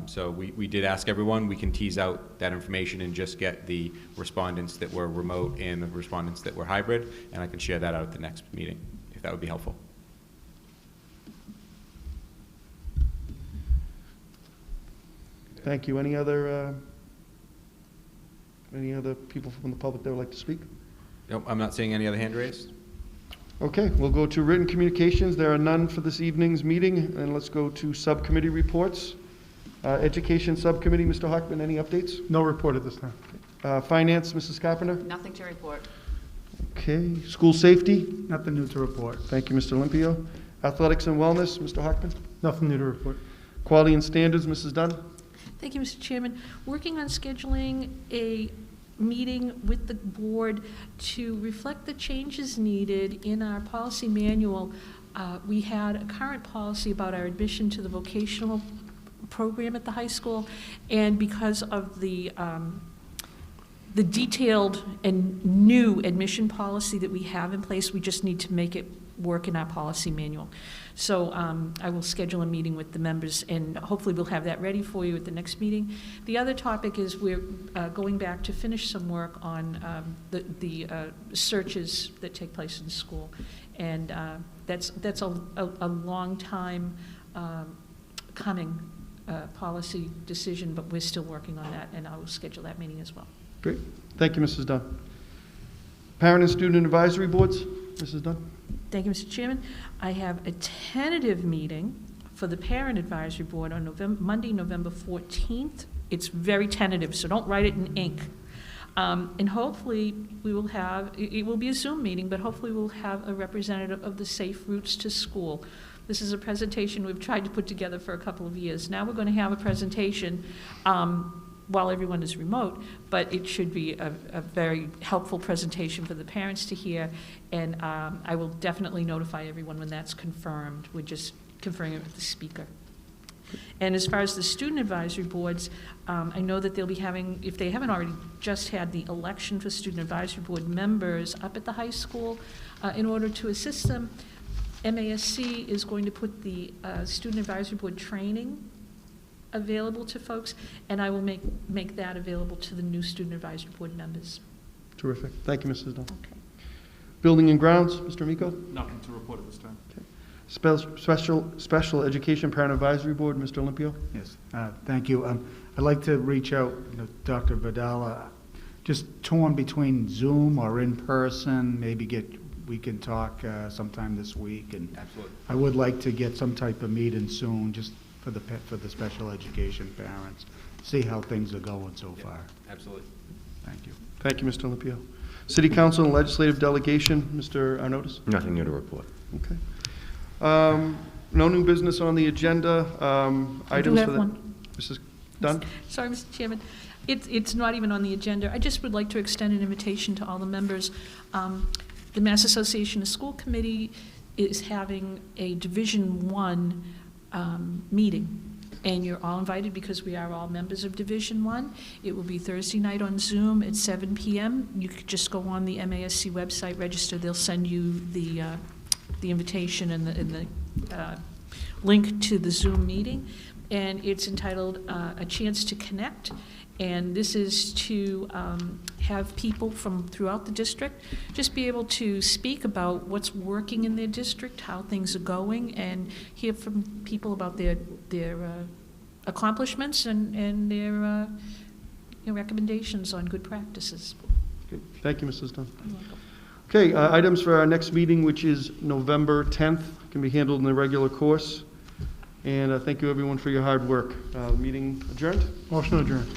Speaker 2: So we did ask everyone. We can tease out that information and just get the respondents that were remote and the respondents that were hybrid, and I can share that out at the next meeting, if that would be helpful.
Speaker 13: Thank you. Any other people from the public that would like to speak?
Speaker 2: Nope, I'm not seeing any other hand raised.
Speaker 13: Okay, we'll go to written communications. There are none for this evening's meeting, and let's go to subcommittee reports. Education Subcommittee, Mr. Hockman, any updates?
Speaker 9: No report at this time.
Speaker 13: Finance, Mrs. Carpenter?
Speaker 11: Nothing to report.
Speaker 13: Okay. School Safety?
Speaker 3: Nothing new to report.
Speaker 13: Thank you, Mr. Limpio. Athletics and Wellness, Mr. Hockman?
Speaker 9: Nothing new to report.
Speaker 13: Quality and Standards, Mrs. Dunn?
Speaker 1: Thank you, Mr. Chairman. Working on scheduling a meeting with the board to reflect the changes needed in our policy manual. We had a current policy about our admission to the vocational program at the high school, and because of the detailed and new admission policy that we have in place, we just need to make it work in our policy manual. So I will schedule a meeting with the members, and hopefully we'll have that ready for you at the next meeting. The other topic is we're going back to finish some work on the searches that take place in school, and that's a long time coming policy decision, but we're still working on that, and I will schedule that meeting as well.
Speaker 13: Great. Thank you, Mrs. Dunn. Parent and Student Advisory Boards, Mrs. Dunn?
Speaker 1: Thank you, Mr. Chairman. I have a tentative meeting for the Parent Advisory Board on Monday, November 14th. It's very tentative, so don't write it in ink. And hopefully we will have, it will be a Zoom meeting, but hopefully we'll have a representative of the Safe Routes to School. This is a presentation we've tried to put together for a couple of years. Now we're going to have a presentation while everyone is remote, but it should be a very helpful presentation for the parents to hear, and I will definitely notify everyone when that's confirmed. We're just confirming it with the speaker. And as far as the student advisory boards, I know that they'll be having, if they haven't already just had the election for student advisory board members up at the high school, in order to assist them, MASC is going to put the student advisory board training available to folks, and I will make that available to the new student advisory board members.
Speaker 13: Terrific. Thank you, Mrs. Dunn.
Speaker 1: Okay.
Speaker 13: Building and Grounds, Mr. Amico?
Speaker 10: Nothing to report at this time.
Speaker 13: Okay. Special Education Parent Advisory Board, Mr. Olympio?
Speaker 3: Yes, thank you. I'd like to reach out, Dr. Vidala, just torn between Zoom or in person, maybe we can talk sometime this week. And
Speaker 2: Absolutely.
Speaker 3: I would like to get some type of meeting soon, just for the special education parents, see how things are going so far.
Speaker 2: Absolutely.
Speaker 3: Thank you.
Speaker 13: Thank you, Mr. Olympio. City Council and Legislative Delegation, Mr. Arnottis?
Speaker 4: Nothing new to report.
Speaker 13: Okay. No new business on the agenda.
Speaker 1: I do have one.
Speaker 13: Mrs. Dunn?
Speaker 1: Sorry, Mr. Chairman. It's not even on the agenda. I just would like to extend an invitation to all the members. The Mass Association of School Committee is having a Division I meeting, and you're all invited because we are all members of Division I. It will be Thursday night on Zoom at 7 p.m. You could just go on the MASC website, register. They'll send you the invitation and the link to the Zoom meeting, and it's entitled A Chance to Connect, and this is to have people from throughout the district just be able to speak about what's working in their district, how things are going, and hear from people about their accomplishments and their recommendations on good practices.
Speaker 13: Okay. Thank you, Mrs. Dunn.
Speaker 1: You're welcome.
Speaker 13: Okay, items for our next meeting, which is November 10th, can be handled in the regular course. And thank you, everyone, for your hard work. Meeting adjourned?
Speaker 9: Motion adjourned.